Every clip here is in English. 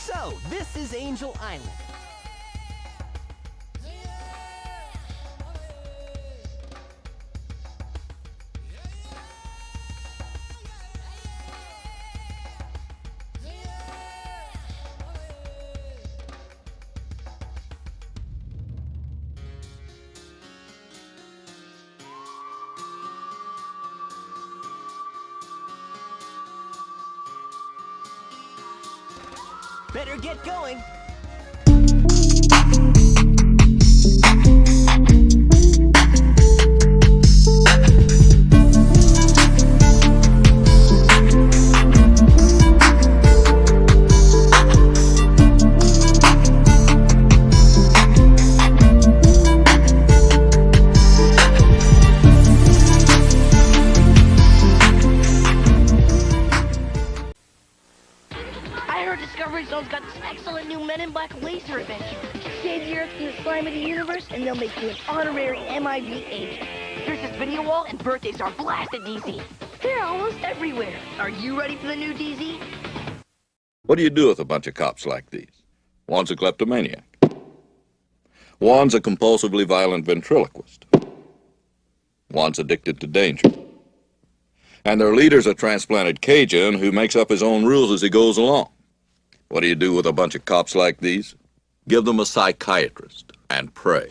So, this is Angel Island. Better get going. Got this excellent new Men in Black laser adventure. Save the Earth from the slime of the universe, and they'll make you an honorary MIB agent. There's this video wall, and birthdays are blasted, DZ. They're almost everywhere. Are you ready for the new DZ? What do you do with a bunch of cops like these? One's a kleptomaniac. One's a compulsively violent ventriloquist. One's addicted to danger. And their leader's a transplanted Cajun who makes up his own rules as he goes along. What do you do with a bunch of cops like these? Give them a psychiatrist and pray.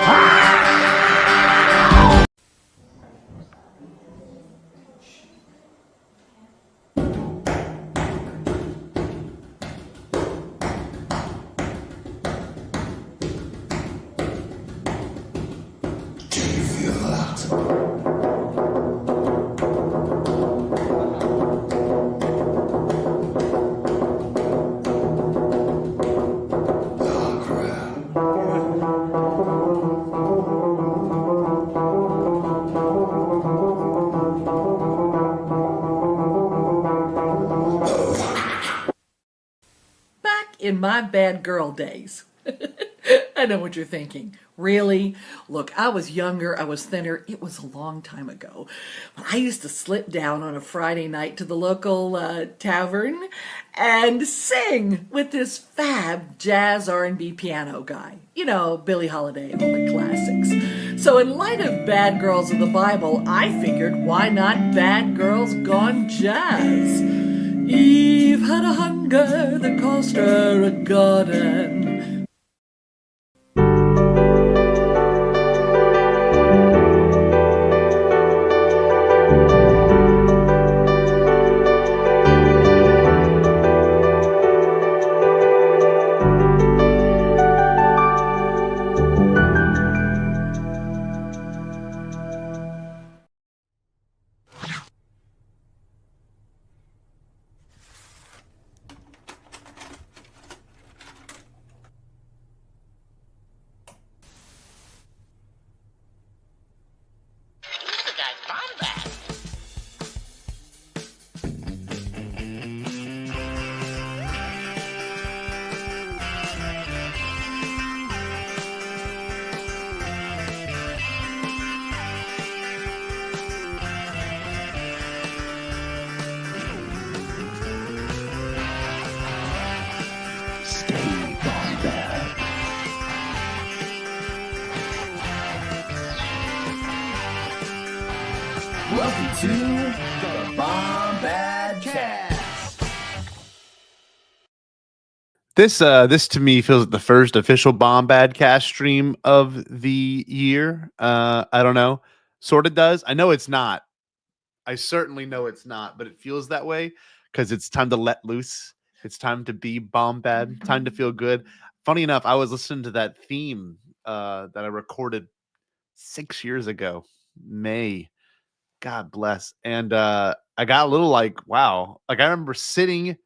In my bad girl days. I know what you're thinking. Really? Look, I was younger, I was thinner. It was a long time ago. I used to slip down on a Friday night to the local tavern and sing with this fab jazz R&B piano guy. You know, Billie Holiday, all the classics. So in light of Bad Girls of the Bible, I figured, why not Bad Girls Gone Jazz? Eve had a hunger that cost her a garden. Welcome to the Bombad Cast. This to me feels like the first official Bombad Cast stream of the year. I don't know. Sort of does. I know it's not. I certainly know it's not, but it feels that way because it's time to let loose. It's time to be Bombad. Time to feel good. Funny enough, I was listening to that theme that I recorded 6 years ago, May. God bless. And I got a little like, wow. Like I remember sitting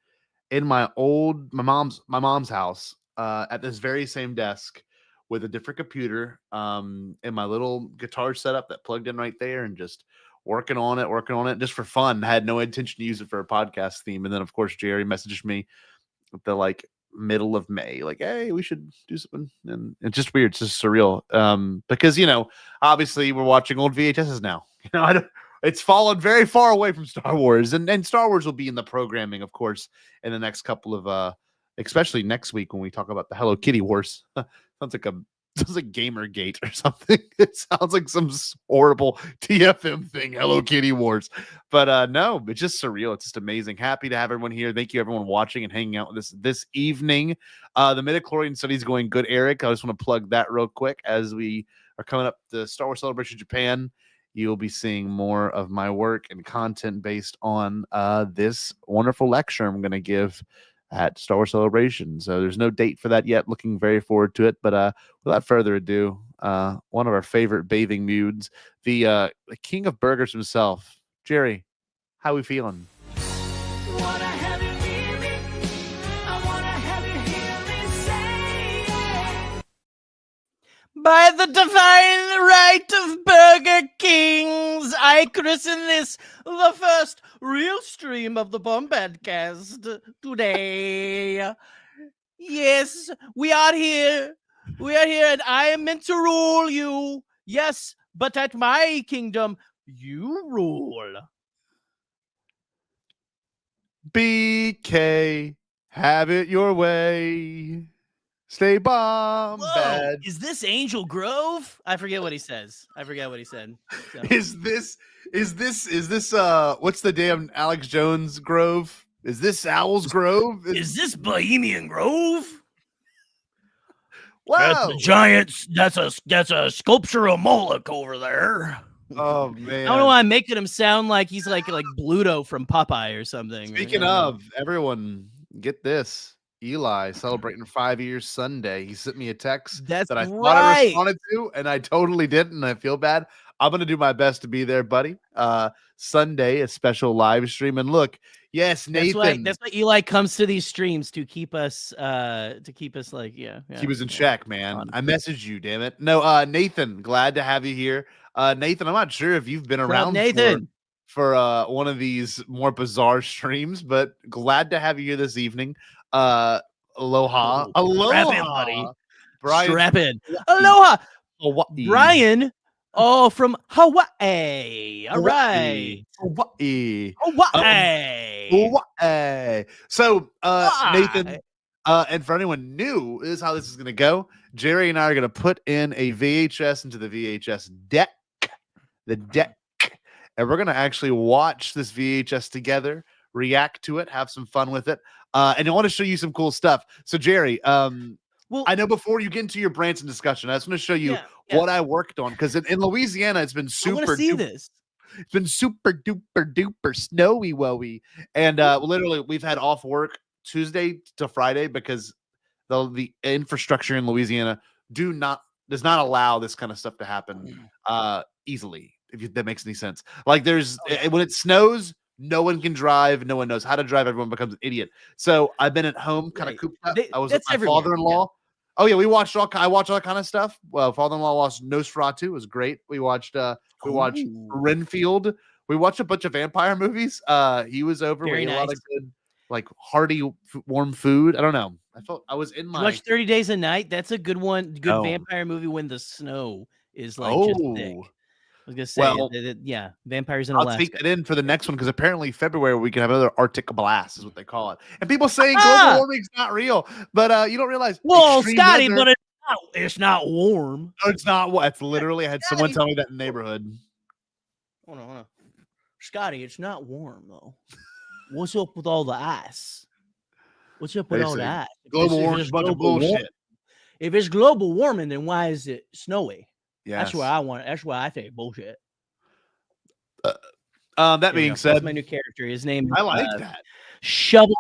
in my mom's house at this very same desk with a different computer and my little guitar setup that plugged in right there and just working on it just for fun. I had no intention to use it for a podcast theme. And then of course, Jerry messaged me at the like middle of May, like, hey, we should do something. And it's just weird. It's just surreal. Because, you know, obviously we're watching old VHSs now. You know, it's fallen very far away from Star Wars, and Star Wars will be in the programming, of course, in the next couple of especially next week when we talk about the Hello Kitty Wars. Sounds like Gamergate or something. It sounds like some horrible TFM thing, Hello Kitty Wars. But no, it's just surreal. It's just amazing. Happy to have everyone here. Thank you, everyone watching and hanging out with us this evening. The midichlorian study is going good, Eric. I just want to plug that real quick as we are coming up to Star Wars Celebration Japan. You'll be seeing more of my work and content based on this wonderful lecture I'm going to give at Star Wars Celebration. So there's no date for that yet. Looking very forward to it. But without further ado, one of our favorite bathing moods, the king of burgers himself, Gerry. How we feeling? By the divine right of Burger Kings, I christen this the first real stream of the Bombadcast today. Yes, we are here. We are here, and I am meant to rule you. Yes, but at my kingdom, you rule. BK, have it your way. Stay bomb. Bad. Is this Angel Grove? I forget what he says. I forget what he said. So. Is this what's the damn Alex Jones Grove? Is this Owl's Grove? Is this Bohemian Grove? Wow. That's the Giants. That's a sculpture of Moloch over there. Oh man. I don't know why I'm making him sound like he's like Bluto from Popeye or something. Speaking of, everyone, get this. Eli celebrating 5 years Sunday. He sent me a text that I thought I responded to, and I totally didn't, and I feel bad. I'm going to do my best to be there, buddy. Sunday, a special live stream. And look, yes, Nathan. That's why Eli comes to these streams to keep us keep us in check, man. I messaged you, damn it. No, Nathan, glad to have you here. Nathan, I'm not sure if you've been around for one of these more bizarre streams, but glad to have you here this evening. Aloha. Strap in, buddy. Brian. Strap in. Aloha. Hawaii. Brian. Oh, from Hawaii. All right. Hawaii. Hawaii. So, Nathan, and for anyone new, this is how this is going to go. Gerry and I are going to put in a VHS into the VHS deck, and we're going to actually watch this VHS together, react to it, have some fun with it. And I want to show you some cool stuff. So, Gerry, well, I know before you get into your Branson discussion, I just want to show you what I worked on, because in Louisiana, it's been super. It's been super duper duper snowy woey, and literally we've had off work Tuesday to Friday because the infrastructure in Louisiana does not allow this kind of stuff to happen easily. If that makes any sense, like when it snows. No one can drive. No one knows how to drive. Everyone becomes an idiot. So I've been at home, kind of cooped up. I was with my father-in-law. Yeah. Oh yeah, I watched all that kind of stuff. Well, father-in-law watched Nosferatu. It was great. We watched Renfield. We watched a bunch of vampire movies. He was over. We ate a lot of good, like hearty, warm food. I don't know. I was in my. Watch 30 Days a Night. That's a good one. Good vampire movie when the snow is just thick. I was gonna say, vampires in Alaska. I'll take that in for the next one because apparently February we can have another Arctic blast, is what they call it. And people saying global warming's not real, but you don't realize. Well, Scotty, but it's not warm. No, it's not. It's literally. I had someone tell me that in the neighborhood. Hold on. Scotty, it's not warm though. What's up with all the ice? What's up with all the ice? Global warming is a bunch of bullshit. If it's global warming, then why is it snowy? Yeah, that's why I think bullshit. That being said, that's my new character. His name. I like that. Shovel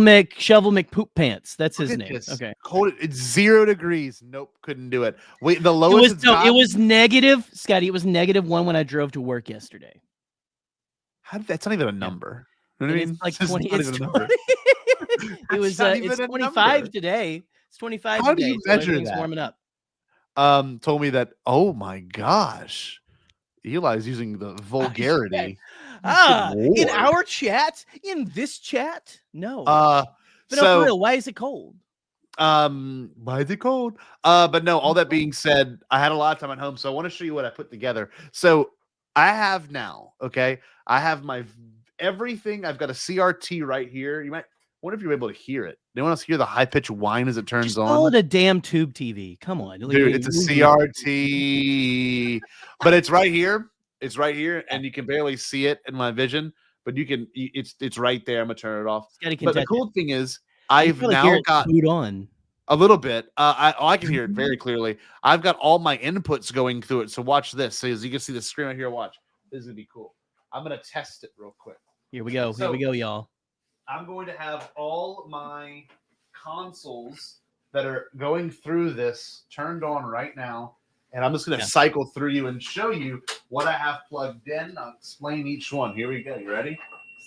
McPoop Pants. That's his name. This. Okay. It's 0 degrees. Nope, couldn't do it. Wait, the lowest. It was negative, Scotty. It was -1 when I drove to work yesterday. That's not even a number. You know what I mean? It's like 20. It's 20. It's 25 today. It's 25 How today. do you measure that? Warming up. Told me that, oh my gosh, Eli's using the vulgarity. In our chat? In this chat? No. But no, for real, why is it cold? Why is it cold? But no, all that being said, I had a lot of time at home, so I want to show you what I put together. So I have now, I have my everything. I've got a CRT right here. wonder if you're able to hear it. Anyone else hear the high pitched whine as it turns Just on? call it a damn tube TV. Come on, Dude, it's a CRT, but it's right here. It's right here, and you can barely see it in my vision, but you can. It's right there. I'm gonna turn it off. But the cool thing is, I've now got boot on a little bit. I can hear it very clearly. I've got all my inputs going through it. So watch this. So as you can see the screen right here, watch. This is gonna be cool. I'm gonna test it real quick. Here we go. Here we go, y'all. I'm going to have all my consoles that are going through this turned on right now. And I'm just going to cycle through you and show you what I have plugged in. I'll explain each one. Here we go. You ready?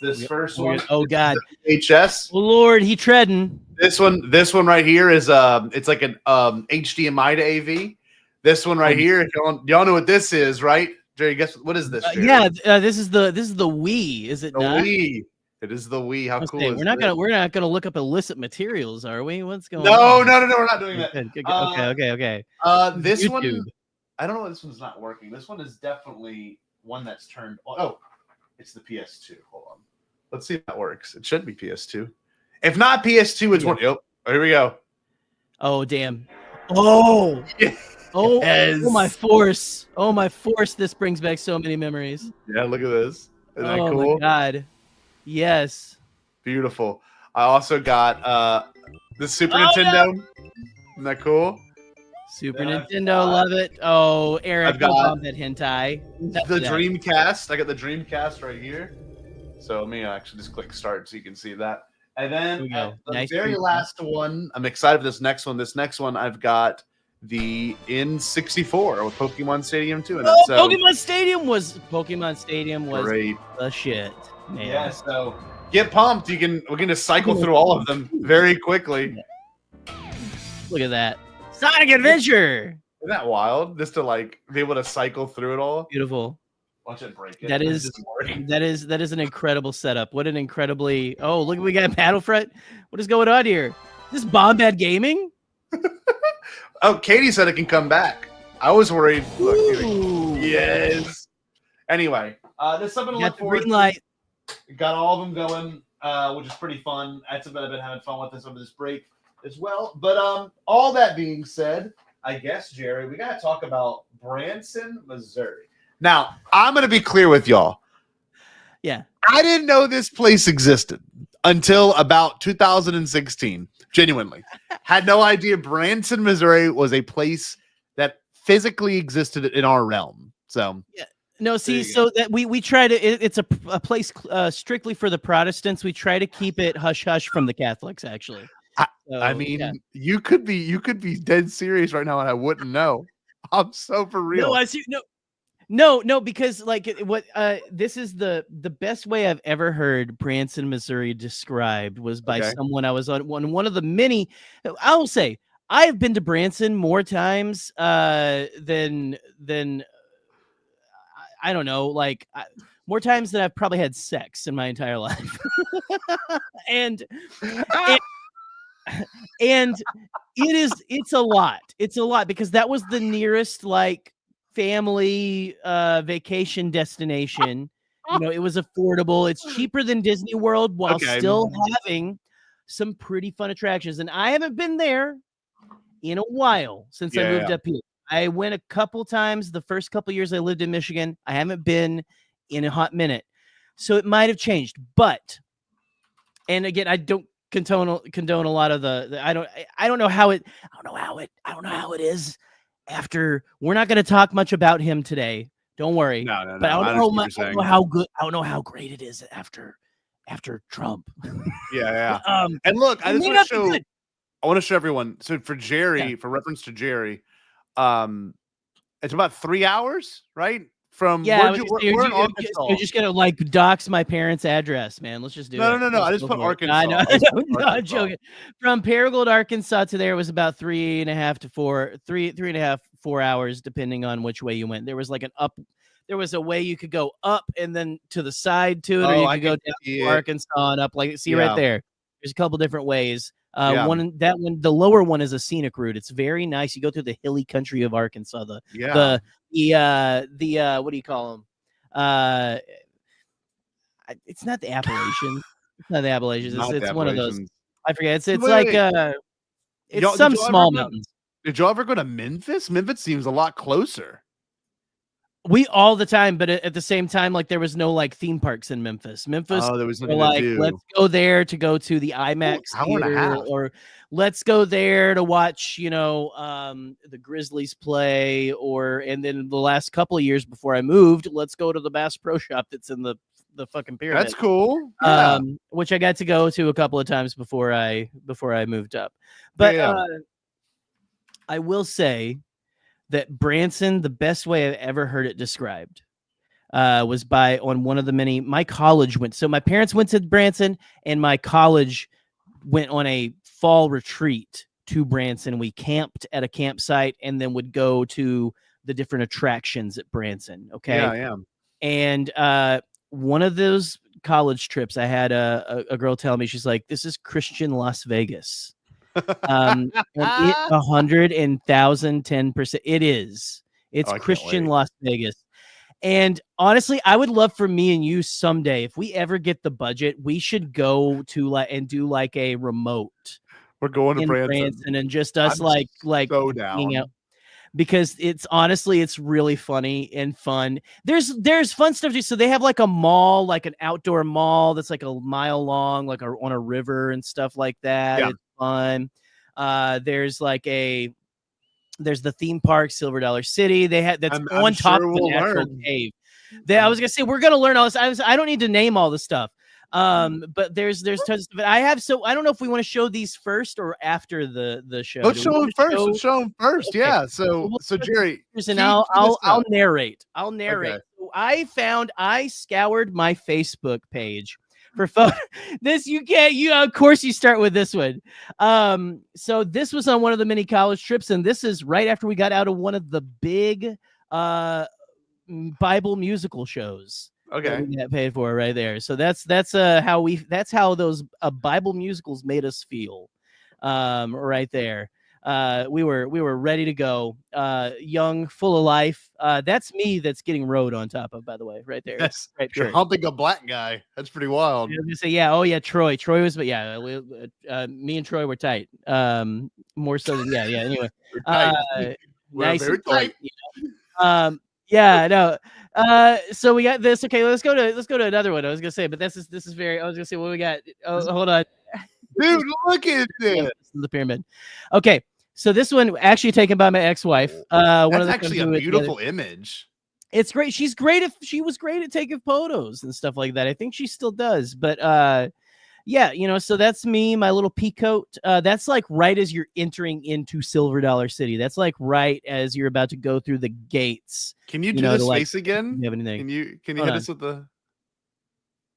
This first one. Oh, God. VHS. Oh, Lord, he treading. This one right here is it's like an HDMI to AV. This one right here, y'all know what this is, right? Jerry, guess what is this? Yeah, this is the Wii, is it not? Wii. It is the Wii. How cool is it? We're not gonna look up illicit materials, are we? What's going on? No, we're not doing that. Okay. This YouTube. one, I don't know. This one's not working. This one is definitely one that's turned on. Oh, it's the PS2. Hold on. Let's see if that works. It should be PS2. If not PS2, it's one. Oh, here we go. Oh, damn. Oh. Oh, yes. Oh my force. Oh my force. This brings back so many memories. Yeah, look at this. Isn't that cool? Oh my God. Yes. Beautiful. I also got the Super Nintendo. Yeah. Isn't that cool? Super Nintendo, love it. Oh, Eric, I've got that hentai. The Dreamcast. I got the Dreamcast right here. So let me actually just click start so you can see that. And then the very last one, I'm excited for this next one. This next one, I've got the N64 with Pokemon Stadium 2. And Pokemon Stadium was great. The shit. Man. Yeah, so get pumped. We're gonna cycle through all of them very quickly. Look at that. Sonic Adventure. Isn't that wild? Just to be able to cycle through it all. Beautiful. Watch it break it. That is an incredible setup. What an incredibly look, we got Battlefront. What is going on here? Is this Bombad Gaming? Oh, Katie said it can come back. I was worried. Look, yes. Anyway, there's something to look forward to. Green light. Got all of them going, which is pretty fun. That's something I've been having fun with this over this break as well. But all that being said, I guess, Jerry, we got to talk about Branson, Missouri. Now, I'm going to be clear with y'all. Yeah. I didn't know this place existed until about 2016. Genuinely. Had no idea Branson, Missouri was a place that physically existed in our realm. So, yeah. No, see, so that we try to. It's a place strictly for the Protestants. We try to keep it hush hush from the Catholics. Actually, I mean, you could be dead serious right now, and I wouldn't know. I'm so for real. No, I see. No, because this is the best way I've ever heard Branson, Missouri described was by someone I was on one of the many. I'll say I've been to Branson more times than. I don't know, more times than I've probably had sex in my entire life. and it's a lot. It's a lot because that was the nearest family vacation destination. It was affordable. It's cheaper than Disney World while still having some pretty fun attractions. And I haven't been there in a while since I moved up here. I went a couple times the first couple years I lived in Michigan. I haven't been in a hot minute. So it might have changed. But, and again, I don't condone a lot of I don't know how it is after. We're not going to talk much about him today. Don't worry. No. But I don't know how good. I don't know how great it is after Trump. Yeah. And look, I want to show everyone. So for Jerry, for reference to Jerry, it's about 3 hours, right? From you're just gonna dox my parents' address, man. Let's just do it. No. I just put Arkansas. I know. I'm joking. From Paragould, Arkansas to there was about 3.5 to 4 hours, depending on which way you went. There was there was a way you could go up and then to the side to it, or you could go down to Arkansas and up. Right there. There's a couple different ways. The lower one is a scenic route. It's very nice. You go through the hilly country of Arkansas. The what do you call them? It's not the Appalachians. Not the Appalachians. Not It's the one of those. Appalachians. I forget. It's Wait, like wait. it's Y'all- some did y'all ever small go- mountains. Did y'all ever go to Memphis? Memphis seems a lot closer. We all the time, but at the same time, like there was no like theme parks in Memphis. Memphis, Oh, there was were nothing like, to do. let's go there to go to the IMAX hour and a theater, half. or let's go there to watch, the Grizzlies play, and then the last couple of years before I moved, let's go to the Bass Pro Shop that's in the fucking pyramid. That's cool. Yeah. Which I got to go to a couple of times before I moved up. But Yeah. I will say that Branson, the best way I've ever heard it described, was on one of the many. My college went. So my parents went to Branson, and my college went on a fall retreat to Branson. We camped at a campsite, and then would go to the different attractions at Branson. Okay. Yeah, I am. And one of those college trips, I had a girl tell me, she's like, "This is Christian Las Vegas." And it 100,010%. It is. It's I can't Christian wait. Las Vegas. And honestly, I would love for me and you someday, if we ever get the budget, we should go to and do like a remote We're going to in Branson. and just us I'm like so hanging down. out. Because it's really funny and fun. There's fun stuff too. So they have like a mall, like an outdoor mall that's like a mile long, like on a river and stuff like that. Yeah. It's fun. There's the theme park, Silver Dollar City. That's I'm on top sure of the we'll natural learn. cave. I was gonna say we're gonna learn all this. I don't need to name all the stuff. But there's tons of stuff. I don't know if we want to show these first or after the show. Let's Do show we them wanna first. Let's show them first. Okay. Yeah. We'll So put Jerry, and tee I'll this up. narrate. Okay. So I scoured my Facebook page for photo. Of course you start with this one. So this was on one of the mini college trips, and this is right after we got out of one of the big Bible musical shows. Okay. That we got paid for right there. So that's how those Bible musicals made us feel. Right there. We were ready to go. Young, full of life. That's me. That's getting rode on top of, by the way, right there. Yes. Right. You're humping a black guy. That's pretty wild. I was gonna say, yeah. Oh yeah, Troy. Troy was, but yeah, me and Troy were tight. More so than yeah. Anyway, We're tight. We're nice very and tight. tight. Yeah, no. So we got this. Okay, let's go to another one. I was gonna say, but this is very. I was gonna say, what we got? Oh, hold on. Dude, look at this. This is the pyramid. Okay, so this one actually taken by my ex-wife. One of That's the actually a beautiful image. It's great. She was great at taking photos and stuff like that. I think she still does. But yeah, so that's me, my little peacoat. That's like right as you're entering into Silver Dollar City. That's like right as you're about to go through the gates. Can you do know, this to, like, face again? you have anything? Can you Hold hit on. us with the?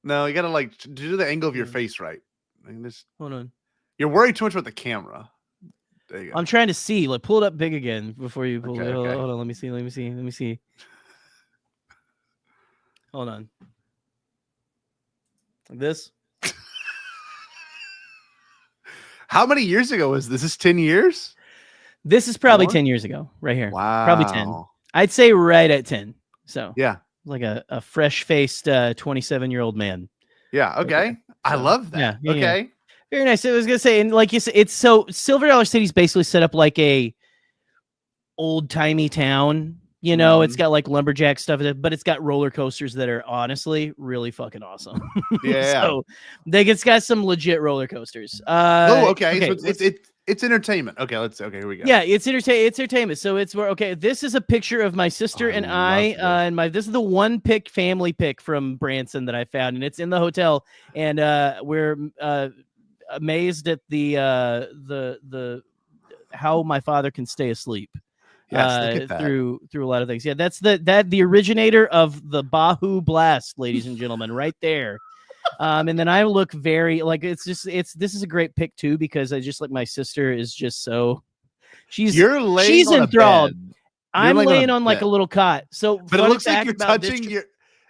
No, you gotta like do the angle of your face right. Hold on. You're worried too much about the camera. There you go. I'm trying to see. Like, pull it up big again before you pull Okay, it. Hold okay. on. Let me see. Hold on. Like this. How many years ago was this? Is this 10 years? This is probably More? 10 years ago, right here. Wow. Probably 10. I'd say right at 10. So Yeah. like a fresh-faced 27-year-old man. Yeah. Okay. I So, love that. yeah, Okay. Very nice. I was gonna say, and like you said, it's so Silver Dollar City's basically set up like a old-timey town. It's got like lumberjack stuff, but it's got roller coasters that are honestly really fucking awesome. Yeah. So it's got some legit roller coasters. Okay. So it's entertainment. Okay. Here we go. Yeah, it's entertainment. So this is a picture of my sister and this is the one family pic from Branson that I found, and it's in the hotel, and we're amazed at the how my father can stay asleep. Yes, look at that. Through a lot of things. Yeah, that's the originator of the Bahu Blast, ladies and gentlemen, right there. And then I look very like this is a great pick too, because I just like my sister is just so she's enthralled. I'm laying on like a little cot. So but it looks like you're touching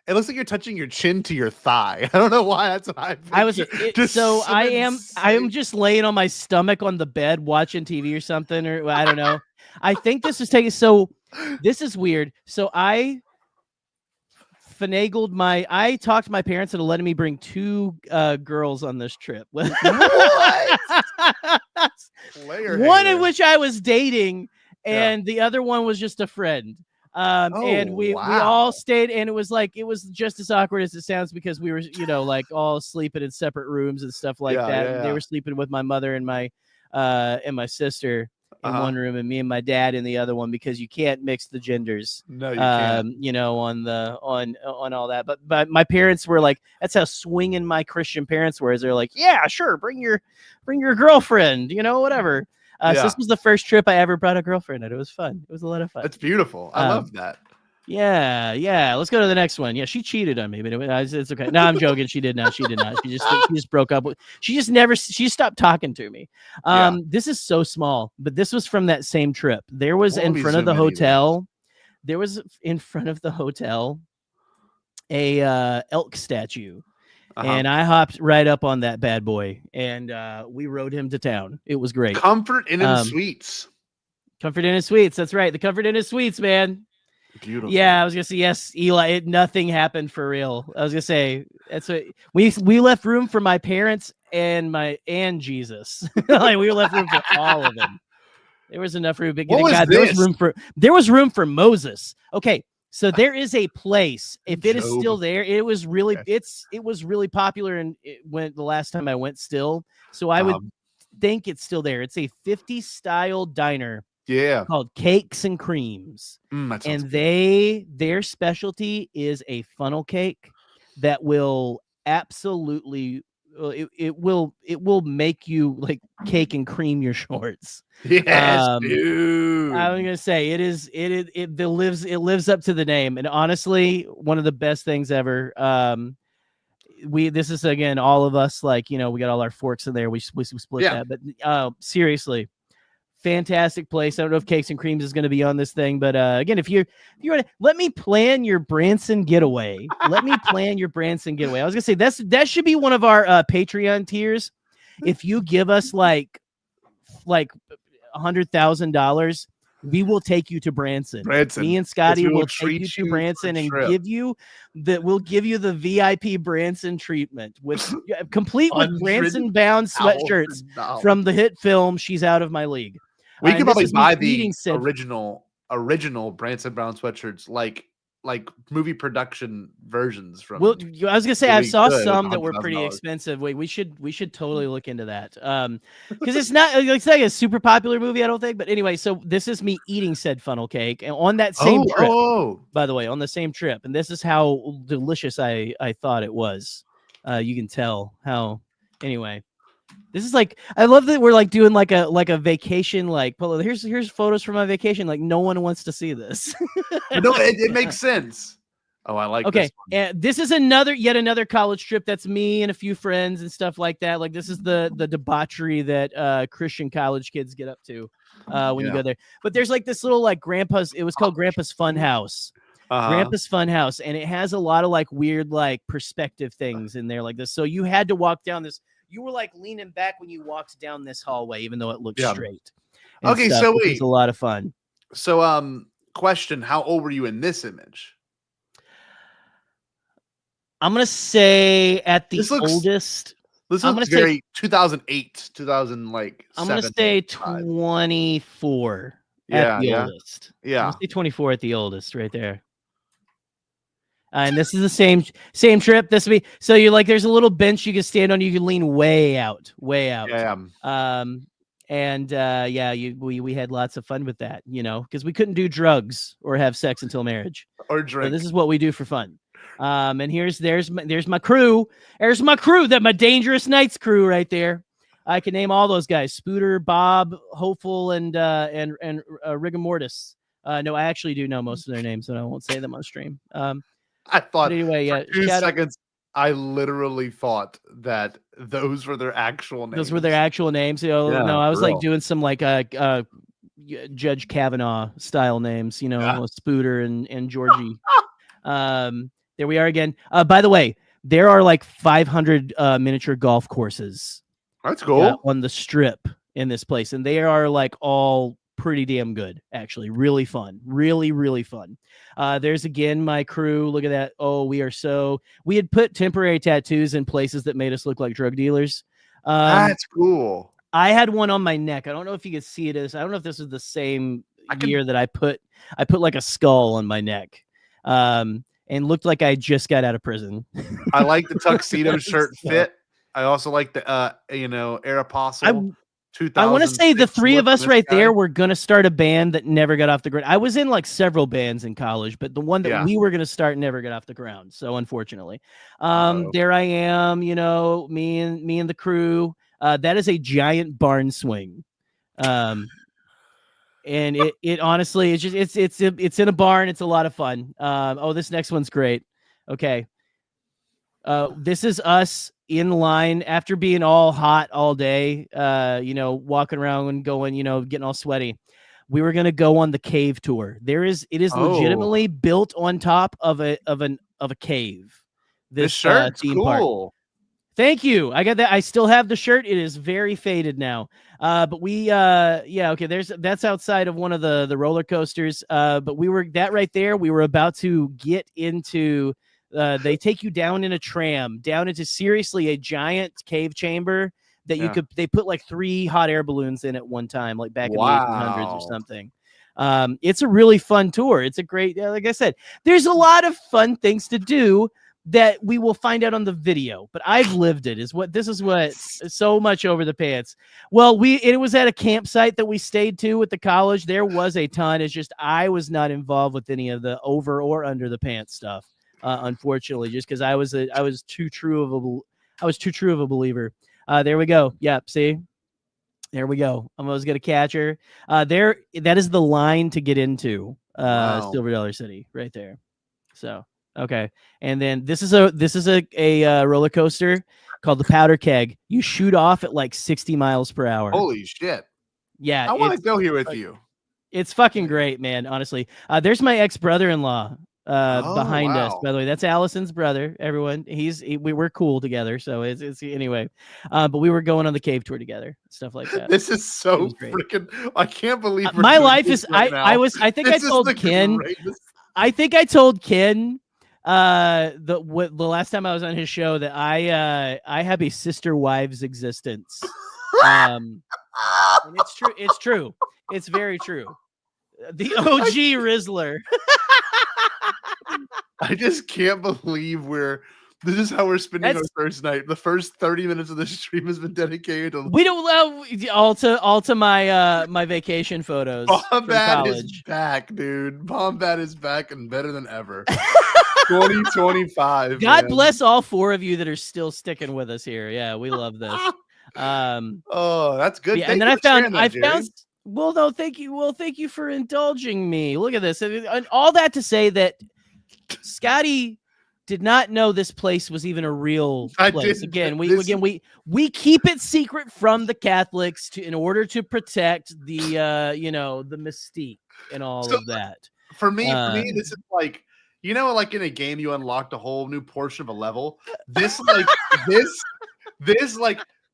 it looks like you're touching your chin to your thigh. I don't know why that's what I am just laying on my stomach on the bed watching TV or something, or I don't know. I think this is taking. So this is weird. So I finagled I talked my parents into letting me bring 2 girls on this trip. What? Player One hater. of which I was dating, Yeah. and the other one was just a friend. And we wow. all stayed, and it was just as awkward as it sounds because we were, like all sleeping in separate rooms and stuff like Yeah, that. yeah, They yeah. were sleeping with my mother and my sister in Uh-huh. one room, and me and my dad in the other one, because you can't mix the genders. No, you can't. On all that. But my parents were like, that's how swinging my Christian parents were. Is they're like, yeah, sure, bring your girlfriend, whatever. So Yeah. this was the first trip I ever brought a girlfriend, and it was fun. It was a lot of fun. That's beautiful. I love that. Yeah. Let's go to the next one. Yeah, she cheated on me, but it's okay. No, I'm joking. She did not. She just broke up. She just stopped talking to me. This is so small, but this was from that same trip. There was in front of the hotel. There was in front of the hotel a elk statue. And I hopped right up on that bad boy, and we rode him to town. It was great. Comfort Inn and Suites. Comfort Inn and Suites. That's right. The Comfort Inn and Suites, man. Beautiful. Yeah, I was gonna say yes, Eli. Nothing happened for real. I was gonna say that's what we left room for my parents and Jesus. Like we left room for all of them. There was enough room. What was God, this? there was room for Moses. Okay, so there is a place. If it is still there, it was really popular, and it went the last time I went still. So I would think it's still there. It's a 50s style diner. Yeah. Called Cakes and Creams. And their specialty is a funnel cake that will absolutely it will make you like cake and cream your shorts. Yes, dude. I'm gonna say it lives up to the name, and honestly, one of the best things ever. This is again all of us, like, we got all our forks in there. We split that, but seriously. Fantastic place. I don't know if Cakes and Creams is going to be on this thing, but again, if you're let me plan your Branson getaway. Let me plan your Branson getaway. I was gonna say that should be one of our Patreon tiers. If you give us like $100,000, we will take you to Branson. Me and Scotty will take you to Branson and we'll give you the VIP Branson treatment with complete with Branson bound sweatshirts from the hit film She's Out of My League. We could probably buy the original Branson Brown sweatshirts, like movie production versions from. Well, I was gonna say I saw some that were pretty expensive. Wait, we should totally look into that. Because it's not like a super popular movie, I don't think. But anyway, so this is me eating said funnel cake, and on that same trip, by the way, on the same trip, and this is how delicious I thought it was. You can tell how. Anyway. This is I love that we're doing like a vacation, well, here's photos from my vacation. Like no one wants to see this. No, it makes sense. Oh, I like this one. And this is yet another college trip. That's me and a few friends and stuff like that. Like this is the debauchery that Christian college kids get up to when you go there. But there's this little it was called Grandpa's Fun House. Grandpa's Fun House, and it has a lot of weird perspective things in there like this. So you had to walk down this. You were leaning back when you walked down this hallway, even though it looked straight. Okay, so wait, it's a lot of fun. So, question: how old were you in this image? I'm gonna say at the oldest. This looks very 2008, 2007. I'm gonna say 24 at the oldest. Yeah, I'm gonna say 24 at the oldest, right there. And this is the same trip. This will be so you're there's a little bench you can stand on. You can lean way out. Yeah. We had lots of fun with that, because we couldn't do drugs or have sex until marriage or drink. So this is what we do for fun. And there's my crew. There's my crew. That my Dangerous Nights crew right there. I can name all those guys: Spooter, Bob, Hopeful, and Rigor Mortis. No, I actually do know most of their names, and I won't say them on stream. I thought anyway, for 2 seconds, I literally thought that those were their actual names. Those were their actual names. No, I was doing some Judge Kavanaugh style names, Spooter and Georgie. There we are again. By the way, there are 500 miniature golf courses. That's cool. On the strip in this place, and they are all pretty damn good, actually. Really fun. Really, really fun. There's again my crew. Look at that. Oh, we had put temporary tattoos in places that made us look like drug dealers. That's cool. I had one on my neck. I don't know if you can see it. I don't know if this is the same year that I put like a skull on my neck. And looked like I just got out of prison. I like the tuxedo shirt fit. I also like the Aeropostale. I want to say the three of us right there were going to start a band that never got off the ground. I was in like several bands in college, but the one that we were going to start never got off the ground. So unfortunately, there I am, me and the crew. That is a giant barn swing. And it honestly, it's in a barn. It's a lot of fun. This next one's great. Okay. This is us in line after being all hot all day, walking around and going, getting all sweaty. We were going to go on the cave tour. It is legitimately built on top of a cave. This shirt's theme cool. park. Thank you. I got that. I still have the shirt. It is very faded now. But we, okay. That's outside of one of the roller coasters. But we were right there. We were about to get into. They take you down in a tram down into seriously a giant cave chamber that they put like 3 hot air balloons in at one time, like back in the 1800s or something. It's a really fun tour. It's a great, like I said, there's a lot of fun things to do that we will find out on the video, but I've lived it. This is what so much over the pants. Well, it was at a campsite that we stayed to with the college. There was a ton. It's just I was not involved with any of the over or under the pants stuff. Unfortunately, just because I was too true of a believer. There we go. Yep. See, there we go. I was gonna catch her. That is the line to get into Silver Dollar City right there. So okay, and then this is a roller coaster called the Powder Keg. You shoot off at like 60 miles per hour. Holy shit! Yeah, I want to go here with you. It's fucking great, man. Honestly, there's my ex-brother-in-law. Behind us, by the way. That's Allison's brother, everyone. We were cool together, so it's anyway. But we were going on the cave tour together, stuff like that. This is so freaking, I can't believe my life is I think I told Ken the last time I was on his show that I have a sister wives existence. And it's true. It's very true. The OG Rizzler. I just can't believe this is how we're spending our first night. The first 30 minutes of the stream has been dedicated to. We don't all to my vacation photos. Bombat is back, dude. Bombat is back and better than ever. 2025. God bless all 4 of you that are still sticking with us here. Yeah, we love this. That's good. Yeah, and then I found. Well, no, thank you. Well, thank you for indulging me. Look at this, and all that to say that Scotty did not know this place was even a real place. We keep it secret from the Catholics in order to protect the the mystique and all of that. For me, this is like, like in a game you unlocked a whole new portion of a level. This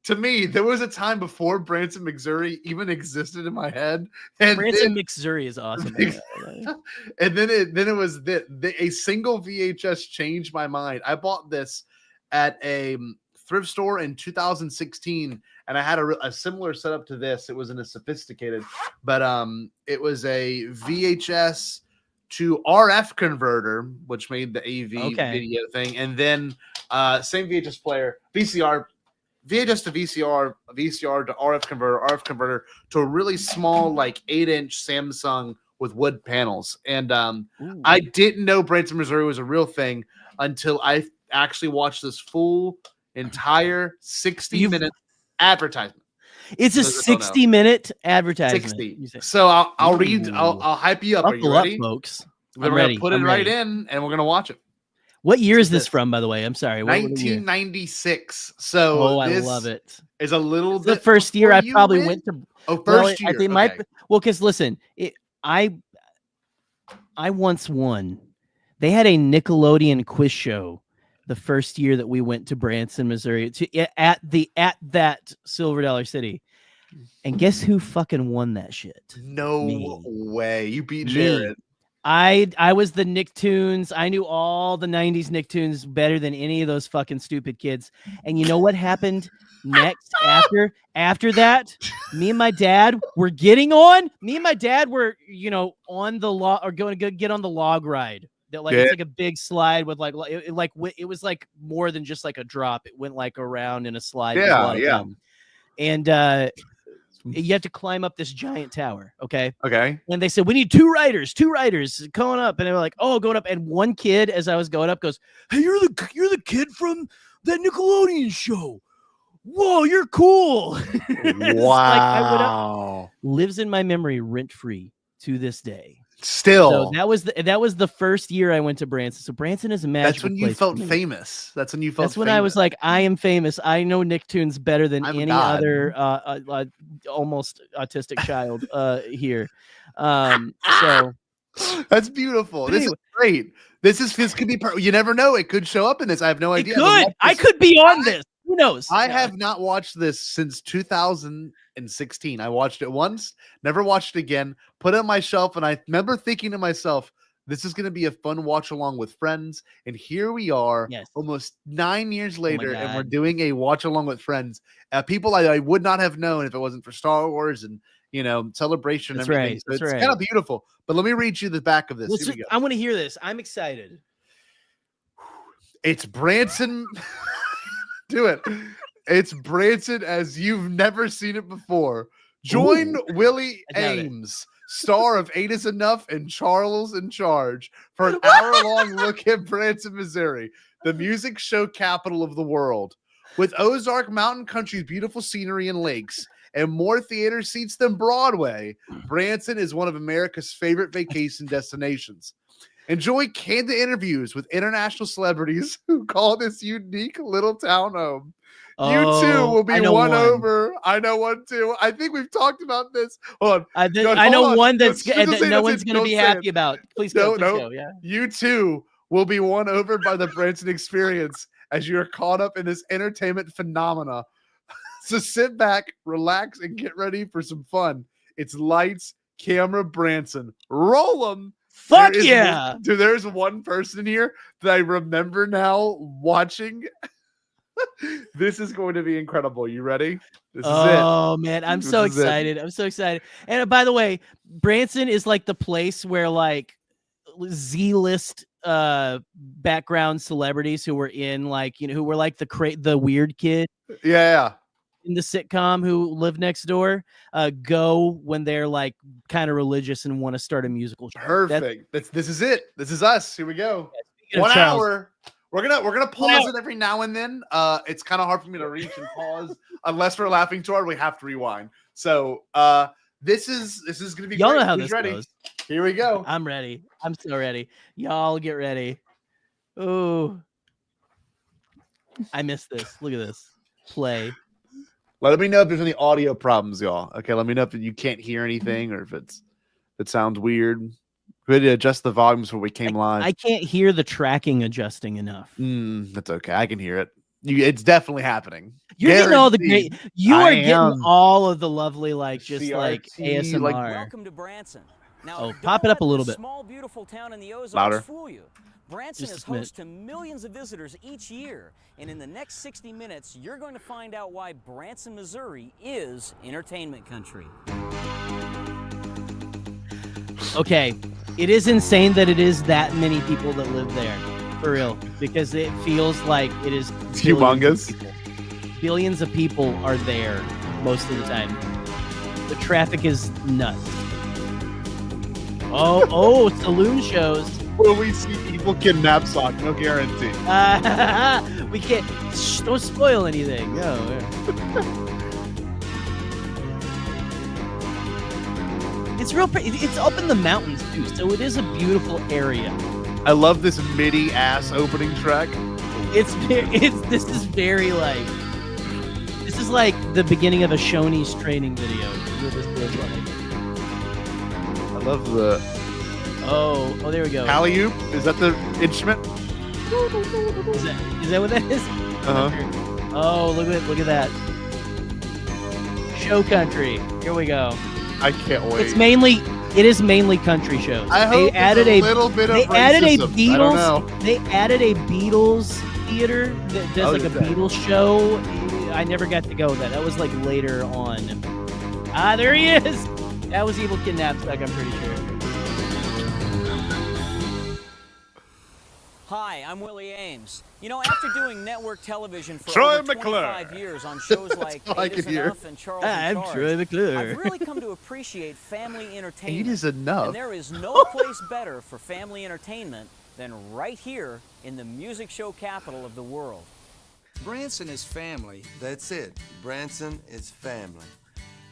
to me, there was a time before Branson, Missouri even existed in my head. And Branson, Missouri is awesome. And then it was a single VHS changed my mind. I bought this at a thrift store in 2016, and I had a similar setup to this. It wasn't as sophisticated, but it was a VHS to RF converter, which made the AV video thing, and then same VHS player, VHS to VCR, VCR to RF converter to a really small, like 8-inch Samsung with wood panels. And I didn't know Branson, Missouri was a real thing until I actually watched this full entire 60-minute advertisement. It's a 60-minute advertisement. 60. So I'll read. I'll hype you up. Are you ready, folks? We're going to put it right in, and we're going to watch it. What year is this from, by the way? I'm sorry. 1996. So I love it. Is a little bit the first year I probably went to. First year. I think because listen, I once won. They had a Nickelodeon quiz show the first year that we went to Branson, Missouri, at that Silver Dollar City. And guess who fucking won that shit? No Me. way. You beat Me. Jared. I was the Nicktoons. I knew all the 90s Nicktoons better than any of those fucking stupid kids. And you know what happened next after that? Me and my dad were getting on. Me and my dad were, on the log or going to get on the log ride. That it's like a big slide with it was like more than just like a drop. It went like around in a slide. Yeah. And you have to climb up this giant tower. Okay. Okay. And they said, we need two riders going up. And they were like, oh, going up. And one kid, as I was going up, goes, hey, you're the kid from that Nickelodeon show. Whoa, you're cool. Wow. Lives in my memory rent free to this day. Still, so that was the first year I went to Branson. So Branson is a magical That's when you place felt for me. famous. That's when you felt. That's when famous. I was like, I am famous. I know Nicktoons better than I'm any God. other almost autistic child here. So that's beautiful. This is great. This could be. You never know. It could show up in this. I have no idea. I could be on this. Who knows? I have not watched this since 2016. I watched it once, never watched it again, put it on my shelf, and I remember thinking to myself, this is going to be a fun watch along with friends. And here we are, almost 9 years later, and we're doing a watch along with friends. People I would not have known if it wasn't for Star Wars and celebration. That's and everything. right. So That's it's right. kind of beautiful. But let me read you the back of this. Here we go. I want to hear this. I'm excited. It's Branson. Do it. It's Branson as you've never seen it before. Join Willie Aames, star of 8 is Enough and Charles in Charge, for an hour-long look at Branson, Missouri, the music show capital of the world. With Ozark Mountain Country's beautiful scenery and lakes and more theater seats than Broadway, Branson is one of America's favorite vacation destinations. Enjoy candid interviews with international celebrities who call this unique little town home. You too will be won over. I know one too. I think we've talked about this. Hold on. I know one that no one's going to be happy about. Please go. Yeah. You too will be won over by the Branson experience as you are caught up in this entertainment phenomena. So sit back, relax, and get ready for some fun. It's lights, camera, Branson. Roll them. Fuck yeah. Dude, there's one person here that I remember now watching. This is going to be incredible. You ready? This is it. Oh man, I'm so excited. I'm so excited. And by the way, Branson is like the place where like Z-list background celebrities who were in who were like the weird kid. Yeah. In the sitcom who live next door go when they're like kind of religious and want to start a musical show. Perfect. This is it. This is us. Here we go. Yeah, 1 Charles. hour. We're gonna pause it every now and then. It's kind of hard for me to reach and pause unless we're laughing too hard. We have to rewind. So this is gonna be. Y'all great. know how Who's this ready? goes. Here we go. I'm ready. I'm so ready. Y'all get ready. Oh, I missed this. Look at this. Play. Let me know if there's any audio problems, y'all. Okay, let me know if you can't hear anything or if it sounds weird. We had to adjust the volumes before we came live. I can't hear the tracking adjusting enough. That's okay. I can hear it. It's definitely happening. You're getting all the great. You are getting am. all of the lovely, like CRT, ASMR. Welcome to Branson. Now, Oh, don't pop it up let a little this bit. Small, beautiful town in the Ozarks Louder. fool you. Branson Just is a minute. host to millions of visitors each year, and in the next 60 minutes, you're going to find out why Branson, Missouri is entertainment country. Okay, it is insane that it is that many people that live there, for real, because it feels like it is Humongous. Billions of people are there most of the time. The traffic is nuts. Oh, saloon shows. Will we see people kidnap Sock? No guarantee. We can't. Don't spoil anything. No. It's real pretty. It's up in the mountains too, so it is a beautiful area. I love this MIDI ass opening track. This is like the beginning of a Shoney's training video. What this feels like. I love the Oh, there we go. alley-oop. Is that the instrument? Is that what that is? Uh-huh. Oh, look at that. show country. Here we go. I can't wait. It is mainly country shows. I hope they added a little bit of racism. I don't know. They added a Beatles theater that does like a Beatles show. I never got to go with that. That was like later on. Ah, there he is. That was Evil Kid Knapsack, I'm pretty sure. Hi, I'm Willie Aames. You know, after doing network television for Troy over 25 years on shows like Eight is Enough and Charles in I'm Charge, Troy McClure. I've really come to appreciate family entertainment. 8 is enough. And there is no place better for family entertainment than right here in the music show capital of the world. Branson is family. That's it. Branson is family.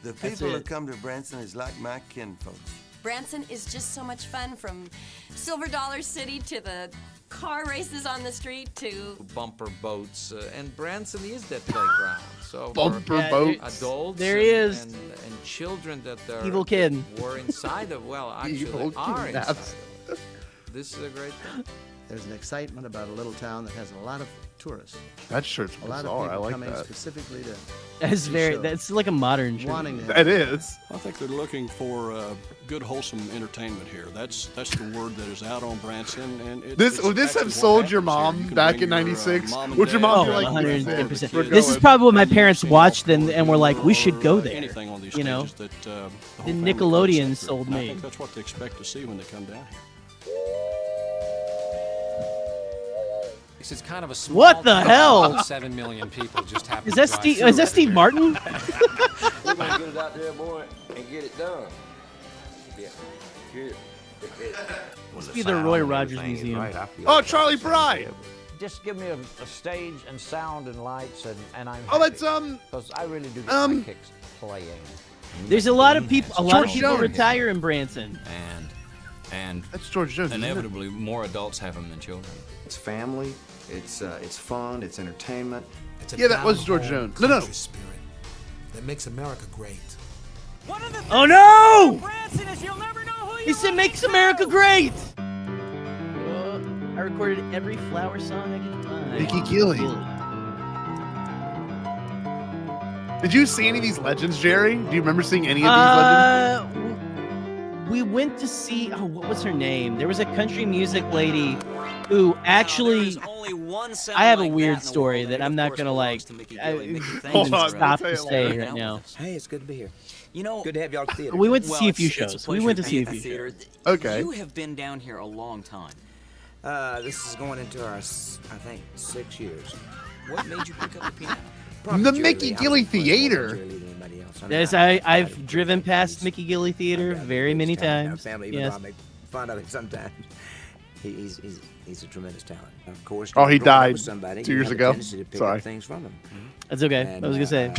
The people that come to Branson is like my kinfolks. Branson is just so much fun, from Silver Dollar City to the car races on the street to bumper boats, and Branson is that playground. So bumper boats, adults, there he is, and children that are Evil Kid were inside of. Well, actually, are inside of it. This is a great thing. There's an excitement about a little town that has a lot of tourists. That shirt's bizarre. A lot of people I like coming that. specifically to. That's like a modern show. That is. I think they're looking for good, wholesome entertainment here. That's the word that is out on Branson, and would this have sold your mom back in '96? Would your mom be like, 110%? This is probably what my parents watched and were like, we should go there. Anything on these you know, the the Nickelodeon sold me. I think that's what they expect to see when they come down here. It's kind of a small. What the hell? 7 million people just happen. Is that Steve? Is that Steve Martin? We're gonna get it out there, boy, and get it done. Yeah, good. Must be the Roy Rogers Museum. Right, oh, Charlie Fry. Just give me a stage and sound and lights, and I'm. Oh, that's because I really do get my kicks playing. There's a lot of people. A lot of people retire in Branson. And that's George Jones. Inevitably, more adults have them than children. It's family. It's fun. It's entertainment. It's yeah, that was George Jones. No. Spirit that makes America great. Oh no! Branson is you'll never know who you He said, "Makes America great." I recorded every flower song I could find. Mickey Gilley. Did you see any of these legends, Jerry? Do you remember seeing any of these legends? We went to see. Oh, what was her name? There was a country music lady who actually. I have a weird story that I'm not gonna like. Hold on, stop to say right now. Hey, it's good to be here. You know, good to have y'all at the theater. We went to see a few shows. We went to see a few shows. Okay. You have been down here a long time. This is going into our, I think, 6 years. What made you pick up the piano? The Mickey Gilley Theater. Yes, I've driven past Mickey Gilley Theater very many times. Family, even though I make fun of him sometimes. He's a tremendous talent. Of course. Oh, he died somebody, 2 years ago. Sorry. Things from him. That's okay. And, I was gonna say.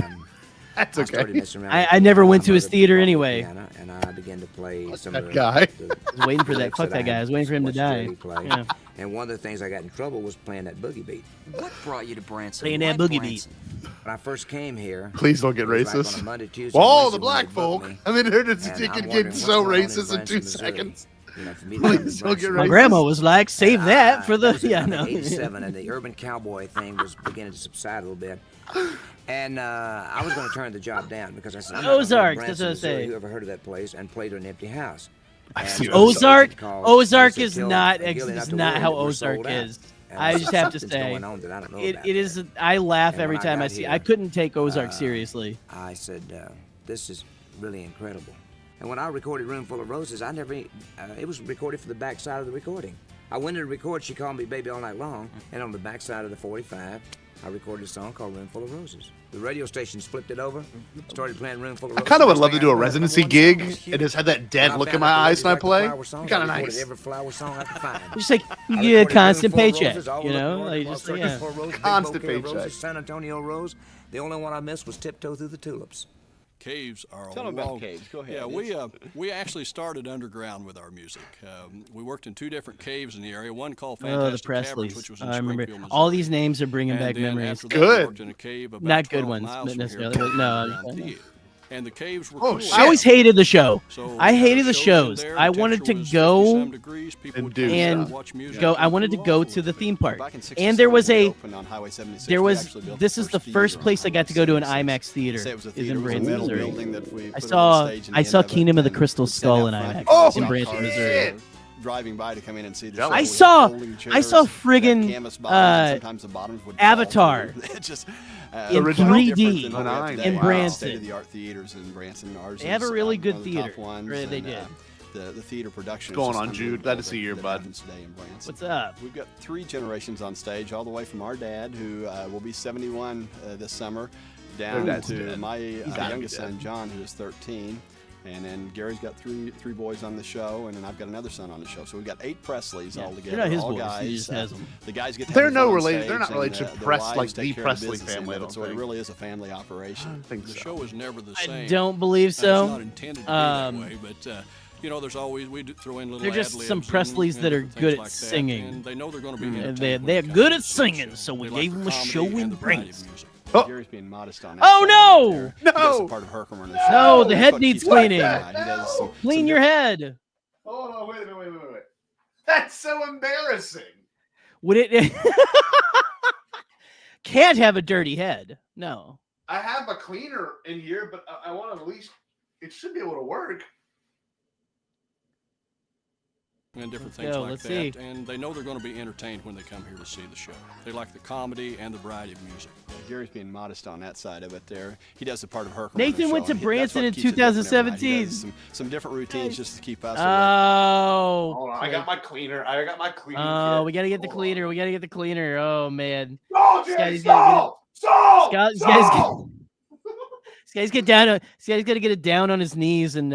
That's okay. I never went to his theater anyway. And I began to play some of the guy. I was waiting for that. Fuck that guy. I was waiting for him to die. Yeah. And one of the things I got in trouble was playing that boogie beat. What brought you to Branson? Playing that boogie beat. When I first came here. Please don't get racist. Like Monday, Tuesday, well, the black folk. I mean, it can get so racist in 2 Missouri. seconds. You know, for me Please don't get racist. My grandma was like, save that for the. Yeah, no. 87, and the urban cowboy thing was beginning to subside a little bit. And I was going to turn the job down because I said, I'm Ozark, not that's what I say. Whoever heard of that place and played to an empty house. Ozark is not how Ozark is. I just have to say, it is. I laugh every time I see. I couldn't take Ozark seriously. I said, this is really incredible. And when I recorded Room Full of Roses, I never. It was recorded for the backside of the recording. I went to record She Called Me Baby All Night Long, and on the backside of the 45, I recorded a song called Room Full of Roses. The radio station flipped it over, started playing Room Full of Roses. I kind of would love to do a residency gig and just have that dead look in my eyes when I play. Kind of nice. Every flower song I could find. Just like you get a constant paycheck, you know? Like just constant paycheck. San Antonio Rose. The only one I missed was Tiptoe Through the Tulips. Caves are Tell them about caves. Go ahead. Yeah, we actually started underground with our music. We worked in 2 different caves in the area. One called Fantastic Caverns, which was in I remember. Springfield, Missouri. All these names are bringing back memories. Good. We worked in a cave about not good 12 ones, miles but from necessarily. here, No. And the caves were cool. shit. I always hated the show. So I hated the shows. there, I wanted to go and do and watch music. go. I wanted to go to the theme park. Back in And there was 67, a we opened on Highway 76. there We was actually built this the is the first first theater place I got to go to an IMAX Say theater. it was a Is theater. in It was a Branson, metal Missouri. building that we I put saw on stage in the I end saw of it, Kingdom of the and Crystal we'd send Skull out in fat IMAX cars in and Branson, cars, Missouri. driving by to come in and see the show. I We had saw folding I saw chairs, friggin' canvas bottoms, and sometimes the bottoms would fall Avatar through. It just in quite 3D different than what we have today. in Branson. State-of-the-art theaters in Branson. Ours They have a is, really one good of the theater. top ones, Really, they and, did. The theater production. What's going is just on, Jude? unbelievable Glad to see you, that bud. happens today in Branson. What's up? We've got 3 generations on stage, all the way from our dad, who will be 71 this summer, down dad's to dead. my He's gotta be youngest son, dead. John, who is 13. And then Gary's got three boys on the show, and then I've got another son on the show. So we've got 8 Presleys all together. They're not his all boys, guys. he just has them. The guys get to They're have no fun on related- they're stage, not related and, to the Press- wives like take the care of Presley business family, I end of it, don't So it think. really is a family operation. The show is never the same. I don't believe so. It's not intended to be that way, but you know, there's always we do throw in little. They're just some ad-libs Presleys and that are different good things at like that, singing. and they know they're going to be And entertained. they're good at singing, so we They like gave the them a comedy show and in the variety of Branson. music. Oh. Gary's being modest on that. Oh, side no! right there. No! That's a part of Herkimer and the No, show. the That's head what needs keeps him cleaning. occupied. He does some Clean your head. Hold on, wait a minute. That's so embarrassing. Would it? Can't have a dirty head. No. I have a cleaner in here, but I want to at least. It should be able to work. and different Let's things go, like let's that. see. And they know they're going to be entertained when they come here to see the show. They like the comedy and the variety of music. Gary's being modest on that side of it there. He does the part of Herkimer. on the Nathan went show, to and that's what Branson in keeps it different every night. He 2017. does some different routines just to keep us Oh. Hold on, I got my cleaner. I got my cleaner. Oh, kit. we gotta get the cleaner. We gotta get the cleaner. Oh man. Stall, This Jerry, guy's gotta stall! get it- Stall! This Stall! guy's get down. This guy's gotta get it down on his knees and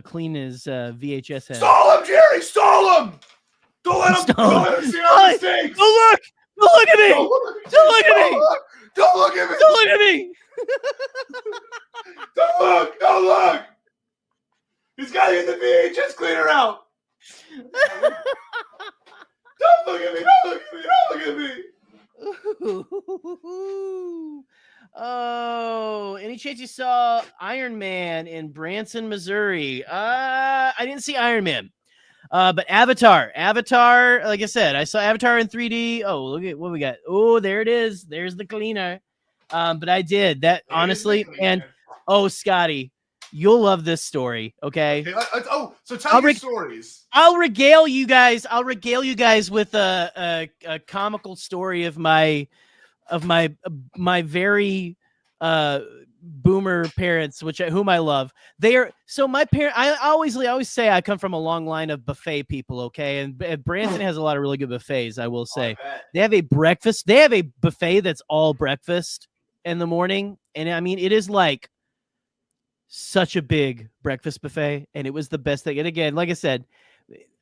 clean his VHS head. Stall him, Jerry! Stall him! Don't let him, Stall don't let him see our mistakes! Don't look! Don't look at me! Don't look at me! Don't look at me! Don't look at me! Don't look at me! Don't look! Don't look! He's got to get the VHS cleaner out! Don't look at me! Don't look at me! Don't look at me! Oh, any chance you saw Iron Man in Branson, Missouri? I didn't see Iron Man. But Avatar, like I said, I saw Avatar in 3D. Oh, look at what we got. Oh, there it is. There's the cleaner. But I did that honestly. And oh, Scotty, you'll love this story. Okay. So tell your stories. I'll regale you guys with a comical story of my very boomer parents, whom I love. They are so my parent. I always say I come from a long line of buffet people. Okay, and Branson has a lot of really good buffets. I will say they have a breakfast. They have a buffet that's all breakfast in the morning, and I mean it is like such a big breakfast buffet, and it was the best thing. And again, like I said,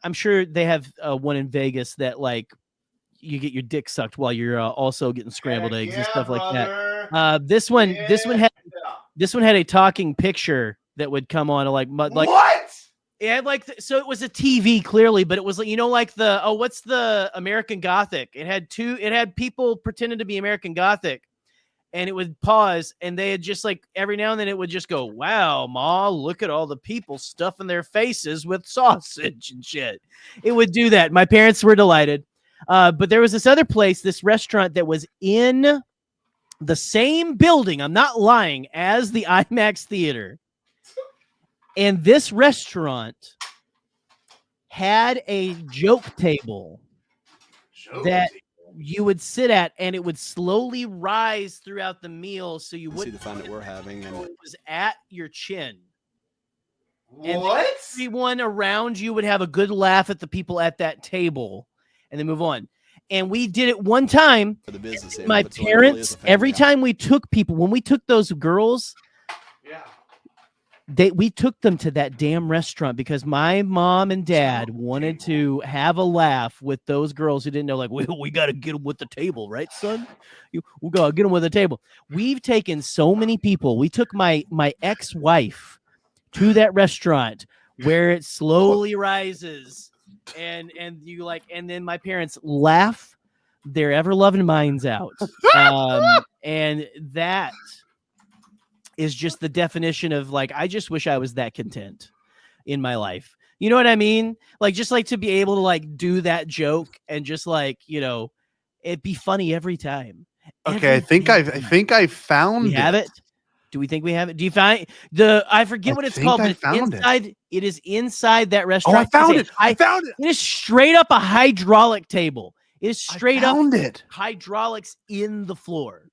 I'm sure they have one in Vegas that like you get your dick sucked while you're also getting scrambled eggs and stuff like that. This one had a talking picture that would come on like what? It had like so it was a TV clearly, but it was like like the what's the American Gothic? It had people pretending to be American Gothic, and it would pause, and they had just like every now and then it would just go, "Wow, Ma, look at all the people stuffing their faces with sausage and shit." It would do that. My parents were delighted. But there was this other place, this restaurant that was in the same building, I'm not lying, as the IMAX theater. And this restaurant had a joke table that you would sit at, and it would slowly rise throughout the meal so you wouldn't see the fun that we're having. And it was at your chin. And What? everyone around you would have a good laugh at the people at that table. And then move on. And we did it one time. For the business end My of it, so it really parents, is a family every time we took people, when we took those girls, we took them to that damn restaurant because my mom and dad wanted to have a laugh with those girls who didn't know, like, we got to get them with the table, right, son? We got to get them with the table. We've taken so many people. We took my ex-wife to that restaurant where it slowly rises. And you like, and then my parents laugh their ever loving minds out. And that is just the definition of like, I just wish I was that content in my life. You know what I mean? Like, just like to be able to like do that joke and just like, you know, it'd be funny every time. Okay, I think I found we have it. Do we think we have it? Do you find I forget what it's called, but it's inside. It is inside that restaurant. Oh, I found it. I found it. It is straight up a hydraulic table. It is straight up it. Hydraulics in the floor.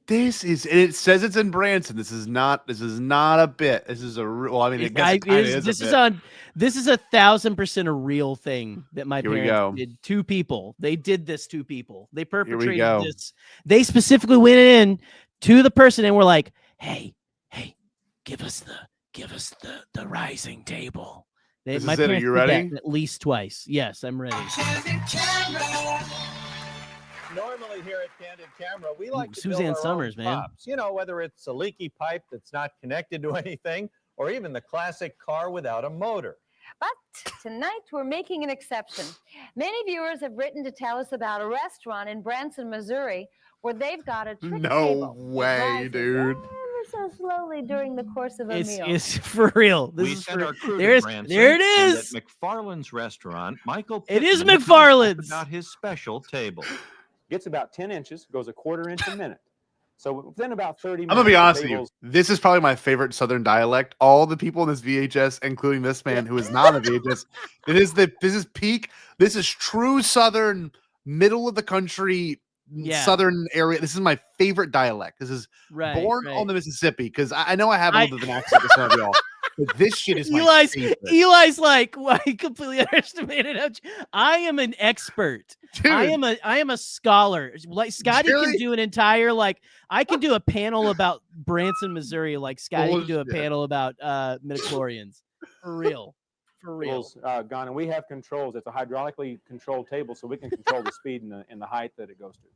This is, and it says it's in Branson. This is not a bit. This is a real, well, I mean, this is 1,000% a real thing that my parents did. Two people. They did this to people. They perpetrated this. They specifically went in to the person and were like, hey, give us the rising table. My parents are you did ready? that at least twice. Yes, I'm ready. Normally here at Candid Camera, we like to Suzanne build our Summers, own man. props. You know, whether it's a leaky pipe that's not connected to anything, or even the classic car without a motor. But tonight we're making an exception. Many viewers have written to tell us about a restaurant in Branson, Missouri, where they've got a trick table. No way, dude. Ever so slowly during the course of a meal. It's for real. We sent our crew to Branson, there it is. And at McFarland's restaurant, Michael It is Pittman McFarland's. talked about his special table. Gets about 10 inches, goes a quarter-inch a minute. So within about 30 minutes... I'm going to be honest with you. This is probably my favorite Southern dialect. All the people in this VHS, including this man who is not a VHS, this is peak. This is true Southern, middle of the country, Southern area. This is my favorite dialect. This is born on the Mississippi, because I know I have a little bit of an accent to some of y'all. But this shit is my favorite. Eli's like, well, I completely underestimated how I am an expert. Dude. I am a scholar. Like Scotty can do an entire I can do a panel about Branson, Missouri. Like Scotty can do a panel about midichlorians. For real. For real. Gone, and we have controls. It's a hydraulically controlled table, so we can control the speed and the height that it goes to.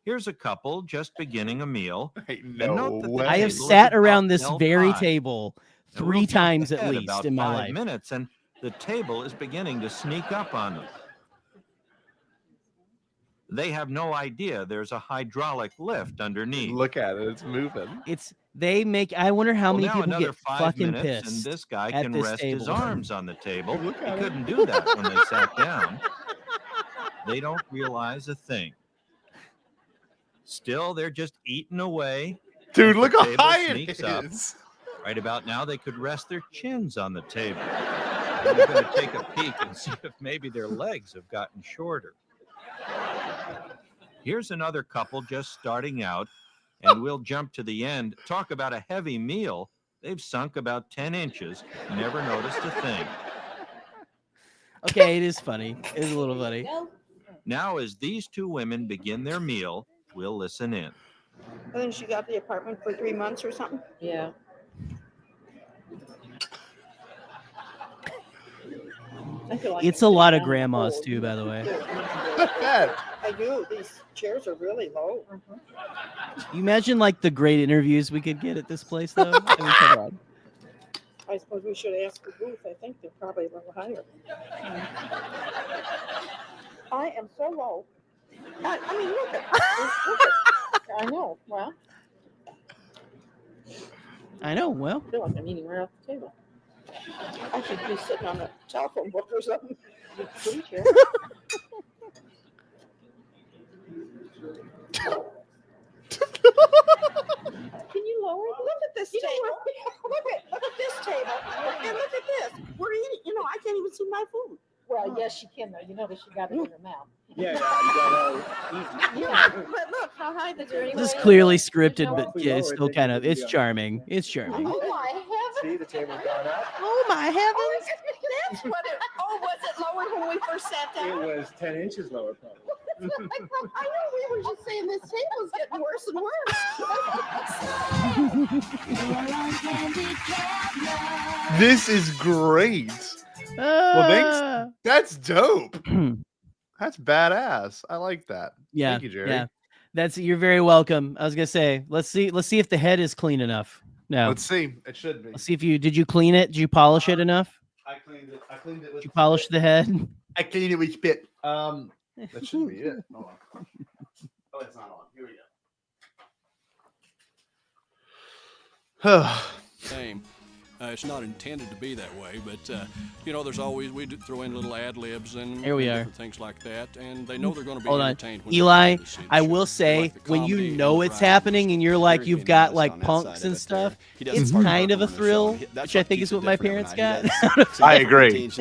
Here's a couple just beginning a meal. I have sat around this very table 3 times at least in my life. Minutes, and the table is beginning to sneak up on them. They have no idea there's a hydraulic lift underneath. Look at it; it's moving. I wonder how many people another get 5 fucking minutes, pissed. and this guy at can this rest table. his arms on the table. He couldn't do that when they sat down. They don't realize a thing. Still, they're just eating away. Dude, look how table high it sneaks up. is. Right about now, they could rest their chins on the table. And they're going to take a peek and see if maybe their legs have gotten shorter. Here's another couple just starting out, and we'll jump to the end. Talk about a heavy meal. They've sunk about 10 inches, never noticed a thing. Okay, it is funny. It is a little funny. Now, as these two women begin their meal, we'll listen in. And then she got the apartment for 3 months or something? Yeah. I feel like It's a lot of grandmas too, by the way. I do. These chairs are really low. You imagine the great interviews we could get at this place, though. I mean, come on. I suppose we should ask the booth. I think they're probably a little higher. I am so low. I mean, look at I know. Well. I know. Well. I feel like I'm eating right off the table. I should be sitting on a telephone book or something. Can you lower it? Look at this table. Look at this table. And look at this. We're eating. I can't even see my food. Well, yes, she can, though. You know that she got it in her mouth. Yeah, but look how high the journey This is clearly scripted, but yeah, it's still kind of, it's charming. It's charming. Oh, my heavens. See, the table's gone up. Oh, my heavens. That's what it, was it lower when we first sat down? It was 10 inches lower, probably. I know we were just saying this table's getting worse and worse. This is great. Well, thanks. That's dope. That's badass. I like that. Yeah. Thank you, Jerry. Yeah. You're very welcome. I was gonna say, let's see if the head is clean enough. No. Let's see. It should be. Let's see if did you clean it? Did you polish it enough? I cleaned it. Did you polish the head? I cleaned it with spit. That should be it. Hold on. Oh, it's not on. Here we go. Same. It's not intended to be that way, but there's always we do throw in little ad libs and Here we are. different things like that, and they know they're going to be Hold on. entertained. When Eli, I will say, when you know it's happening and you're like, you've got like punks and stuff, it's kind of a thrill, which I think is what my parents got. I agree.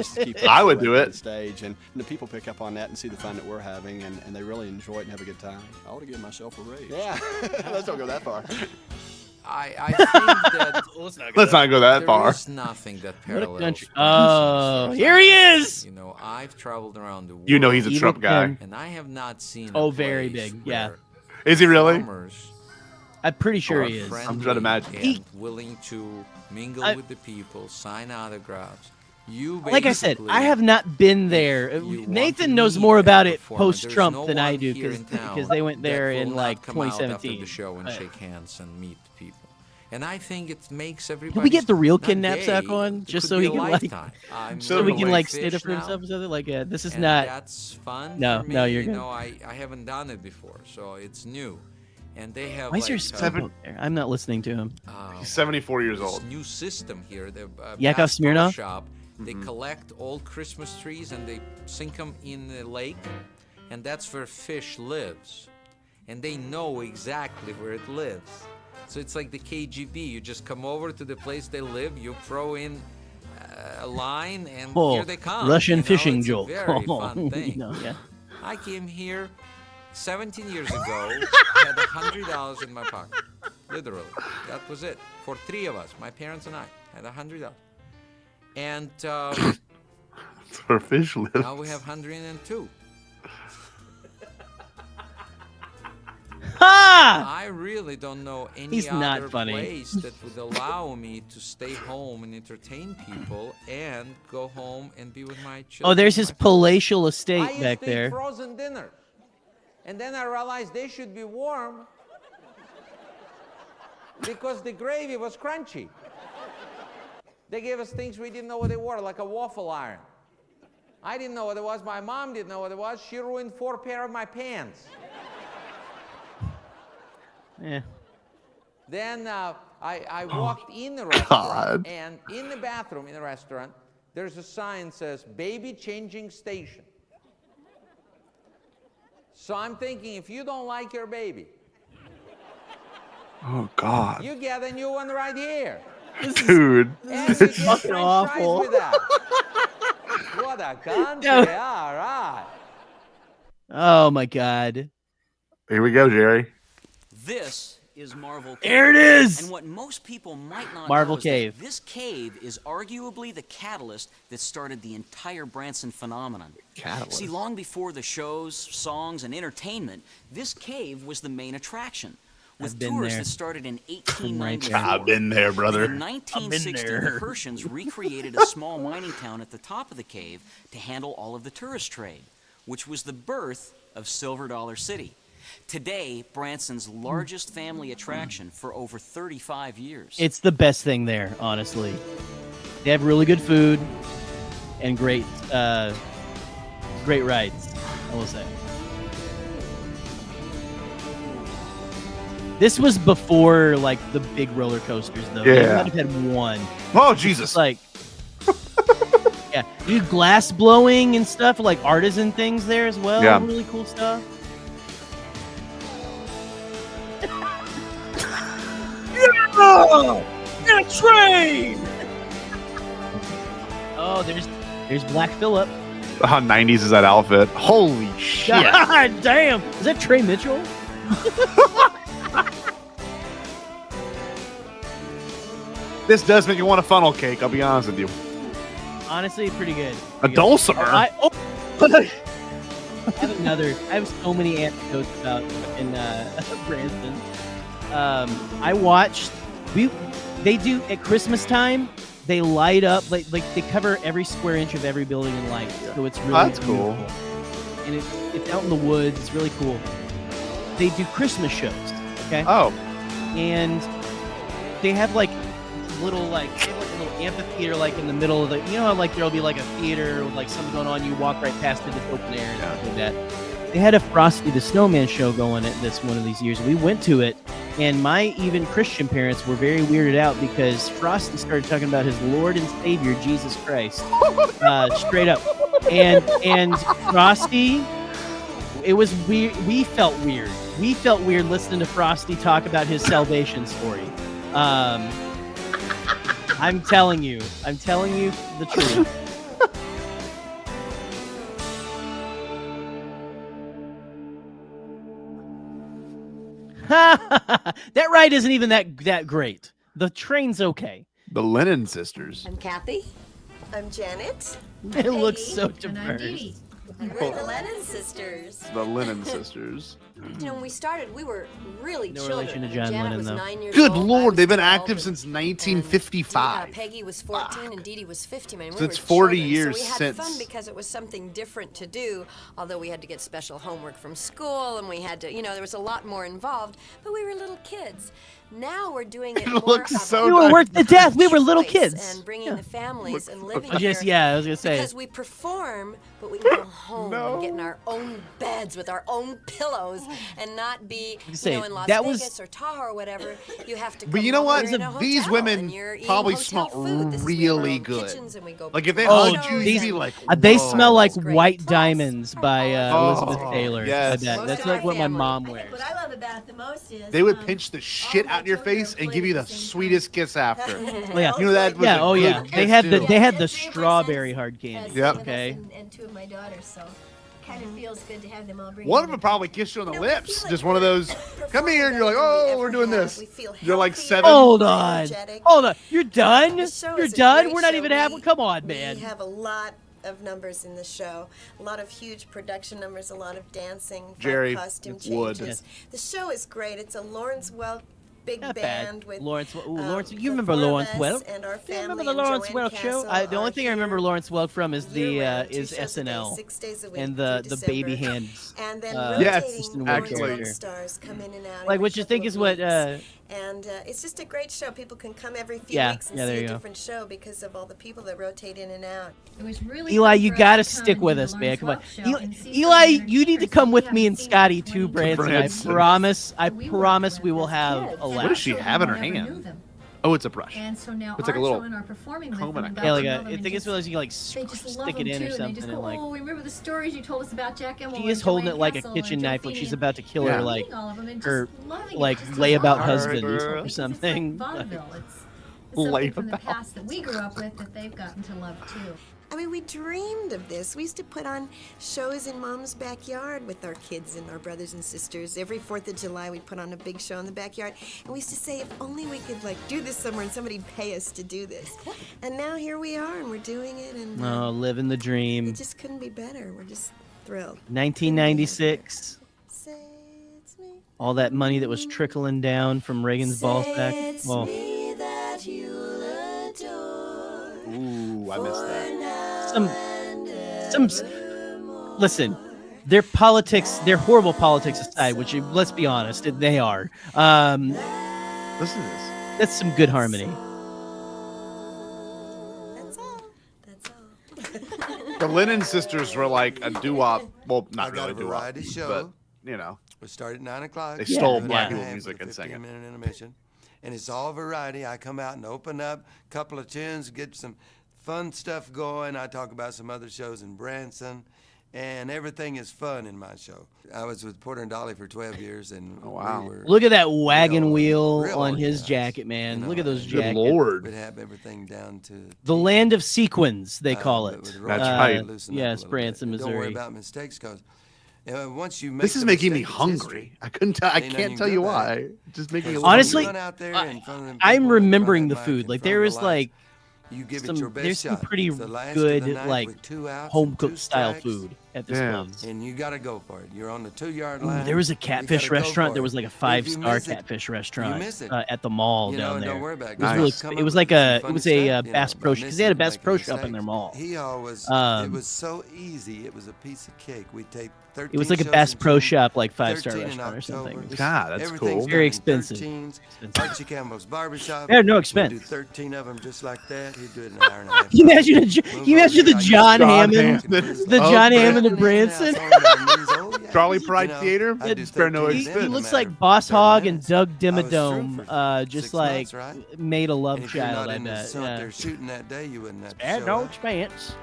I would do it. Stage, and the people pick up on that and see the fun that we're having, and they really enjoy it and have a good time. I ought to give myself a raise. Yeah, let's don't go that far. I think that Let's not go that far. There's nothing that parallels. Country. Oh, here he is. I've traveled around the world. You know he's a Trump guy. And I have not seen. Very big. Yeah. Is he really? I'm pretty sure he is. I'm trying to imagine. And willing to mingle with the people, sign autographs. Like I said, I have not been there. Nathan knows more about it post-Trump than I do because they went there in like 2017. After the show and shake hands and meet people. And I think it makes everybody. Can we get the real kid knapsack on just so he can like, so we can like stand up for himself or something? Like, this is not. That's fun. No, for me. no, you're good. I haven't done it before, so it's new. And they have. Why is your son there? I'm not listening to him. He's 74 years old. This new system here. The Yakov Smirnoff shop. They collect old Christmas trees and they sink them in the lake, and that's where fish lives, and they know exactly where it lives. So it's like the KGB. You just come over to the place they live, you throw in a line, and here they come. Russian fishing it's joke. A very fun thing. Yeah. I came here 17 years ago, had $100 in my pocket, literally. That was it for 3 of us, my parents and I, had $100. And that's where fish lives. Now we have 102. I really don't know any other place that would allow me to stay home and entertain people and go home and be with my children. Oh, there's his palatial estate back there. I used to eat frozen dinner, and then I realized they should be warm because the gravy was crunchy. They gave us things we didn't know what they were, like a waffle iron. I didn't know what it was. My mom didn't know what it was. She ruined 4 pair of my pants. Yeah. Then I walked in the restaurant, and in the bathroom in the restaurant, there's a sign that says, baby changing station. So I'm thinking, if you don't like your baby, oh, God. you get a new one right here. Dude, this is fucking awful. What a country, all right. Oh my God. Here we go, Jerry. This is Marvel Cave. There it is! And what most people might not Marvel know is Cave. that this cave is arguably the catalyst that started the entire Branson phenomenon. Catalyst? See, long before the shows, songs, and entertainment, this cave was the main attraction. With tours that started in 1894. I've been there, brother. In 1960, the Hershans recreated a small mining town at the top of the cave to handle all of the tourist trade, which was the birth of Silver Dollar City. Today, Branson's largest family attraction for over 35 years. It's the best thing there, honestly. They have really good food and great rides, I will say. This was before, like, the big roller coasters, though. Yeah. They might have had one. Oh, Jesus. Like, yeah. You do glass blowing and stuff, like artisan things there as well. Yeah. Really cool stuff. Get a train! Oh, there's Black Phillip. How 90s is that outfit? Holy shit. God damn. Is that Trey Mitchell? This does make you want a funnel cake, I'll be honest with you. Honestly, pretty good. A dulcimer? I have so many anecdotes about in Branson. I watched. They do at Christmas time. They light up like they cover every square inch of every building in lights. So it's really That's beautiful. cool. And it's out in the woods. It's really cool. They do Christmas shows. Okay. Oh. And they have like little like they have like a little amphitheater like in the middle of the like there'll be like a theater with like something going on. You walk right past it, it's open air and stuff like that. They had a Frosty the Snowman show going at this one of these years. We went to it, And my even Christian parents were very weirded out because Frosty started talking about his Lord and Savior, Jesus Christ. Straight up. And Frosty, it was weird. We felt weird. We felt weird listening to Frosty talk about his salvation story. I'm telling you the truth. That ride isn't even that great. The train's okay. The Lennon sisters. I'm Kathy. I'm Janet. It looks so diverse. We're the Lennon sisters. The Lennon sisters. You know, when we started, we were really No children. relation to John Janet Lennon, was though. 9 years Good old, I Lord, was they've been 12, active since 1955. Peggy was 14 and Dee Dee was 15. Man, we So it's were 40 children. years so we had since- fun because it was something different to do, although we had to get special homework from school and we had to, there was a lot more involved, but we were little kids. Now we're doing it more looks of so We were worked to death. We were little kids. and bringing the families and living I guess, here. yeah, I was gonna say. Because we perform, but we can go home and get in our own beds with our own pillows and not be, in Las Vegas or Tahoe or whatever. You have to. But you come know home, what? you're in a These hotel, women and you're eating probably hotel smell food. This is- we have our really own good. kitchens and we go Like if they Oh, hugged you, these- you'd be like, they whoa. smell like White Diamonds by Elizabeth Oh, Taylor. yes. I bet. That's like what my mom wears. What I love about it the most is They would pinch the shit out in your face and give you the sweetest kiss after. Oh, yeah. You know that was yeah. a Oh good yeah. kiss, They had too. the strawberry hard candy. Yep. Okay. and two of my daughters, so it kind of feels good to have them all bring. One of them probably kissed you on the lips. Just one of those, come here, and you're like, oh, we're doing this. You're like 7. Hold on. You're done. The show You're is a done. great We're not show. even having. Come on, man. We have a lot of numbers in the show, a lot of huge production numbers, a lot of dancing, fun Jerry costume would. changes. The show is great. It's a Lawrence Welk big Not band bad. with Lawrence. Lawrence. You remember Lawrence Welk? And our You remember family the and Lawrence Joanne Welk show? Castle The only are thing I remember here Lawrence Welk from is the year-round, 2 is shows a day, SNL 6 days a week and through the baby December. hands. And then Yes, rotating actually. Lawrence stars come in and out. Like every what you couple think of is what weeks. And it's just a great show. People can come every few Yeah, weeks and yeah, see there a you go. different show because of all the people that rotate in and out. It was really Eli, fun you for us gotta to come stick and with do us, the man. Lawrence Come on, Welk show and see Eli, some of the you need to actors come that with we me and haven't seen Scotty in too, 20 years. Branson. I promise we will have a laugh. What does she have in her hand? Oh, it's a brush. And so now It's our like a little children are performing with comb them. and a got Yeah, to like know them I and think it's just- one of those you can like they just love stick it them in too, or and they something just and go, like. oh, we remember the stories you told us about Jack Emma. She is holding it like a kitchen knife, like she's about to kill her, like her, like layabout husband or something. Vaudeville. It's something from the Layabout. past that we grew up with that they've gotten to love too. I mean, we dreamed of this. We used to put on shows in Mom's backyard with our kids and our brothers and sisters. Every 4th of July, we'd put on a big show in the backyard. And we used to say, if only we could, do this somewhere and somebody'd pay us to do this. And now here we are, and we're doing it, and Oh, living the dream. it just couldn't be better. We're just thrilled. 1996. All that money that was trickling down from Reagan's ball sack. Oh. Ooh, I missed that. Listen, their politics, their horrible politics aside, which let's be honest, they are. Listen to this. That's some good harmony. The Lennon sisters were like a doo-wop. Well, not I got really a doo-wop, variety show. but you know, We start at 9 o'clock. They stole Yeah. black Yeah. people music and sang it. 15-minute intermission. And it's all variety. I come out and open up a couple of tunes, get some fun stuff going. I talk about some other shows in Branson. And everything is fun in my show. I was with Porter and Dolly for 12 years, and we were, Look at that wagon wheel real on his organized, jacket, man. Look at those Good jackets. We'd have everything down to The land of sequins, they call it. with the rope, loosen up a Yes, little Branson, bit. Don't worry Missouri. about mistakes, because once you make this is the making me mistake, it's hungry. history. I couldn't tell. I Ain't can't nothing tell you good about why. it. Just making me Honestly, Run out there in front of them I'm people, remembering in the front of food. the Like mic, there in is front of the like you give it some, your best there's some shot. pretty It's the last of good the night like with 2 outs home and 2 cooked style strikes. food at this place. And you got to go for it. You're on the 2-yard Ooh, line. there was a You catfish gotta go restaurant. for There it. was like a If you 5-star miss it, catfish you restaurant miss it. at the mall You know, down and there. don't worry about it. It was Nice. really, Come it up was with like some a, funny it was a stuff, you Bass know, Pro by because they had a missing, Bass Pro making shop in their mistakes. mall. He always, Um, it was so easy. It was a piece of cake. We taped 13 It was like a shows Bass in Pro June, shop, like 5-star 13 in restaurant or something. October. God, that's Everything's cool. done Very in expensive. 13s. Archie Campbell's barbershop. Yeah, no We'd expense. do 13 of them just like that. He'd do it in an hour and a half. Can you imagine the John Hammond, the Oh, John Hammond to Branson? Charlie Pride Theater. Spare no He expense. looks like Boss Hogg and Doug Dimmadome, just like made a love If you're child. not I in the bet. sun Yeah. there shooting that day, you wouldn't have to And show no up. expense.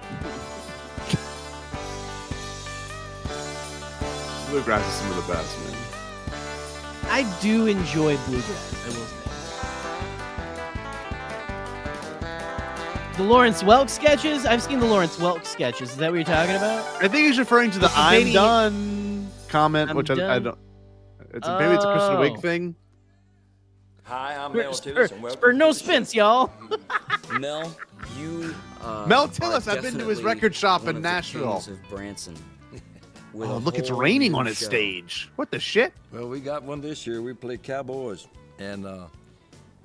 Bluegrass is some of the best, man. I do enjoy bluegrass. I will say. The Lawrence Welk sketches. I've seen the Lawrence Welk sketches. Is that what you're talking about? I think he's referring to the With the "I'm baby- done" comment, I'm which I done. don't. Maybe it's a Kristen Oh. Wiig thing. Hi, I'm Spur- Mel spur- Tillis, and welcome spur to no the spins, y'all. Mel, you. Mel are Tillis, I've been to his definitely record shop one in of the Nashville. kings of Branson. With Oh, a look, it's whole raining new on his show. stage. What the shit? Well, we got one this year. We play Cowboys, and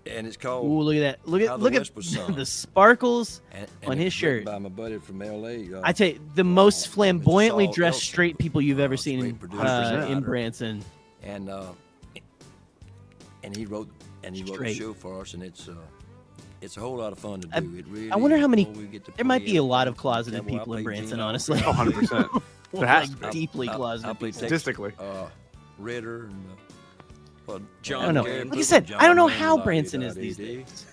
it's called. Ooh, look at that! Look How at the look West at Was Sung. the sparkles And on his it's written shirt. by my buddy from L.A. I tell you, the most flamboyantly Saul dressed Elson. straight people you've ever seen in 100%. Branson. and he wrote the Straight. show for us, and it's a whole lot of fun to do. It really I wonder how many. is. We get to There might play be a lot of closeted Cowboy. I people in played Branson, Gene honestly. Oh, 100%. There has to Like be. deeply I closeted. played people. Statistically. Ritter and I don't know. Like I said, I don't know how Branson is these days.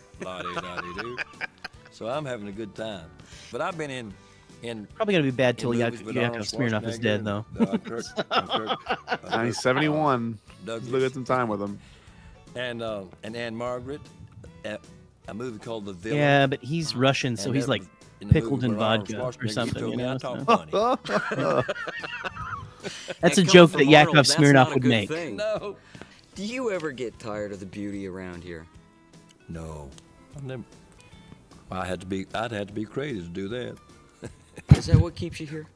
So I'm having a good time. But I've been in Probably gonna be bad till movies with Arnold Yakov Smirnoff is dead, though. Schwarzenegger and, 71. Douglas. Look at some time with him. and Anne Margaret, a movie called The Villain. Yeah, but he's Russian, so And he's that like was in the pickled movie in where Arnold vodka or Schwarzenegger something. told You me know, I so. talk funny. That's a And joke coming that from Arnold, Yakov that's Smirnoff not a would good make. thing. No. Do you ever get tired of the beauty around here? No, I've never. I'd have to be crazy to do that. Is that what keeps you here?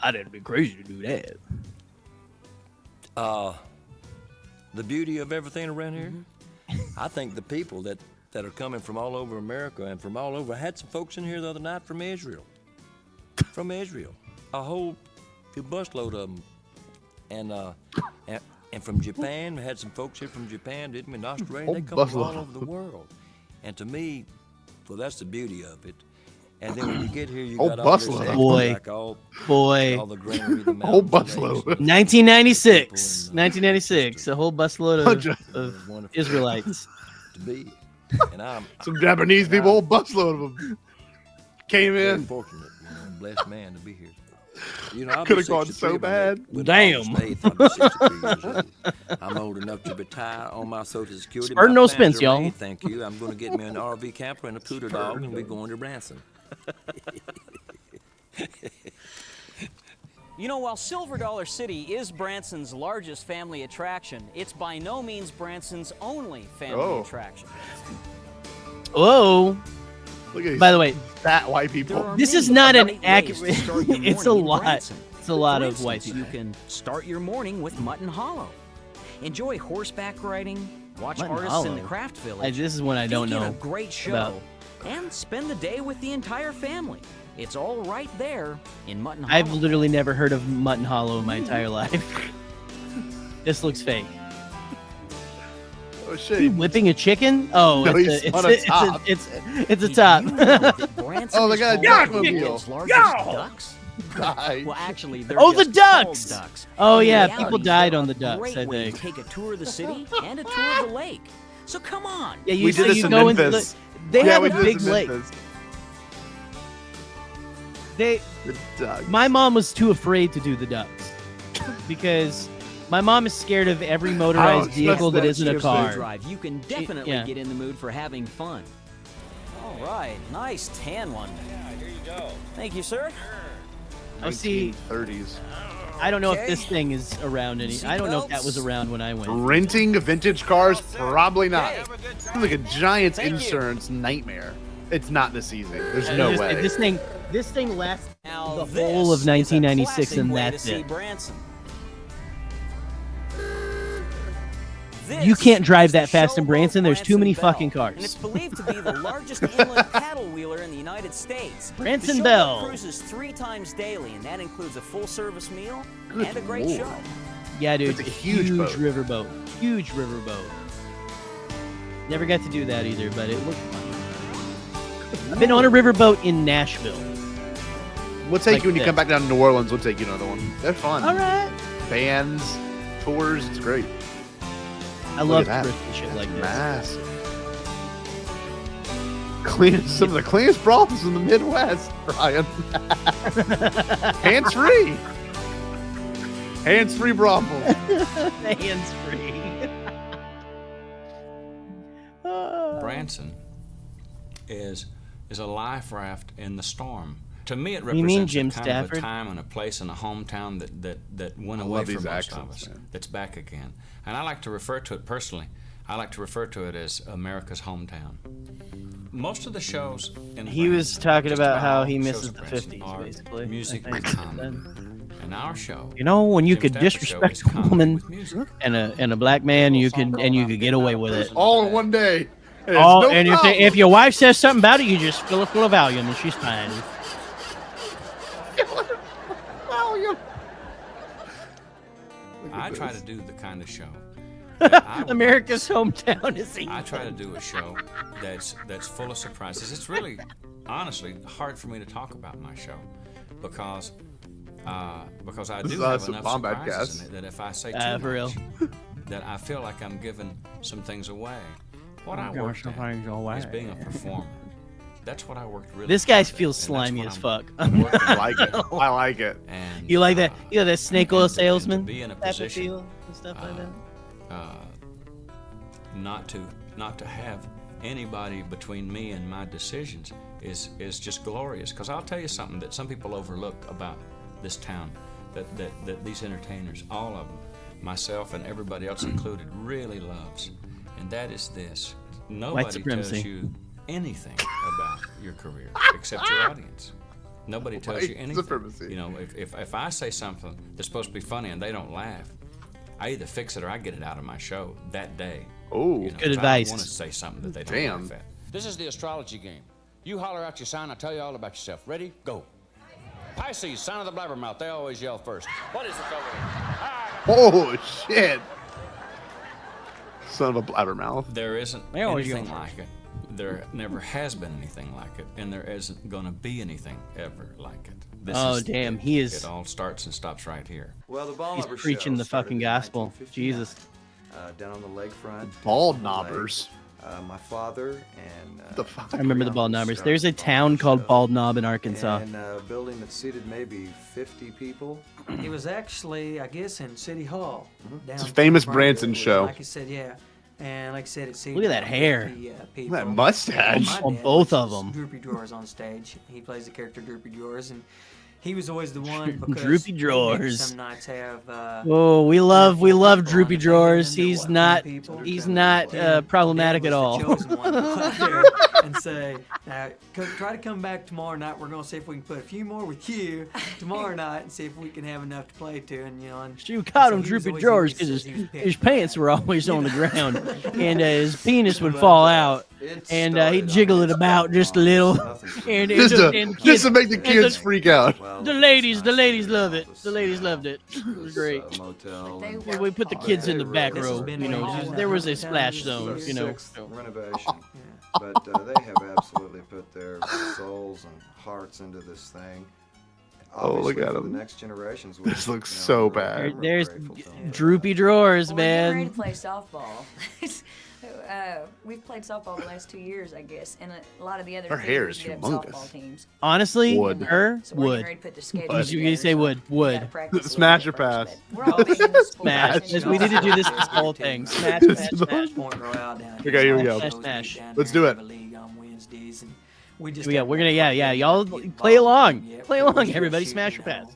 I'd have to be crazy to do that. The beauty of everything around here. I think the people that are coming from all over America and from all over. I had some folks in here the other night from Israel. From Israel, a whole busload of them, and from Japan. We had some folks here from Japan, didn't we? And Australia. They come from all over the world. And to me, well, that's the beauty of it. And then when you get here, you got all this extra, like all the greenery, the Whole mountains, busload. 1996, a whole busload of Israelites. to be. And I'm Some Japanese people, whole busload of them came very in. fortunate, blessed man to be here. You know, I'll Could be have gone 63 so when bad. when Damn. August 8th, I'll be 63 years old. I'm old enough to retire on my Social Security. Spur My no plans spins, are y'all. made, thank you. I'm going to get me an RV camper and a poodle dog, and we're going to Branson. You know, while Silver Dollar City is Branson's largest family attraction, it's by no means Branson's only family attraction. Whoa. Look at these By the way, fat white people. this is not an accurate. It's a lot. It's a lot For of white instance, people. You can start your morning with Mutton Hollow. Enjoy horseback riding, watch Mutton artists in the Hollow. craft village. This is one I don't take in know a great show, about. and spend the day with the entire family. It's all right there in Mutton Hollow. I've literally never heard of Mutton Hollow in my entire life. This looks fake. Oh He shit! whipping a chicken? Oh, No, he's on a top. it's a top. Oh, they got a duckmobile. Ducks? Nice. Well, actually, they're Oh, the just called ducks! ducks. Oh, In yeah, reality, people died they're on a the ducks, great I way to think. take a tour of the city and a tour of the lake. So come on. Yeah, We did this you in go into Memphis. they Yeah, have we a did this big in lake. Memphis. They The ducks. My mom was too afraid to do the ducks because my mom is scared of every motorized vehicle that isn't a car. Drive. You can definitely yeah. get in the mood for having fun. All right, nice tan one. Yeah, here you go. Thank you, sir. Oh, see, 30s. I don't know if this thing is around I don't know if that was around when I went. Renting vintage cars? Probably not. It's like a Giants insurance nightmare. It's not this easy. There's no way. This thing lasts Now the this whole of is a 1996, classic and way that's to see it. Branson. You can't This drive is the that fast in Showboat Branson. There's too many Branson fucking Bell, cars. And it's believed to be the largest inland paddle wheeler in the United States. Branson the Bell. Showboat cruises 3 times daily, and that includes a full-service meal Good and a great Lord. show. Yeah, dude. It's a huge boat. riverboat. Huge riverboat. Never got to do that either, but it looked fun. I've been on a riverboat in Nashville. We'll take Like you when you this. come back down to New Orleans. We'll take you another one. They're fun. All right. Bands, tours. It's great. I Look love at that. thrifty shit like this. Massive. Cleanest, some of the cleanest brothels in the Midwest, Ryan. Hands-free. Hands-free brothels. Hands-free. Branson is a life raft in the storm. To me, it You mean represents Jim a kind of a Stafford? time and a place and a hometown that went I away love from these most accents, of us. man. That's back again. And I like to refer to it personally. I like to refer to it as America's hometown. Most of the shows in He was Branson, talking just about how all he shows misses in the Branson 50s, are basically. music I with think. comedy. And our show, You know, when you Jim could Stafford's show, disrespect is a comedy woman with music. and a black man, you could get away with it. All in one day. There's All, no and problem. if your wife says something about it, you just fill it full of Valium and she's fine. I try to do the kind of show. America's hometown is I try to do a show that's full of surprises. It's really, honestly, hard for me to talk about my show because I This do is have some enough Bombad surprises cast. in it that if I say For too real. much, that I feel like I'm giving some things away. What I Gosh, worked some at things away. is being a performer. That's what I worked really. This guy hard at, feels and that's slimy what as I'm fuck. working I like it. I like it. And, You like that? You know that snake oil and to salesman be in a type of position, feel and stuff like that. Not to have anybody between me and my decisions is just glorious. Because I'll tell you something that some people overlook about this town, that these entertainers, all of them, myself and everybody else included, really loves, and that is this: nobody tells supremacy. you anything about your career except your audience. Nobody tells you White anything. supremacy. You know, if I say something that's supposed to be funny and they don't laugh, I either fix it or I get it out of my show that day. Oh, You know, good 'cause advice. I don't want to say something that they don't Damn. laugh at. This is the astrology game. You holler out your sign, I'll tell you all about yourself. Ready? Go. Pisces, sign of the blabbermouth. They always yell first. What is it over there? Oh shit! Son of a blabbermouth. There isn't They always anything yell like it. There never has been anything like it, and there isn't going to be anything ever like it. This Oh, is damn, it. he is- It all starts and stops right here. Well, the Ball He's Knobbers preaching show the started fucking in gospel. 1959, Jesus. Down on the lakefront. Bald on the lake. knobbers. My father and The fuck? I remember the Brianna Bald Knobbers. started There's a the Ball town Knobbers called show. Bald Knob in Arkansas. And a building that seated maybe 50 people. It was actually, I guess, in City Hall. It's a famous Branson show. Like I said, yeah. And like I said, it's Look at that hair. That mustache. On both of them. Droopy Drawers on stage. He plays the character Droopy Drawers, and he was always the one because Droopy they maybe Drawers. Some nights have. Oh, we love Droopy Drawers. He's not problematic at all. And say, now try to come back tomorrow night. We're gonna see if we can put a few more with you tomorrow night and see if we can have enough to play to. And you know, and You caught him so he was droopy always- drawers he was- because he was his pissed. pants were always on the ground, and his penis would fall out, and he'd jiggle it about just a little, and Just to make the kids freak out. The ladies love it. The ladies loved it. It was great. Motel. Yeah, we put the kids in the back This has row. been You know, going on there was a now. splash zone. You know. Sixth renovation. But they have absolutely put their souls and hearts into this thing. Oh, look Obviously, at for him. the next generations. This looks so bad. There's droopy drawers, Well, we're getting ready man. to play softball. We've played softball the last 2 years, I guess, and a lot of the other Her hair is theaters get humongous. softball teams. Honestly, Wood. her So we're getting would. ready to put the schedule You together, say so would. we Would. gotta practice a little Smash bit or first, pass? but we're all big into sports. Smash. Yes, we need to do this whole thing. Smash, smash, smash. Point Royale down Okay, here we go. Shows Smash. down Let's there do in it. the league on Wednesdays, and we just Yeah, have we're that gonna, fun y'all getting play balls along. and, yeah, Play we're along, still everybody. shooting, Smash or you pass. know,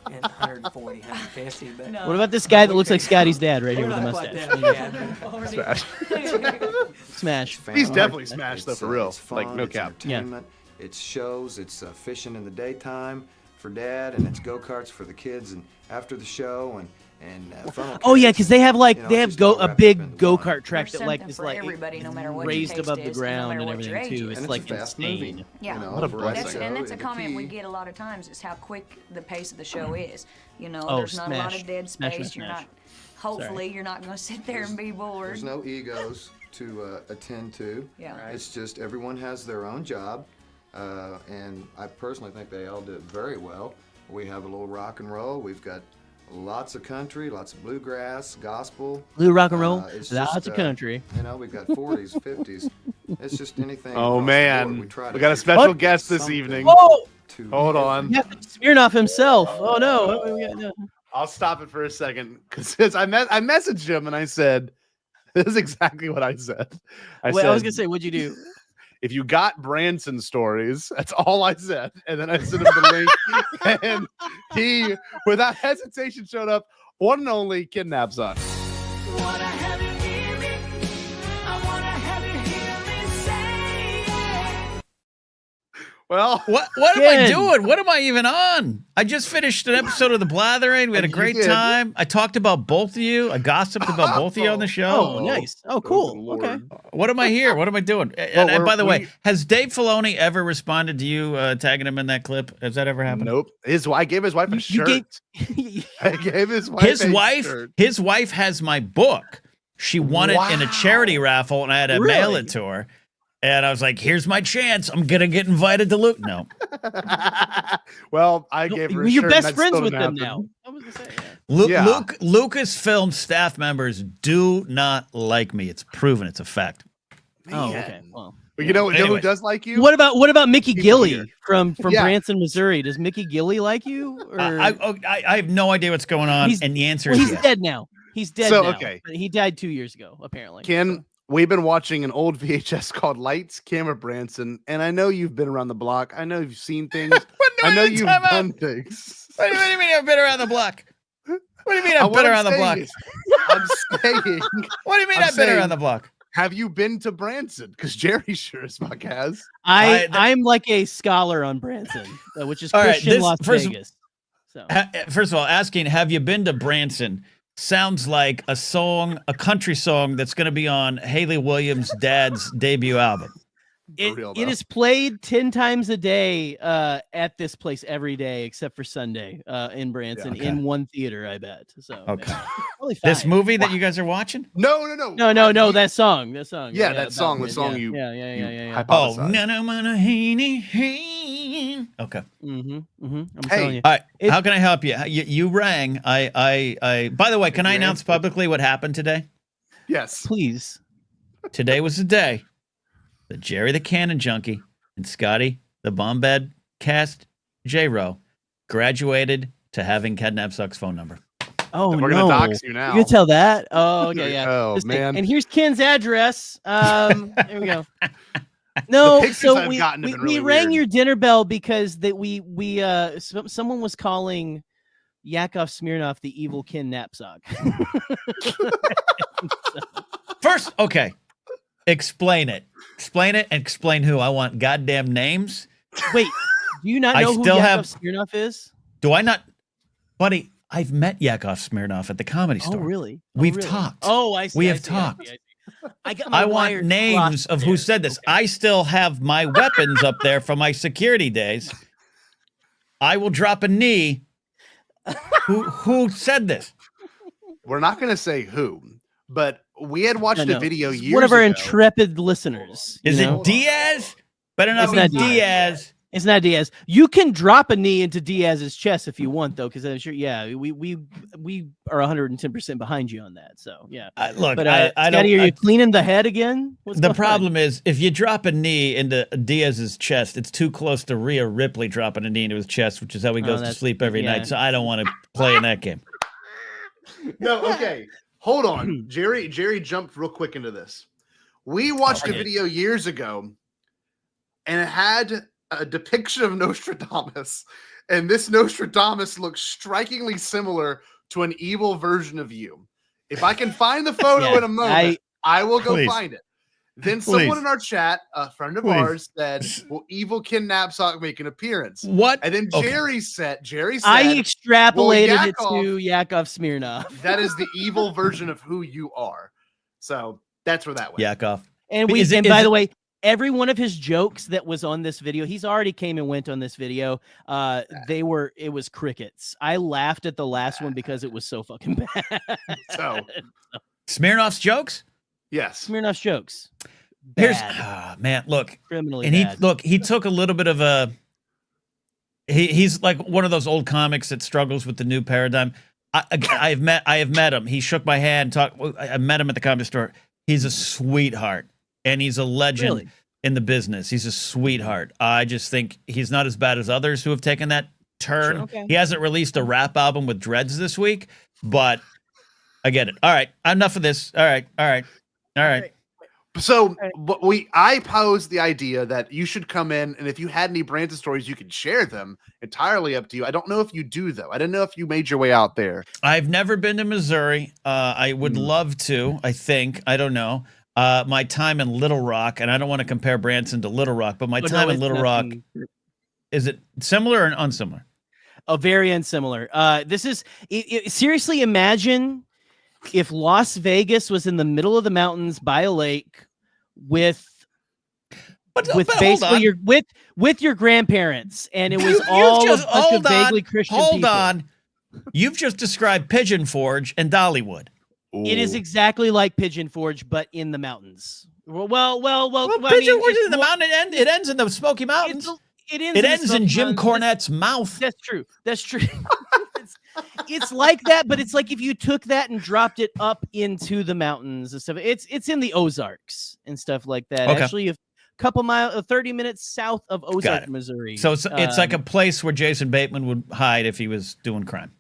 And 140, 150, but No. What about this guy that looks like Scotty's dad right here we're with a not quite mustache? that bad. Smash. Smash. He's definitely smashed though, It's, for real. It's fun, Like no it's cap. entertainment, it's shows, it's fishing in the daytime for dad, and it's go-karts for the kids, and after the show, and funnel Oh yeah, cakes, because they have like you know, they it's have just all a wrapped big up into go one. kart track There's that like something is for like everybody, no matter what your raised taste above the is, and no ground matter and what your everything age too. is. It's And like it's fast insane. moving. Yeah, You know, What a for blessing. us, and that's a the comment we key- get a lot of times is how quick the pace of the show is. You know, Oh, there's not a lot smash. of dead Smash, space. smash, You're smash. not. Hopefully, you're not going to sit there and be bored. There's no egos to attend to. Yeah. Right. It's just everyone has their own job, and I personally think they all do it very well. We have a little rock and roll. We've got lots of country, lots of bluegrass, gospel. Blue rock and roll, It's lots just, of country. You know, we've got 40s, 50s. It's just anything. Oh across the board. man, We try we to got a do special something guest this evening. Oh! Hold on. Yeah, Smirnoff himself. Oh no. What do we got now? I'll stop it for a second because I messaged him and I said, "This is exactly what I said." I was gonna say, what'd you do? If you got Branson stories, that's all I said. And then I sent him the link, and he, without hesitation, showed up. One and only Kidnaps Us. Well, what am I doing? What am I even on? I just finished an episode of The Blathering. We had a great time. I talked about both of you. I gossiped about both of you on the show. Oh, nice. Oh, cool. Okay. What am I here? What am I doing? And by the way, has Dave Filoni ever responded to you tagging him in that clip? Has that ever happened? Nope. I gave his wife a shirt. I gave his wife shirt. His wife has my book. She won it in a charity raffle, and I had to mail it to her. And I was like, here's my chance. I'm going to get invited to Luke. No. Well, I gave her a You're shirt. best friends with them now. I was going to say, Lucasfilm staff members do not like me. It's proven. It's a fact. Oh, okay. Well, you know who does like you? What about Mickey Gilley from Branson, Missouri? Does Mickey Gilley like you? Or... I have no idea what's going on. And the answer is he's yes. dead now. He's dead So, now. okay. He died 2 years ago, apparently. Ken, we've been watching an old VHS called Lights, Camera, Branson, and I know you've been around the block. I know you've seen things. I know you've done things. What do you mean I've been around the block? What do you mean I've been around the block? I'm saying. What do you mean I've been around the block? Have you been to Branson? Because Jerry sure as fuck has. I'm like a scholar on Branson, which is Christian Las Vegas. So first of all, asking, have you been to Branson? Sounds like a country song that's going to be on Haley Williams' dad's debut album. It is played 10 times a day at this place every day except for Sunday in Branson in one theater, I bet. So okay. This movie that you guys are watching? No. That song. That song. Yeah, that song. The song you. Yeah. Oh, okay. I'm telling you. All right. How can I help you? You rang. I. By the way, can I announce publicly what happened today? Yes, please. Today was the day that Jerry the Cannon Junkie and Scotty the Bombad Cast J-Ro graduated to having Kidnap Suck's phone number. Oh, we're gonna dox you now. You can tell that. Oh, okay, yeah. Oh, man. And here's Ken's address. There we go. No, so we rang your dinner bell because someone was calling Yakov Smirnoff the evil Ken Knapsack. First, okay. Explain it and explain who. I want goddamn names. Wait, do you not know who Yakov Smirnoff is? Do I not? Buddy, I've met Yakov Smirnoff at the Comedy Store. Oh, really? We've talked. Oh, I see. We have talked. I want names of who said this. Okay. I still have my weapons up there from my security days. I will drop a knee. Who said this? We're not going to say who, but we had watched a video years ago. One of our intrepid listeners. Is it Diaz? Better not be Diaz. It's not Diaz. You can drop a knee into Diaz's chest if you want, though, because I'm sure. Yeah, we are 110% behind you on that. So yeah. Look, but I Scotty, don't. Are you cleaning the head again? The problem is if you drop a knee into Diaz's chest, it's too close to Rhea Ripley dropping a knee into his chest, which is how he goes to sleep every night. So I don't want to play in that game. No, okay. Hold on. Jerry jumped real quick into this. We watched a video years ago, and it had a depiction of Nostradamus, and this Nostradamus looks strikingly similar to an evil version of you. If I can find the photo in a moment, I will go find it. Then someone in our chat, a friend of ours, said, "Will evil Ken Knapsack make an appearance?" What? And then Jerry said, I extrapolated it to Yakov Smirnoff. That is the evil version of who you are. So that's where that went. Yakov. And by the way, every one of his jokes that was on this video, he's already came and went on this video. It was crickets. I laughed at the last one because it was so fucking bad. So Smirnoff's jokes? Yes. Smirnoff's jokes. bad. Man, look, Criminally and bad. he took a little bit of a. He's like one of those old comics that struggles with the new paradigm. I have met him. He shook my hand. I met him at the comedy store. He's a sweetheart, and he's a legend in the business. He's a sweetheart. I just think he's not as bad as others who have taken that turn. Sure, okay. He hasn't released a rap album with dreads this week, but I get it. All right, enough of this. All right. So I posed the idea that you should come in, and if you had any Branson stories, you could share them. Entirely up to you. I don't know if you do, though. I didn't know if you made your way out there. I've never been to Missouri. I would love to. I think. I don't know. My time in Little Rock, and I don't want to compare Branson to Little Rock, but my time in Little Rock, is it similar or unsimilar? Oh, very unsimilar. This is seriously, imagine if Las Vegas was in the middle of the mountains by a lake with basically with your grandparents, and it was all a bunch of vaguely Christian people. Hold on. You've just described Pigeon Forge and Dollywood. It is exactly like Pigeon Forge, but in the mountains. Well, Pigeon Forge is in the mountain. It ends in the Smoky Mountains. It ends in Jim Cornette's mouth. That's true. It's like that, but it's like if you took that and dropped it up into the mountains and stuff. It's in the Ozarks and stuff like that. Okay. Actually, a couple miles, 30 minutes south of Ozark, Missouri. So it's like a place where Jason Bateman would hide if he was doing crime.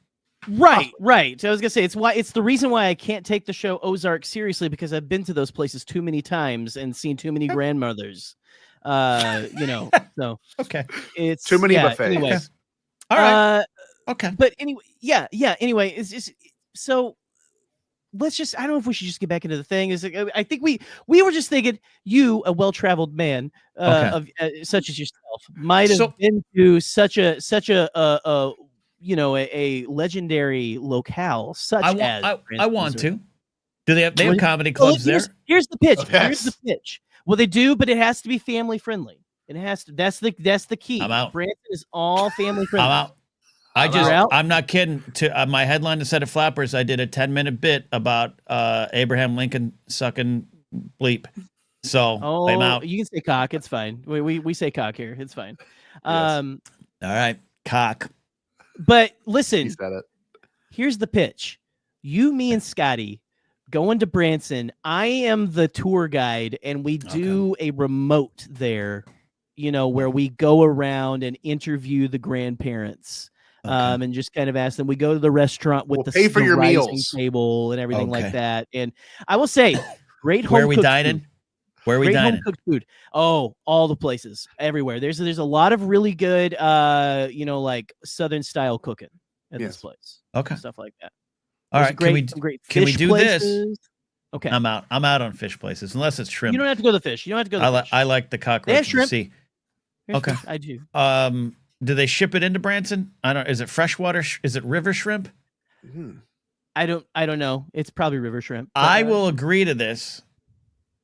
Right. So I was gonna say it's the reason why I can't take the show Ozark seriously, because I've been to those places too many times and seen too many grandmothers. So okay, it's too many buffets. Anyway. Okay. All right. Okay. But anyway, yeah. Anyway, it's just so. Let's just. I don't know if we should just get back into the thing. I think we were just thinking you, a well-traveled man of such as yourself, might have been to such a a legendary locale such as. I want to. Do they have comedy clubs there? Here's the pitch. Yes. Here's the pitch. Well, they do, but it has to be family friendly. It has to. That's the key. I'm out. Branson is all family friendly. I'm out. I'm not kidding. To my headline to Set of Flappers, I did a 10-minute bit about Abraham Lincoln sucking bleep. So I'm out. You can say cock. It's fine. We say cock here. It's fine. All right, cock. But listen, He said it. Here's the pitch. You, me, and Scotty going to Branson. I am the tour guide, and we do a remote there, where we go around and interview the grandparents. And just kind of ask them. We go to the restaurant with pay for your rising meals table and everything like that. And I will say, great home. Where are we dining? Where are we dining? Home cooked food. Oh, all the places, everywhere. There's a lot of really good, like Southern style cooking at this place. Okay, stuff like that. All right, can we do places. this? Okay, I'm out. I'm out on fish places unless it's shrimp. You don't have to go to the fish. You don't have to go to the fish. I like the cockroach. They have of the shrimp. sea. Here's Okay, fish. I do. Do they ship it into Branson? I don't. Is it freshwater? Is it river shrimp? I don't know. It's probably river shrimp. I will agree to this.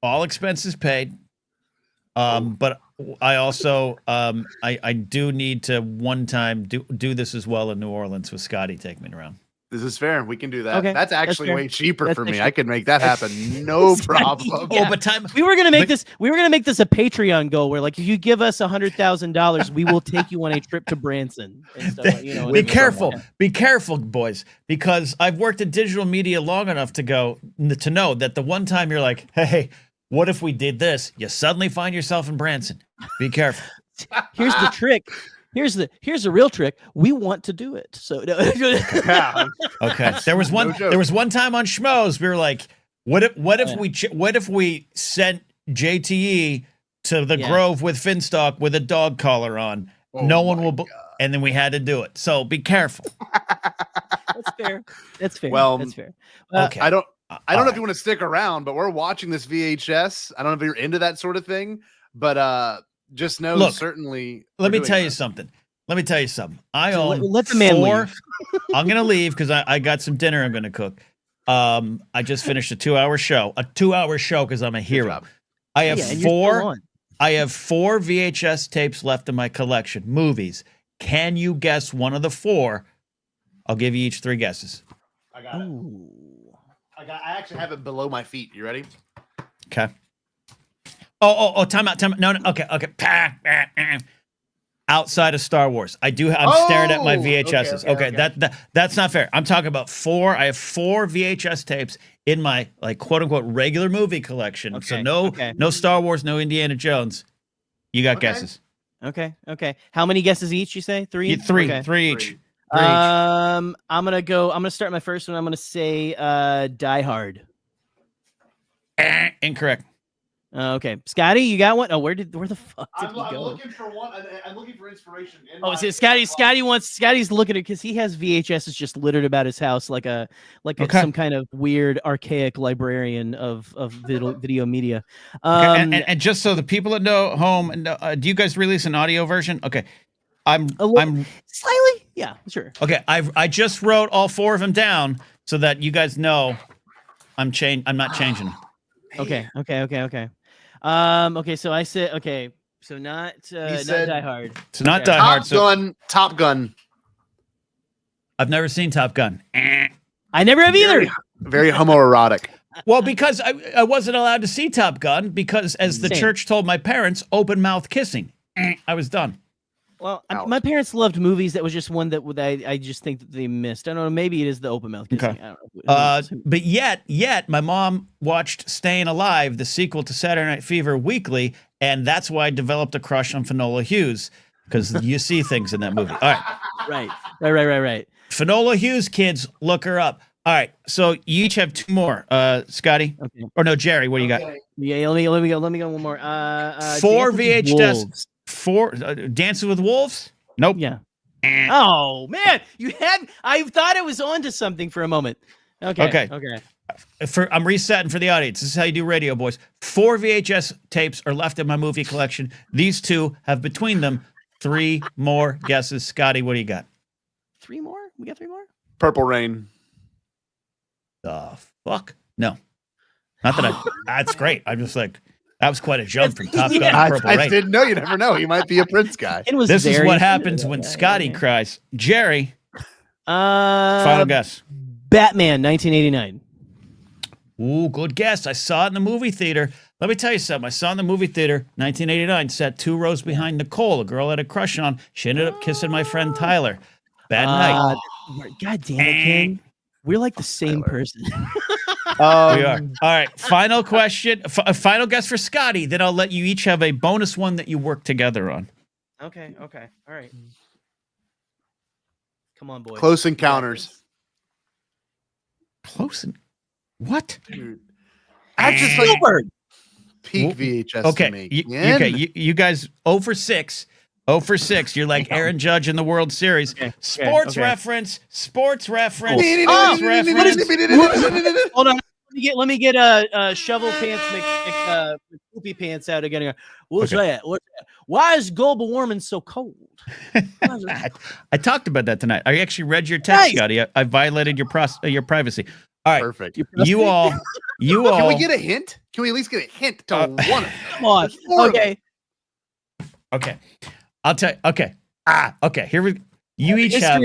All expenses paid. But I also I do need to one time do this as well in New Orleans with Scotty taking me around. This is fair. We can do that. Okay, That's actually fair. way cheaper That's for me. actually- I could make that happen. No problem. Yeah. Oh, but we were gonna make this. We were gonna make this a Patreon goal where, like, if you give us $100,000, we will take you on a trip to Branson. And stuff, Be careful. Be careful, boys, because I've worked in digital media long enough to know that the one time you're like, hey, what if we did this? You suddenly find yourself in Branson. Be careful. Here's the trick. Here's the real trick. We want to do it. So Okay. There was one time on Schmoes we were like, what if we sent JTE to the Grove with Finstock with a dog collar on? No one will. And then we had to do it. So be careful. That's fair. That's fair. Well, that's fair. Okay. I don't know if you want to stick around, but we're watching this VHS. I don't know if you're into that sort of thing, but just know certainly. Let me tell you something. I own let the man four. leave. I'm gonna leave because I got some dinner I'm gonna cook. I just finished a 2-hour show. Because I'm a hero. I have four. I have 4 VHS tapes left in my collection. Movies. Can you guess one of the 4? I'll give you each 3 guesses. I got it. I actually have it below my feet. You ready? Okay. Time out. No. Okay. Outside of Star Wars, I'm staring at my VHSs. Okay. That's not fair. I'm talking about 4. I have 4 VHS tapes in my quote unquote regular movie collection. So no Star Wars, no Indiana Jones. You got guesses? Okay. How many guesses each? You say 3? 3. Okay. 3 each. I'm gonna start my first one. I'm gonna say Die Hard. Incorrect. Okay, Scotty, you got one? Oh, where the fuck did he go? I'm looking for one. I'm looking for inspiration. Scotty's looking at because he has VHSs just littered about his house like some kind of weird archaic librarian of video media. And just so the people at home, do you guys release an audio version? Okay, I'm slightly, yeah, sure. Okay, I just wrote all 4 of them down so that you guys know I'm not changing them. Okay. So I said so not Die Hard. So not Die Hard. Top Gun. I've never seen Top Gun. I never have either. Very homoerotic. Well, because I wasn't allowed to see Top Gun because, as the church told my parents, open mouth kissing. I was done. Well, my parents loved movies. That was just one that I just think that they missed. I don't know. Maybe it is the open mouth kissing. Okay. I don't know. But yet, my mom watched Staying Alive, the sequel to Saturday Night Fever, weekly, and that's why I developed a crush on Finola Hughes, because you see things in that movie. All right. Right. Finola Hughes, kids, look her up. All right, so you each have 2 more. Scotty, or no, Jerry, what do you got? Yeah, let me go one more. 4 VHS. 4 Dances with Wolves? Nope. Yeah. Oh man, I thought it was onto something for a moment. Okay. I'm resetting for the audience. This is how you do radio, boys. 4 VHS tapes are left in my movie collection. These 2 have between them 3 more guesses. Scotty, what do you got? 3 more? We got 3 more? Purple Rain. The fuck? No. Not that that's great. I'm just like, that was quite a jump from Top Gun to Purple Rain. I didn't know. You never know. He might be a Prince guy. This is what happens when Scotty cries. Jerry, final guess. Batman, 1989. Ooh, good guess. I saw it in the movie theater. Let me tell you something. I saw it in the movie theater, 1989, sat 2 rows behind Nicole, a girl I had a crush on. She ended up kissing my friend Tyler. Bad night. God damn it, King. We're like the same person. We are. All right. Final question. Final guess for Scotty. Then I'll let you each have a bonus one that you work together on. Okay. All right. Come on, boys. Close Encounters. What? Dude. I just like peak VHS to me. You guys 0 for 6. 0 for 6. You're like Aaron Judge in the World Series. Sports reference. Hold on. Let me get a shovel pants, poopy pants out again. What's that? Why is global warming so cold? I talked about that tonight. I actually read your text, Scotty. I violated your privacy. All right. Perfect. You all. Can we get a hint? Can we at least get a hint to one? Come on. Okay. I'll tell you. Okay. Okay. Here we. You each have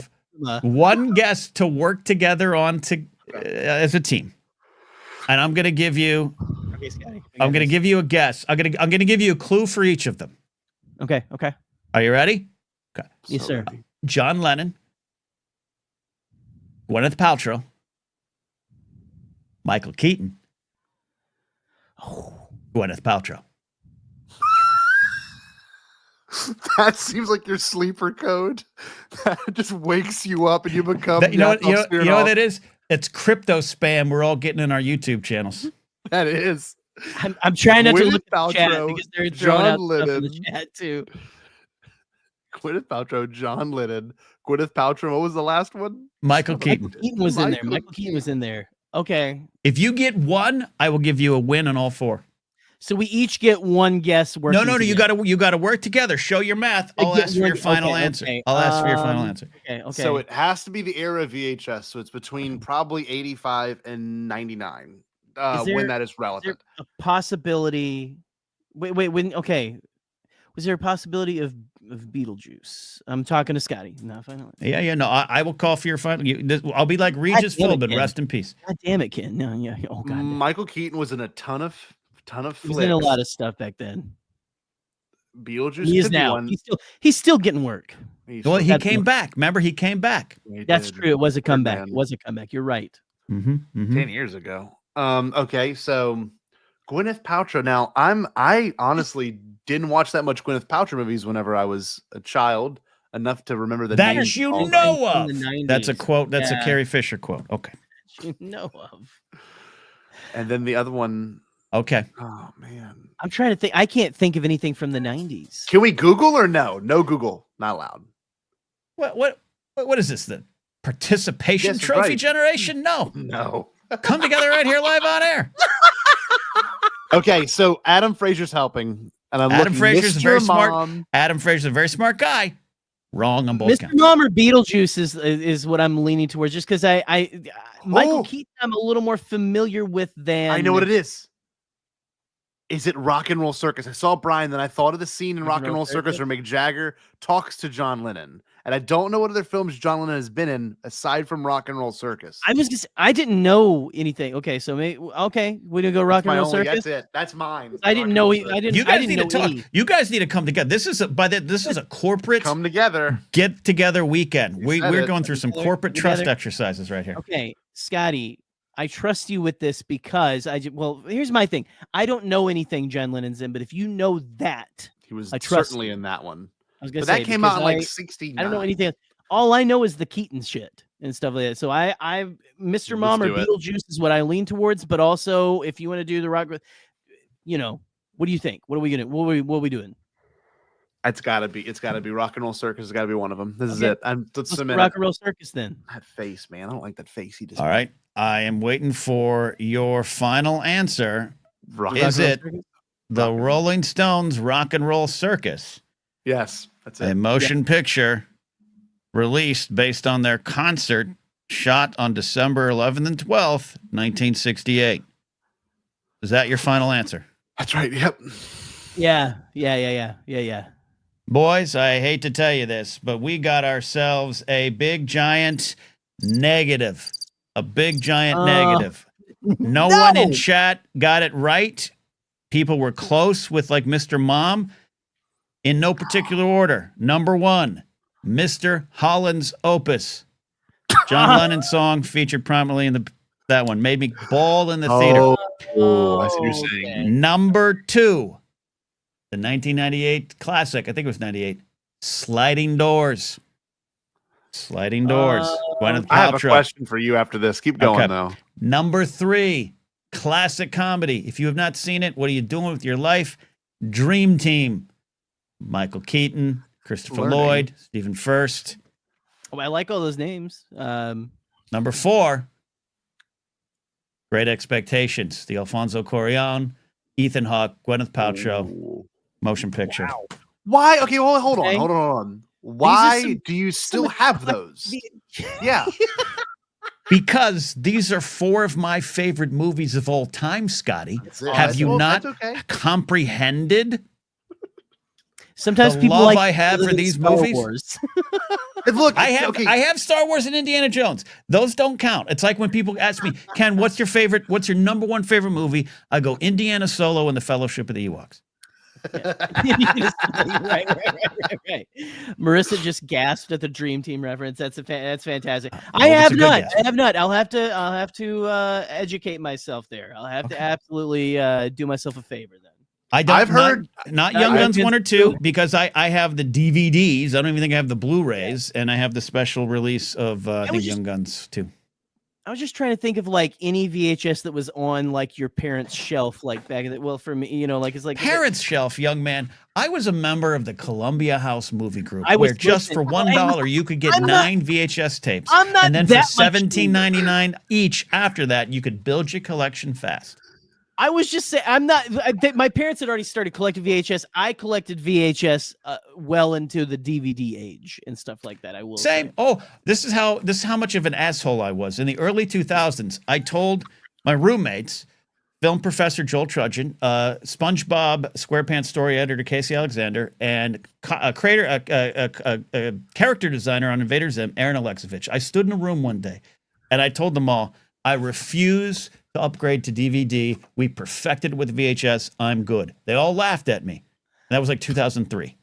1 guess to work together on as a team, and I'm gonna give you. I'm gonna give you a guess. I'm gonna give you a clue for each of them. Okay. Are you ready? Okay. Yes, sir. John Lennon, Gwyneth Paltrow, Michael Keaton, Gwyneth Paltrow. That seems like your sleeper code. That just wakes you up and you become. You know what that is? It's crypto spam. We're all getting in our YouTube channels. That is. I'm trying not to look at Paltrow, the chat because they're throwing out stuff Lennon, in the chat too. Gwyneth Paltrow, John Lennon, Gwyneth Paltrow. What was the last one? Michael Keaton. Michael Keaton was in there. Okay. If you get 1, I will give you a win on all 4. So we each get 1 guess. No. You got to work together. Show your math. I'll ask for your final answer. I'll ask for your final answer. Okay. So it has to be the era of VHS. So it's between probably 85 and 99. When that is relevant. Is there a possibility? Wait. Okay. Was there a possibility of Beetlejuice? I'm talking to Scotty. Not final. Yeah. No, I will call for your final. I'll be like Regis Philbin. Rest in peace. God damn it, Ken. No, yeah. Oh God. Michael Keaton was in a ton of ton of He was flicks. in a lot of stuff back then. Beetlejuice He is could be now. one. He's still getting work. Well, he came back. Remember, he came back. That's true. It was a comeback. man. It was a comeback. You're right. 10 years ago. Okay, so Gwyneth Paltrow. Now, I honestly didn't watch that much Gwyneth Paltrow movies whenever I was a child, enough to remember the That names. you of all of know them. of. the 90s. That's a quote. That's a Yeah. Carrie Fisher quote. Okay. You know of. And then the other one. Okay. Oh man, I'm trying to think. I can't think of anything from the 90s. can we Google or no? No Google, not allowed. What is this? The participation Yes, trophy right. generation? No. No. Come together right here live on air. Okay, so Adam Fraser's helping, and I'm Adam looking. Fraser's a Mr. very Mom. smart. Adam Fraser's a very smart guy. Wrong on both Mr. counts. Mom or Beetlejuice is what I'm leaning towards, just because Michael Keaton I'm a little more familiar with than I know what it is. Is it Rock and Roll Circus? I saw Brian, then I thought of the scene in Rock and Roll Circus where Mick Jagger talks to John Lennon, and I don't know what other films John Lennon has been in aside from Rock and Roll Circus. I didn't know anything. Okay, so we didn't go Rock and Roll Circus. That's it. That's mine. I didn't know. I didn't. You guys I didn't need to know talk. any. You guys need to come together. This is a corporate come together, get together weekend. We're it. going through some corporate trust exercises right here. Okay, Scotty, I trust you with this because here's my thing. I don't know anything John Lennon's in, but if you know that, he was I trust certainly you. in that one. I was gonna But say that came out in like I 69. I don't know anything. All I know is the Keaton shit and stuff like that. So Mr. Mom or do it. Beetlejuice is what I lean towards. But also, if you want to do the rock, what do you think? What are we we doing? It's gotta be Rock and Roll Circus. It's gotta be one of them. This is Okay. it. Let's Let's submit Rock it. and Roll Circus then. That face, man. I don't like that face he just. All right. I am waiting for your final answer. Is it the Rolling Stones Rock and Roll Circus? Yes, that's it. A motion picture released based on their concert shot on December 11th and 12th, 1968. Is that your final answer? That's right. Yep. Yeah. Boys, I hate to tell you this, but we got ourselves a big giant negative. A big giant negative. No one in chat got it right. People were close with like Mr. Mom. In no particular order. Number 1, Mr. Holland's Opus. John Lennon song featured prominently in that one. Made me bawl in the theater. Oh, I see what you're saying. Number 2, the 1998 classic. I think it was 98. Sliding Doors. Sliding Doors. Gwyneth I have a Paltrow. question for you after this. Keep going though. Number 3, classic comedy. If you have not seen it, what are you doing with your life? Dream Team. Michael Keaton, Christopher Lloyd, Stephen Furst. Oh, I like all those names. Number 4, Great Expectations. The Alfonso Cuarón, Ethan Hawke, Gwyneth Paltrow motion picture. Wow. Why? Okay, well, hold on. Why do you still have those? Yeah. Because these are 4 of my favorite movies of all time, Scotty. Have you not comprehended? Sometimes the people love like I have for these Star movies. Wars. Look, I have Star Wars and Indiana Jones. Those don't count. It's like when people ask me, Ken, what's your number 1 favorite movie? I go Indiana Solo and the Fellowship of the Ewoks. right. Marissa just gasped at the Dream Team reference. That's fantastic. I have not. I'll have to educate myself there. I'll have to absolutely do myself a favor then. I've heard not Young Guns 1 or 2 because I have the DVDs. I don't even think I have the Blu-rays, and I have the special release of I think Young Guns 2. I was just trying to think of like any VHS that was on like your parents' shelf, like back in the, well, for me, like it's like parents' shelf, young man. I was a member of the Columbia House Movie Group, where just for $1 you could get 9 VHS tapes, and then for $17.99 each after that, you could build your collection fast. I was just saying, my parents had already started collecting VHS. I collected VHS well into the DVD age and stuff like that. I will say. Oh, this is how much of an asshole I was in the early 2000s. I told my roommates, film professor Joel Trudgeon, SpongeBob SquarePants story editor Casey Alexander, and a character designer on Invader Zim, Aaron Alexovich. I stood in a room one day, and I told them all, I refuse to upgrade to DVD. We perfected with VHS. I'm good. They all laughed at me. That was like 2003.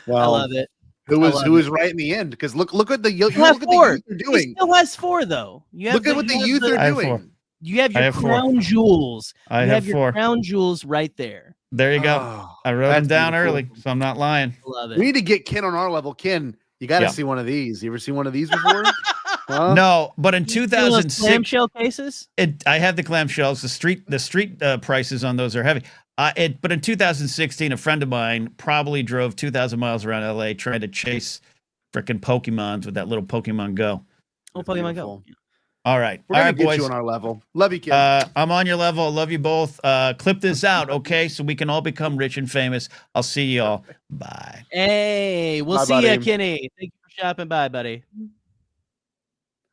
Well, I love it. Who was right in the end? Because look what the youth are doing. He still has 4 though. Look at what the youth are doing. You have your crown jewels. I you have your 4 crown jewels right there. There you go. Oh, I wrote them down beautiful. early, so I'm not lying. Love it. We need to get Ken on our level. Ken, you got to Yeah. see one of these. You ever seen one of these before? Huh? No, but in You feel those 2006, clamshell cases. I have the clamshells. The street prices on those are heavy. But in 2016, a friend of mine probably drove 2,000 miles around LA trying to chase frickin' Pokemons with that little Pokemon Go. Oh, Pokemon Go. All right, We're all gonna right, get boys. you on our level. Love you, Ken. I'm on your level. I love you both. Clip this out, okay? So we can all become rich and famous. I'll see y'all. Bye. Hey, we'll Bye, see you, buddy. Kenny. Thank you for shopping by, buddy.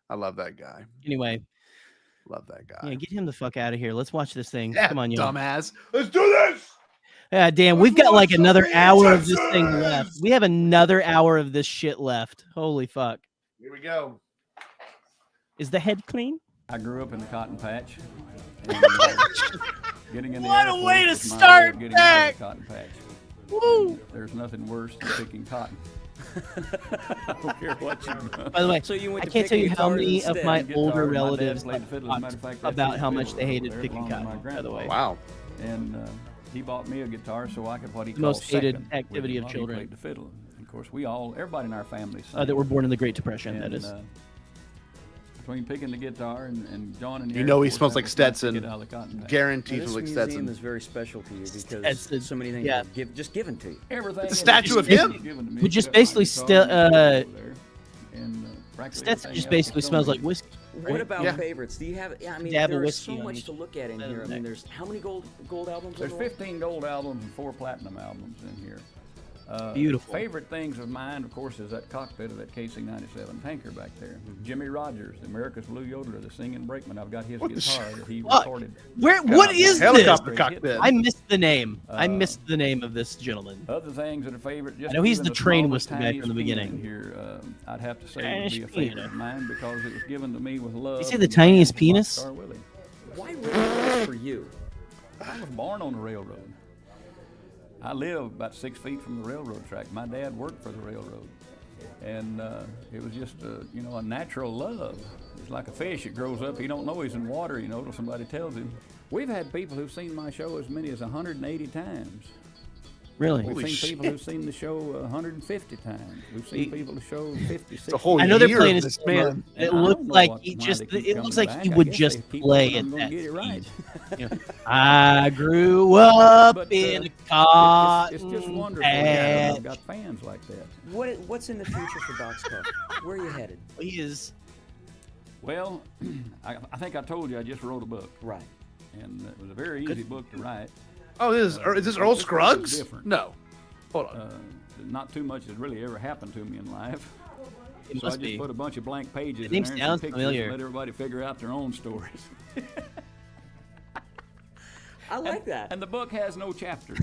I love that guy. Anyway, Love that guy. yeah, get him the fuck out of here. Let's watch this thing. Yeah, Come on, y'all. dumbass. Let's do this. Yeah, damn, we've got like another hour of this thing left. We have another hour of this shit left. Holy fuck. Here we go. Is the head clean? I grew up in the cotton patch. And, getting in the What Air a Force way to was my start of getting back. out of the cotton patch. Woo! There's nothing worse than picking cotton. I don't care what you do. By the way, So you went I to can't tell picking you how guitars many of instead. my Guitar, older my dad relatives played the fiddle. As a matter of fact, that's about his how much fiddle they over hated there, picking along with my cotton, by the grandfather. way. Wow. And he bought me a guitar so I could what he The called most hated second activity with of him. He children. played the fiddle. Of course, everybody in our family That were born in the Great Depression, that and, is. Between picking the guitar and joining the You Air know he Force, smells that like was nice to Stetson. get out of the cotton patch. Guaranteed Now, smells like this Stetson. museum is very special to you because Stetson, so many things yeah. are just given to you. Everything It's a is statue of given him. to me. Who just Got my basically guitar and, practically Stetson everything just else basically is smells like donation. whiskey. What right? about Yeah. favorites? Do you have? Yeah, I mean, Dab of there's whiskey so on much you. to look at in here. I mean, there's how many gold albums? There's overall? 15 gold albums and 4 platinum albums in here. Beautiful. Favorite things of mine, of course, is that cockpit of that KC-97 tanker back there. Jimmy Rogers, America's Blue Yodeler, the singing brakeman. I've got his guitar that he What? recorded. What is helicopter this? cockpit. I missed the name. I missed the name of this gentleman. Other things that are favorite. Just I know he's even the train smallest, whistle guy from tiniest the peanut beginning. in here, I'd have to say Tiniest would be a favorite peanut. of mine because it was given to me with love. You say the and tiniest by penis? Star Willie. Why railroads for you? I was born on the railroad. I live about 6 feet from the railroad track. My dad worked for the railroad, and it was just a natural love. It's like a fish. It grows up. He don't know he's in water, till somebody tells him. We've had people who've seen my show as many as 180 times. Really? We've Holy seen people shit. who've seen the show 150 times. We've seen people who show 50, 60. a whole I know they're year playing of his this man. It And I looked don't know like why he they just. keep It coming looks like back. he I would guess just they keep play hoping I'm at gonna that get it right. speed. I grew up But, in a it's cotton just wonderful. patch. I've got fans like that. What's in the future for Boxcar? Where are you headed? He is. Well, I think I told you I just wrote a book. Right. And it was a very easy book to write. Oh, is this Earl This book is Scruggs? different. No. Hold on. Not too much has really ever happened to me in life. It So must I just be. put a bunch of blank pages The in name there and sounds some pictures familiar. and let everybody figure out their own stories. I like that. And the book has no chapters.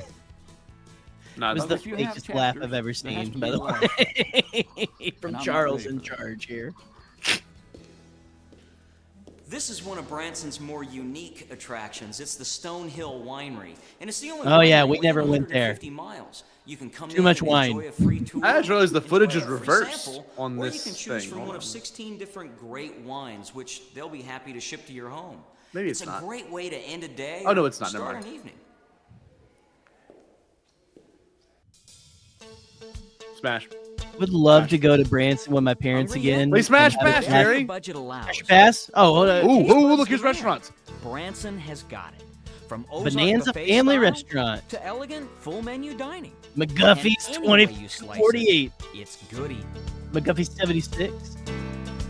No, It was But the if you have fakest laugh chapters, I've ever there has seen, to by be the a laugh. way. From And I'm Charles ready in for it. charge here. This is one of Branson's more unique attractions. It's the Stone Hill Winery, and it's the only. Oh, yeah, winery we within never went there. 150 miles. You can come Too in much and wine. enjoy a free tour. I just realized the footage is enjoy a free reversed sample, on or this you can choose thing. from Hold one on. of 16 different great wines, which they'll be happy to ship to your home. Maybe it's it's a not. great way to end a day. Oh, no, or it's not. Never Start mind. an evening. Smash. Would love to go to Branson with my parents Hungry yet? again. Wait, smash and have pass, it- Jerry. The budget allows. Smash pass? Oh, hold on. Ooh, look, here's restaurants. Branson has got it. From Ozark Bonanza buffet Family style Restaurant. to elegant full menu dining. McGuffey's And any way you 20, slice 48. It's goody. McGuffey's 76.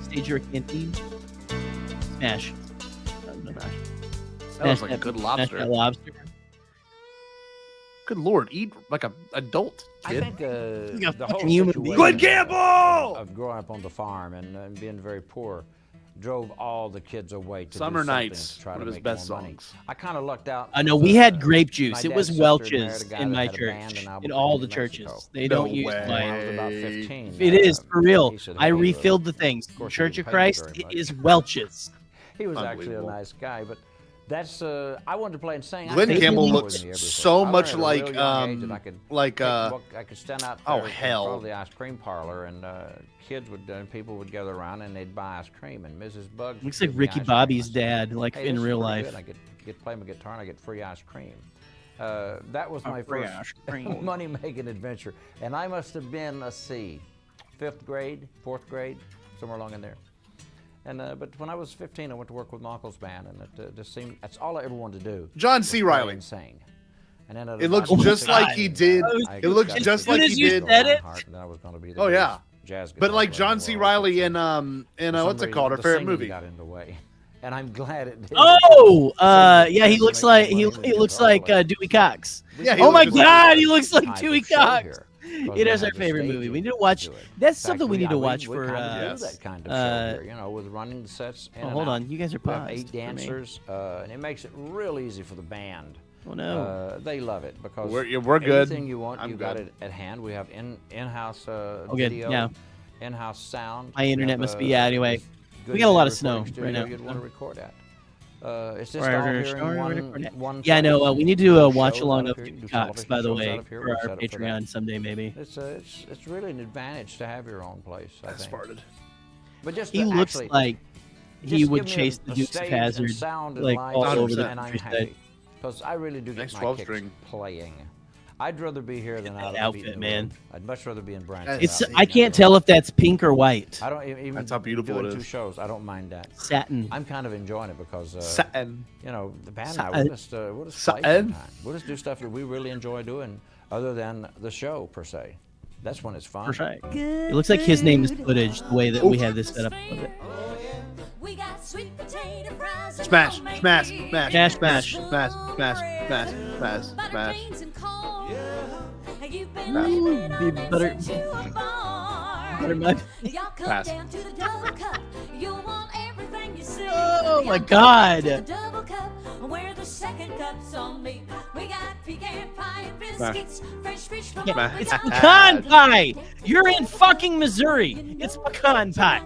Stage your canteen. Smash. That was like a good lobster. Smash that lobster. Good lord, eat like a adult kid. I think a the whole fucking human situation being. Good gamble! of growing up on the farm and being very poor drove all the kids away to Summer do something Nights, to try one to of his make best more money. songs. I kind of lucked out. No, we had grape juice. It was Welch's in my church, in all the churches. They don't use wine. It is, for real. I refilled the things. Church of Christ, it is Welch's. He was actually a nice guy, but that's I wanted to play and sing. Glenn Campbell looks so much like I could stand out oh there hell, in front of the ice cream parlor, and kids would and people would gather around and they'd buy ice cream, and Mrs. Buggs Looks like Ricky Bobby's dad, like hey, in this is real pretty life. good. I get play my guitar and I get free ice cream. That was my free first ice cream. money-making adventure, and I must have been, let's see, 5th grade, 4th grade, somewhere along in there. And but when I was 15, I went to work with my uncle's band, and it just seemed that's all I ever wanted to do. John C. Reilly. And sing. And then it looks just like he did. It looks just like he did. Oh yeah. But like John C. Reilly in what's it called? Our favorite movie. Got in the way, and I'm glad it did. Oh, yeah, he looks like he looks like Dewey Cox. Yeah, oh my God, he looks like Dewey Cox. It is our favorite movie. We need to watch. That's something we need to watch for. That kind of show here, you know, with running the sets. Oh, hold on, you guys are we have paused 8 dancers, and it makes it real easy for the band. Oh no. They love it because we're good. Anything you want, you got it at hand. We have in-house video, yeah. In-house sound. My internet must be anyway. We got a lot of snow right now. You'd want to record at. It's just all here in one yeah, no, we need to do a watch along of Dewey Cox, by the way, for our Patreon someday, maybe. It's really an advantage to have your own place. I think. Farted. But just he looks like he would chase the Dukes of Hazzard like all over the countryside. Because I really do get my kicks playing. I'd rather be here than out of outfit, man. I'd much rather be in Branson. It's I can't tell if that's pink or white. I don't even. That's how beautiful it is. 2 shows. I don't mind that. Satin. I'm kind of enjoying it because satin. You know, the band and I we'll just play sometime. We'll just do stuff that we really enjoy doing, other than the show per se. That's when it's fun. It looks like his name is Footage. The way that we have this set up. Smash, smash, smash, smash, smash, smash, smash, smash, smash. Be better. Pass. Oh my God. Yeah, it's pecan pie. You're in fucking Missouri. It's pecan pie.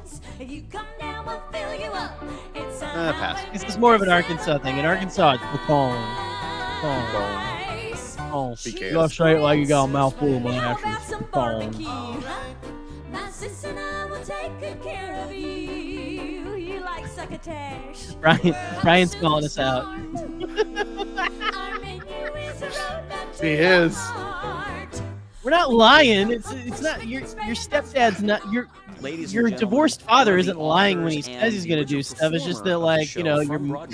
Pass. This is more of an Arkansas thing. In Arkansas, it's pecan. Oh, you gotta say it like you got a mouthful of molasses. Pecan. Brian's calling us out. He is. We're not lying. It's not your stepdad's not your. Your divorced father isn't lying when he says he's gonna do stuff. It's just that, like, you know, your mom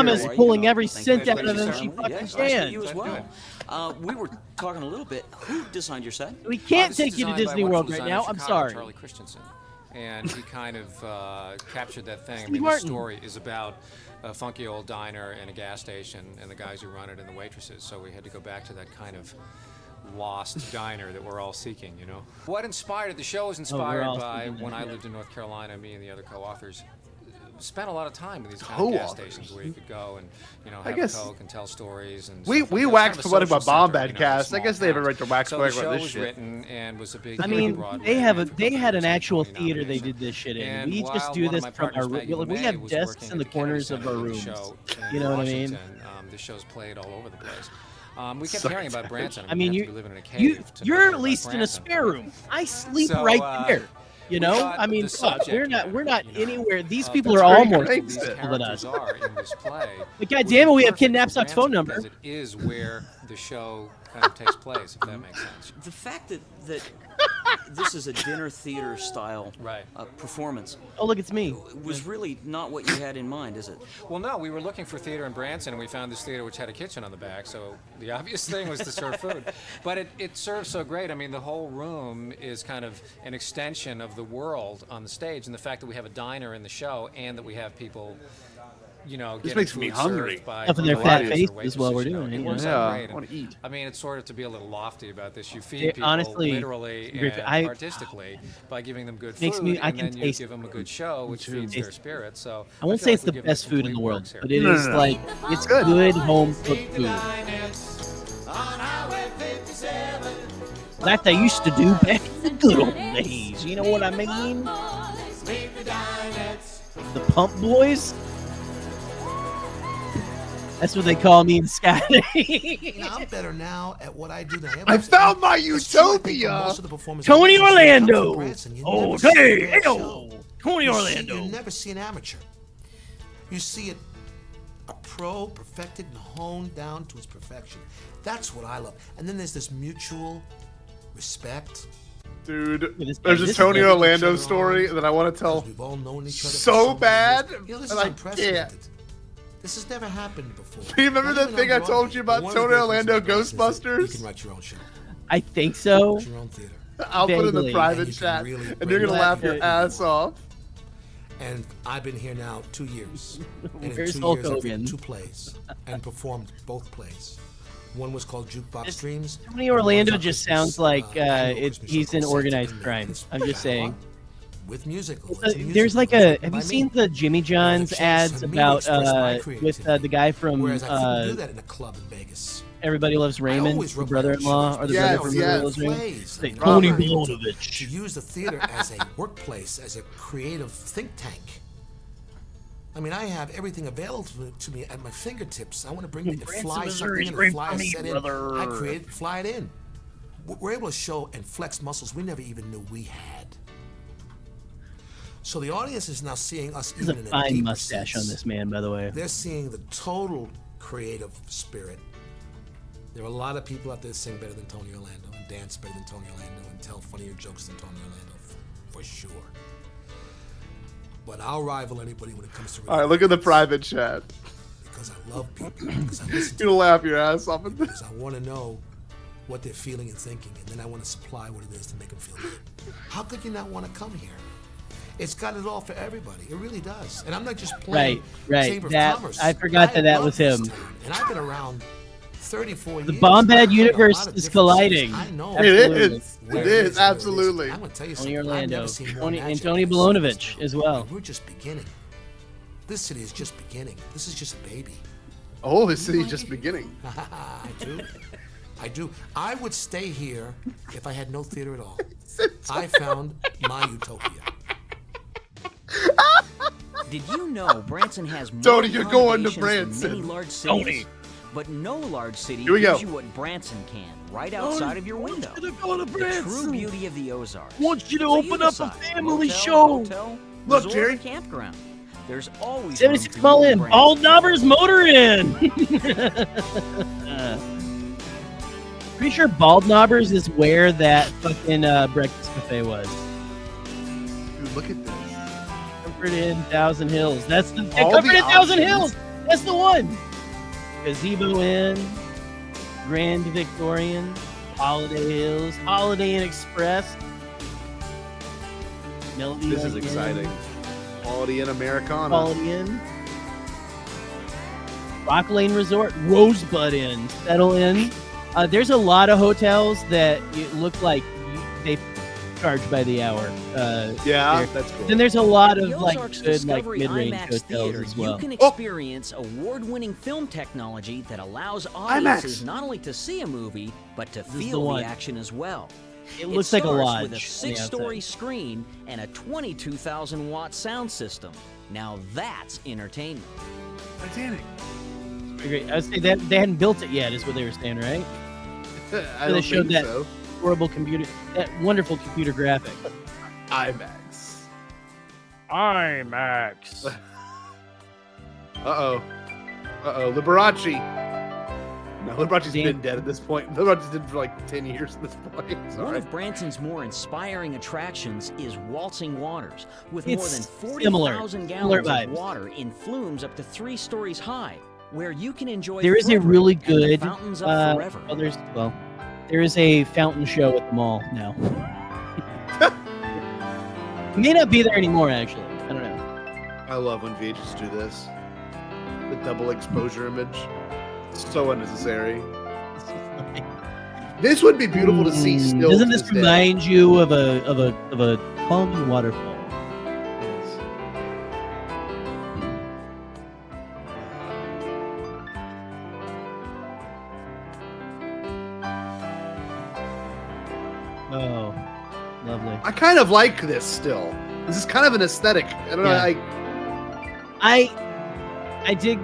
is pulling every cent out of them she fucking can. You as well. We were talking a little bit. Who designed your set? We can't take you to Disney World right now. I'm sorry. Charlie Christensen, and he kind of captured that thing. I Steve mean, Martin. the story is about a funky old diner and a gas station, and the guys who run it and the waitresses. So we had to go back to that kind of lost diner that we're all seeking, you know. What inspired the show was inspired by when I lived in North Carolina. Me and the other co-authors spent a lot of time in these kind of gas stations where you could go and, you know, have a Coke and tell stories. And we waxed poetic about Bombad Cast. I guess they have a right to wax poetic about this shit. Written and was a big I mean, they had an actual theater they did this shit in. We just do this from our room. We have desks in the corners of our rooms. You know what I mean? The show's played all over the place. We kept hearing about Branson. I mean, you live in a cave you're at least in a spare room. I sleep right there. You know, I mean, fuck, we're not anywhere. These people are all more successful than us. But goddamn it, we have Ken Knapsack's phone number. It is where the show kind of takes place, if that makes sense. The fact that this is a dinner theater style performance. Oh, look, it's me. Was really not what you had in mind, is it? Well, no, we were looking for theater in Branson, and we found this theater which had a kitchen on the back, so the obvious thing was to serve food. But it serves so great. I mean, the whole room is kind of an extension of the world on the stage, and the fact that we have a diner in the show and that we have people you know, This getting makes me food hungry. served by Stuffing their waiters fat or faces waitresses, while we're you know, doing it, It you works know? out Yeah, great. I wanna eat. I mean, it's sort of to be a little lofty about this. You feed It people honestly- literally Great. and artistically by giving them good Makes food, me- I and can then you taste give them a good show, which Me too. feeds their spirit. So I won't feel say like it's we're the giving best food in complete the world, works here. but it is like it's good home cooked food. Like they used to do back in the good old days. You know what I mean? The Pump Boys. That's what they call me in Scotty. You know, I'm better now at what I do than I ever. I found my utopia. Tony Orlando. Oh, hey, Tony Orlando. You never see an amateur. You see a pro perfected and honed down to its perfection. That's what I love. And then there's this mutual respect. Dude, there's a Tony Orlando story that I want to tell We've all known each other for so many bad, years. You know, this and is I unprecedented. can't. This has never happened before. Do you remember Not that even thing on I told Broadway. you about One of the Tony great Orlando things about this is that Ghostbusters? You can write your own show. I think so. Your own theater. I'll put it in the Vaguely. private And you can chat, really and bring you're gonna that laugh your to ass off. And I've been here now 2 years. And in Where's 2 Hulk years, I've Hogan? written 2 plays and performed both plays. One was called Jukebox Dreams. Tony Orlando just sounds like he's in organized crime. I'm just saying. With musical. There's like a. Have you seen the Jimmy John's ads about with the guy from Whereas I couldn't do that in a club in Vegas. Everybody Loves Raymond, always the wrote brother-in-law or the Yes, brother from yes. Everybody Loves Raymond? Plays. Say, And Tony Robert, Milonovich. To use the theater as a workplace, as a creative think tank. I mean, I have everything available to me at my fingertips. I want to bring it, Branson, fly Missouri something is in, great fly for a me, set in. brother. I create, fly it in. We're able to show and flex muscles we never even knew we had. So the audience is now seeing us There's a even in a fine deeper mustache sense. on this man, by the way. They're seeing the total creative spirit. There are a lot of people out there that sing better than Tony Orlando and dance better than Tony Orlando and tell funnier jokes than Tony Orlando, for sure. But I'll rival anybody when it comes to All right, look at the private chat. because I love people, because I listen to You're gonna laugh your ass off at this. because I want to know what they're feeling and thinking, and then I want to supply what it is to make them feel good. How could you not want to come here? It's got it all for everybody. It really does. And I'm not just playing Right. Chamber of That Commerce. I forgot that love was this him. town, and I've been around 34 years. The Bombad I've been in a universe lot of is different colliding. cities. I know. It Absolutely. is. It is absolutely. I'm gonna tell you Tony something. I've Orlando, never seen more Tony, and magic Tony in this Milonovich city. as well. We're just beginning. This city is just beginning. This is just a baby. Oh, this city's just beginning. I do. I do. I would stay here if I had no theater at all. I found my utopia. Did you know Branson has more Tony, you're going to accommodations than many Branson. large cities? Tony. But no large city Here we gives go. you what Branson can, right outside of your window. you to go to The true Branson. beauty of the Ozarks. Want you to So open up a decide, family motel, show. hotel, Look, resort, Jerry. or campground. There's always 76 room for mile you in, Branson. Bald Knobbers Motor Inn. Pretty sure Bald Knobbers is where that fucking breakfast buffet was. Dude, look at this. Comfort Inn, Thousand Hills. That's the All Comfort the Inn, Thousand options. Hills. That's the one. Gazebo Inn, Grand Victorian, Holiday Hills, Holiday Inn Express. Melody This is Inn, exciting. Quality in Americana. Quality Inn. Rock Lane Resort, Rosebud Inn, Settle Inn. There's a lot of hotels that look like they charge by the hour. Yeah, there. that's cool. Then there's a lot of The like Ozarks good like Discovery mid-range IMAX hotels Theater, as well. You can experience award-winning film technology that allows audiences not only to see a movie, but to is the feel one. the action as well. It looks like a starts lodge with a on the 6-story outside. screen and a 22,000-watt sound system. Now that's entertainment. Titanic. Great. I would say that they hadn't built it yet, is what they were saying, right? I they don't showed think that so. horrible computer, that wonderful computer graphic. IMAX. IMAX. Uh-oh. Uh-oh. Liberace. No, Liberace's been dead at this point. Liberace's dead for like 10 years at this point. One Sorry. of Branson's more inspiring attractions is Waltzing Waters, with It's more than similar 40,000 vibes. gallons of water in flumes up to 3 stories high, where you can enjoy There is a thrill really ride and the good. fountains up forever. There is a fountain show at the mall now. It may not be there anymore, actually. I don't know. I love when VHS do this. The double exposure image. So unnecessary. This would be beautiful to see still. Doesn't to this day. remind you of a calming waterfall? Oh, lovely. I kind of like this still. This is kind of an aesthetic. I don't know. I dig.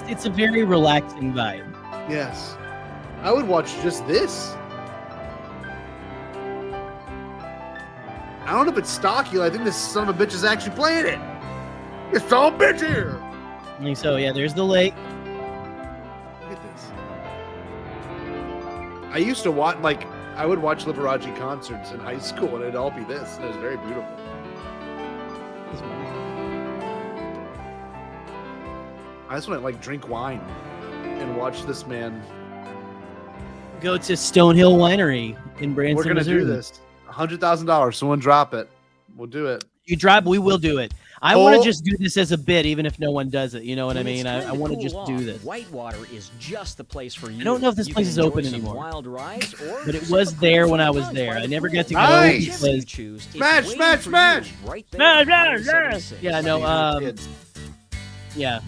It's a very relaxing vibe. Yes. I would watch just this. I don't know if it's stocky. I think this son of a bitch is actually playing it. It's all bitch here. I think so. Yeah, there's the lake. Look at this. I used to watch, I would watch Liberace concerts in high school, and it'd all be this. And it was very beautiful. I just want to drink wine and watch this man. Go to Stonehill Winery in Branson, We're gonna Missouri. do this. $100,000. Someone drop it. We'll do it. You drop, we will do it. I want to just do this as a bit, even if no one does it. You know what I mean? I want to just do this. Whitewater is just the place for you. I don't know if this place is open anymore, but it was there when I was there. I never got to go because Smash! Yeah, no. Yeah,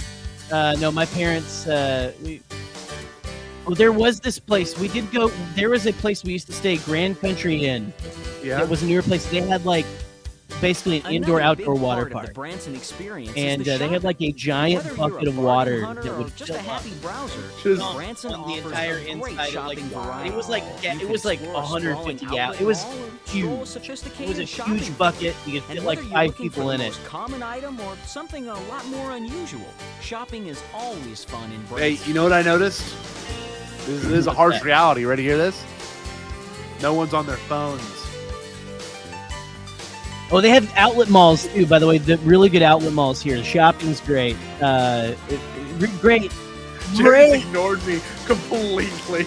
no. My parents. There was this place we did go. There was a place we used to stay, Grand Country Inn. Yeah, it was a newer place. They had basically an indoor-outdoor water park, Branson experience and they had a giant bucket of water that would just a happy browser. Branson on the entire inside of it was it was 150 gallons. It was huge. It was a huge bucket. You could fit 5 people in it. Common item or something a lot more unusual. Shopping is always fun in Branson. Hey, you know what I noticed? This is a harsh reality. Ready to hear this? No one's on their phones. Oh, they have outlet malls too, by the way. The really good outlet malls here. The shopping's great. Great. Jerry's ignored me completely.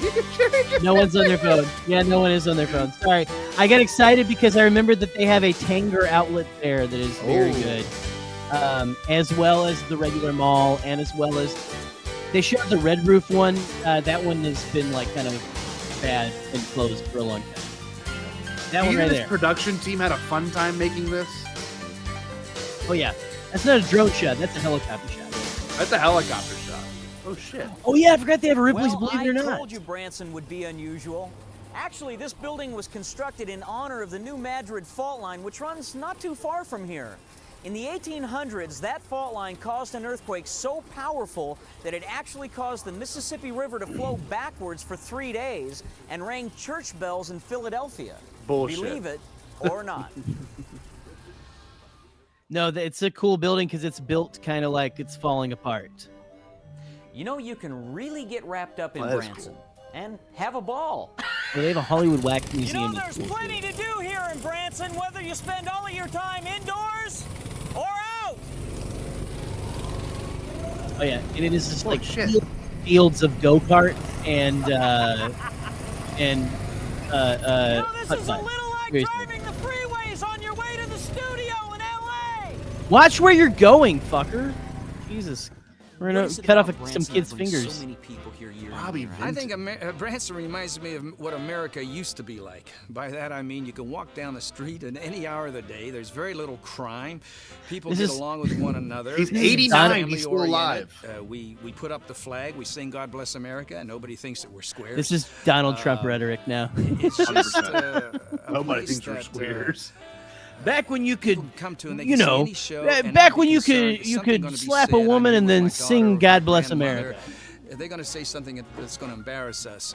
No one's on their phone. Yeah, no one is on their phone. Sorry. I got excited because I remembered that they have a Tanger outlet there that is very good. As well as the regular mall, and as well as they showed the Red Roof one. That one has been kind of bad and closed for a long time. That one right this there. Production team had a fun time making this. Oh yeah, that's not a drone shot. That's a helicopter shot. That's a helicopter shot. Oh shit. Oh yeah, I forgot they have a Ripley's Believe It or I Not. told you Branson would be unusual. Actually, this building was constructed in honor of the New Madrid fault line, which runs not too far from here. In the 1800s, that fault line caused an earthquake so powerful that it actually caused the Mississippi River to flow backwards for 3 days and rang church bells in Philadelphia. Bullshit. Believe it or not. No, it's a cool building because it's built kind of like it's falling apart. You know, you can really get wrapped up in Well, that's Branson and have a ball. Well, they have a Hollywood Wax You Museum. know, there's plenty to do here in Branson, whether you spend all of your time indoors or out. Oh yeah, and it is just fields of go-kart and putt-putt. Seriously. The freeways on your way to the studio in LA. Watch where you're going, fucker. Jesus. We're going to cut off some kids' fingers. I think Branson reminds me of what America used to be like. By that I mean you can walk down the street at any hour of the day. There's very little crime. People get along with one another. He's 89. He's still alive. We put up the flag. We sing "God Bless America," and nobody thinks that we're squares. This is Donald Trump rhetoric now. It's just Nobody thinks we're squares. Back when you could come to, and they you can see know, any show, back when you could slap a woman and then sing "God Bless America." They're going to say something that's going to embarrass us.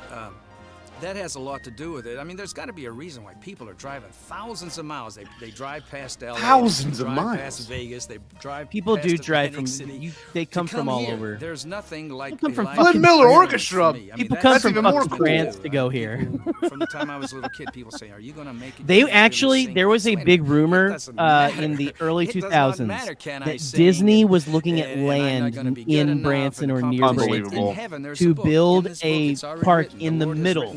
That has a lot to do with it. I mean, there's got to be a reason why people are driving thousands of miles. They drive past LA. Thousands of drive miles. Past Vegas. They drive. People past do drive from. Atlantic City. They come from all here, over. There's nothing like. Come from a fucking Miller France. Orchestra. People come from fucking France to go here. From the time I was a little kid, people say, "Are you going to make it?" They actually, there was a big rumor in the early 2000s that Disney was looking at land in Branson or near Branson to build a park in the middle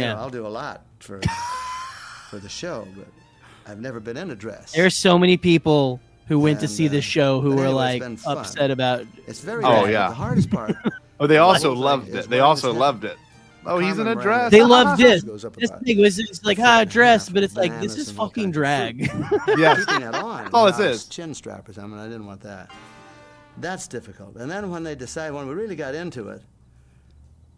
know, I'll do a lot for the show, but I've never been in a dress. There's so many people who went to see this show who but were anyway, like it's been fun. upset about. It's very Oh, bad. yeah. The hardest part Oh, they also Like, loved is it. They wearing also this loved it. Oh, he's in a Carmen dress. They loved this. goes up This about thing was it's like dress, but it's like this bananas is and all fucking kinds of drag. fruit. Yes. Keeping it on. That's all this without is. Chin strap or something. I didn't want that. That's difficult. And then when they decided, when we really got into it,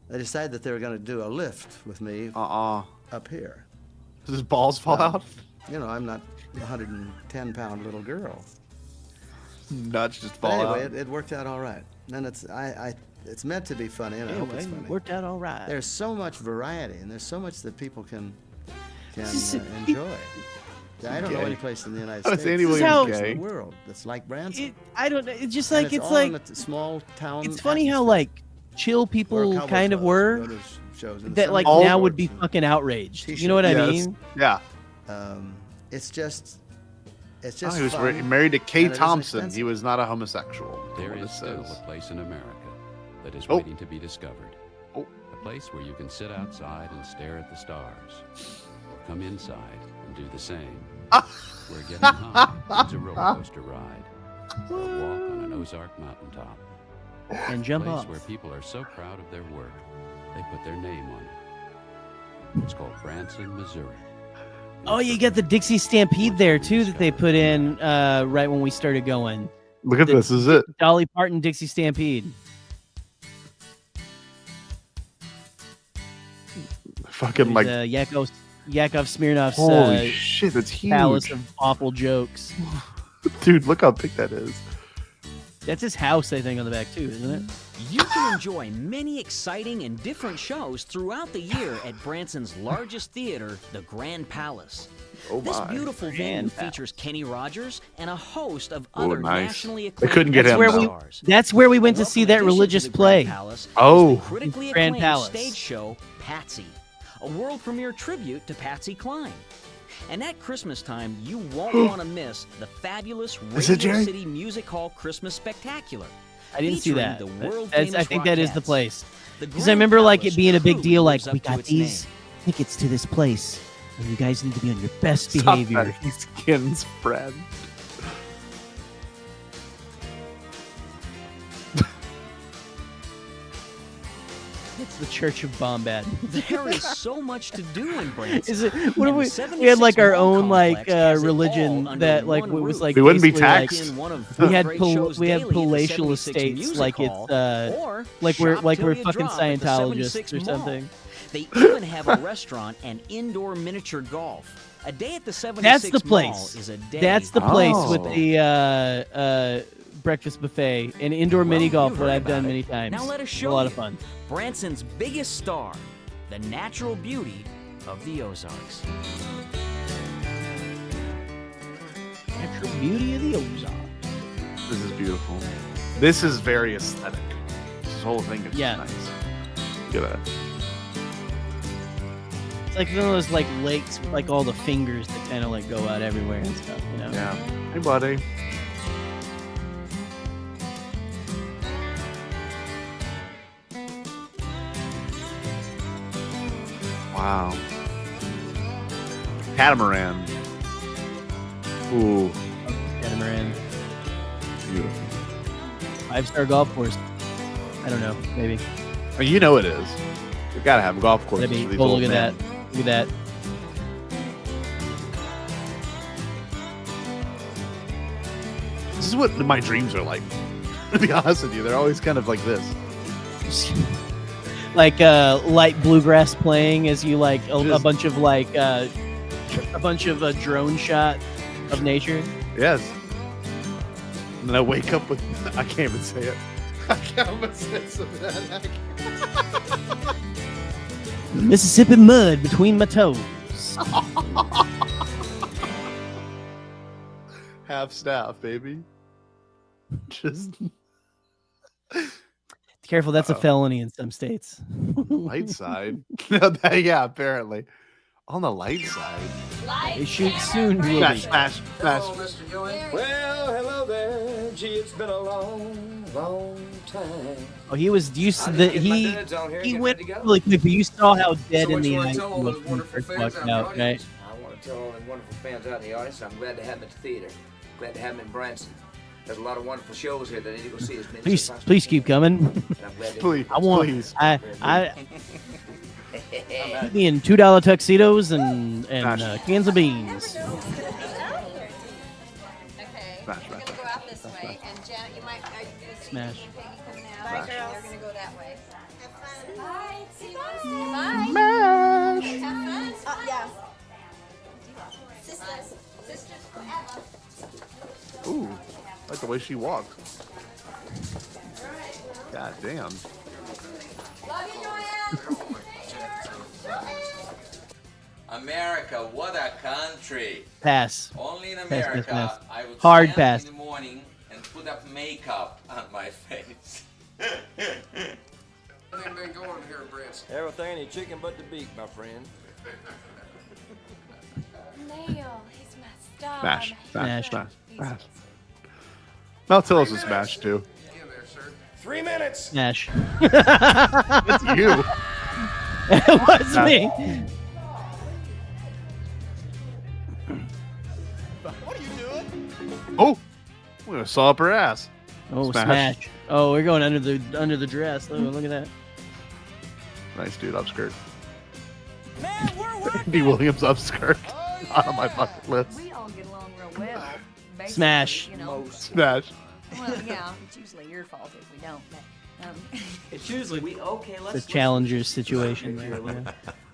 they decided that they were going to do a lift with me up here. Does his balls fall out? You know, I'm not a 110-pound little girl. Nuts just But fall anyway, out. it worked out all right. And it's meant to be funny, and I hope it's funny. Worked out all right. There's so much variety, and there's so much that people can This is- enjoy. I don't know Gay. any place in the United Oh, States Sandy Williams in gay. the world that's like Branson. I don't know. It's just And like it's all like in a small town. it's funny how like chill people Cowboy kind of clubs, were go to shows in that some like bars now would be and fucking outraged. You t-shirts. know what I Yes. mean? Yeah. It's just Oh, he was fun, married to Kay and it isn't Thompson. expensive. He was not a homosexual. There What is it still says. a place in America that is Oh. waiting to be discovered. Oh. A place where you can sit outside and stare at the stars. Come inside and do the same. Where getting high is a roller coaster ride. Or a walk on an Ozark Mountain top. And jump a place off. where people are so proud of their work, they put their name on it. It's called Branson, Missouri. Oh, you got the Dixie Stampede there too that they put in right when we started going. Look at this. Is it? Dolly Parton Dixie Stampede. Fucking like. Yakov Smirnoff's Holy shit, that's huge. palace of awful jokes. Dude, look how big that is. That's his house, I think, on the back too, isn't it? You can enjoy many exciting and different shows throughout the year at Branson's largest theater, the Grand Palace. Oh This my. beautiful venue Grand Palace. features Kenny Rogers and a host of Oh, other nice. nationally They acclaimed couldn't get him, Where though. we, stars. that's where we went to Welcome see that addition to religious the Grand play. Palace is Oh. the critically Grand acclaimed Palace. stage show Patsy, a world premiere tribute to Patsy Cline. And at Christmas time, you won't want to miss the fabulous Is it, Radio Jerry? City Music Hall Christmas Spectacular. I didn't see featuring that. the But world-famous I think that is the Rockettes. place. The Because I Grand remember like Palace it being a big truly deal. Like lives up we to got its these name. tickets to this place, and you guys need to be on your best Stop behavior. that. He's Ken's friend. It's the Church of Bombad. There is so much to do in Branson. Is it? What And if the we had like 76 our mall own like complex has it religion all under that like one was roof. like We wouldn't be basically, like, taxed. In one of we the had great pal- shows we had daily at the palatial 76 estates Music like Hall, or it's like shop we're till you fucking drop at the Scientologists 76 or Mall. something. They even have a restaurant and indoor miniature golf. A day at the 76 That's the Mall place. is a day. That's the place with Oh. the breakfast buffet and indoor mini golf. you've What heard I've done about many it. times. Now let us It's show a lot you of fun. Branson's biggest star, the natural beauty of the Ozarks. Natural beauty of the Ozarks. This is beautiful. This is very aesthetic. This whole thing is Yeah. nice. Look at that. It's like one of those like lakes with like all the fingers that kind of like go out everywhere and stuff. You know. Yeah. Hey, buddy. Wow. Catamaran. Ooh, Catamaran. beautiful. 5-star golf course. I don't know. Maybe. Oh, you know it is. We gotta have golf courses. Maybe. for these Oh, old look at men. that. Look at that. This is what my dreams are like. To be honest with you, they're always kind of like this. Like light bluegrass playing as you like a bunch of like a bunch of drone shot of nature. Yes. And then I wake up with I can't even say it. I can't even say some of that. Mississippi mud between my toes. Half staff, baby. Just Careful, that's a felony in some states. light side. Yeah, apparently. On the light side. They shoot soon, Smash, Willie. smash, smash. Well, hello there. Gee, it's been a long, long time. Oh, he was used to I the just get my he duds on here, he get went ready to go. really quick, but you saw how dead So in what the you wanna eye tell all he was those when he wonderful first fans walked out in the out, right? audience? I want to tell all the wonderful fans out in the audience I'm glad to have them at the theater. Glad to have them in Branson. There's a lot of wonderful shows here that I need to go see. Please keep coming. Please, I want. please. I keep me in $2 tuxedos and cans of beans. Okay, we're gonna go out this way, and Janet, you might see Smash. Peggy coming out. Bye, They're gonna go that way. Bye. See you Wednesday. Smash. Have fun. Yeah. Sisters forever. Ooh, I like the way she walks. God damn. Love you, Joanne. America, what a country. Pass. Only in Pass, America, pass. I would Hard stand pass. in the morning and put up makeup on my face. Everything been going here in Branson? Everything ain't chicken but the beak, my friend. Neil, he's my star. Smash. Smash. Smash. Smash. Smash. Mel Tillis is smash too. 3 minutes. Smash. It's you. It was me. Oh, we're gonna saw up her ass. Oh, smash. Oh, we're going under the dress. Look at that. Nice dude, upskirt. Andy Williams upskirt. Not on my bucket list. We all get along real well. Basically, Smash. You know. Smash. Well, yeah, it's usually your fault if we don't. But, It's usually The challenger's situation there.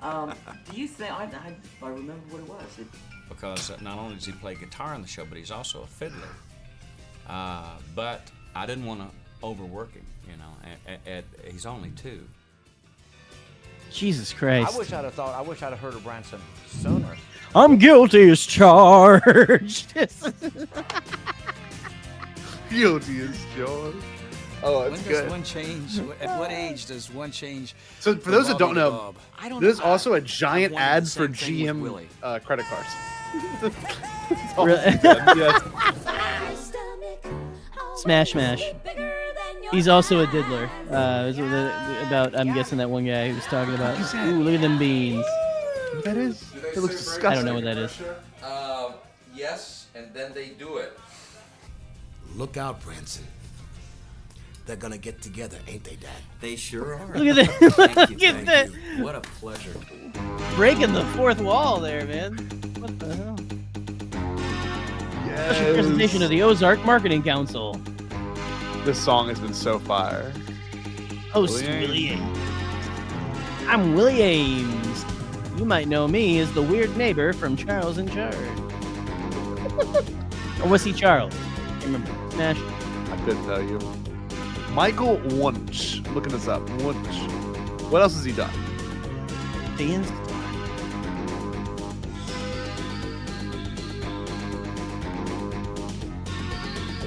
Yeah. Do you think I remember what it was? Because not only does he play guitar on the show, but he's also a fiddler. But I didn't want to overwork him, you know. He's only 2. Jesus Christ. I wish I'd have heard of Branson sooner. I'm guilty as charged. Guilty as charged. Oh, that's When good. does one change? At what age does one change? So for those that don't know, Bob? there's also a giant wanted the ad same for thing with GM Willie. credit cards. Smash, smash. He's also a diddler. About I'm guessing that one guy who was talking about. Ooh, look at them beans. What that is? It looks disgusting. I don't know what that is. Yes, and then they do it. Look out, Branson. They're gonna get together, ain't they, Dad? They sure are. Look at that. Thank you, Look at that. you. What a pleasure. Breaking the fourth wall there, man. What the hell? Special presentation of the Ozark Marketing Council. This song has been so fire. Host Willie Aames. I'm Willie Aames. You might know me as the weird neighbor from Charles in Charge. Or was he Charles? I can't remember. Smash. I couldn't tell you. Michael Wunsch. Looking this up. Wunsch. What else has he done? Dance.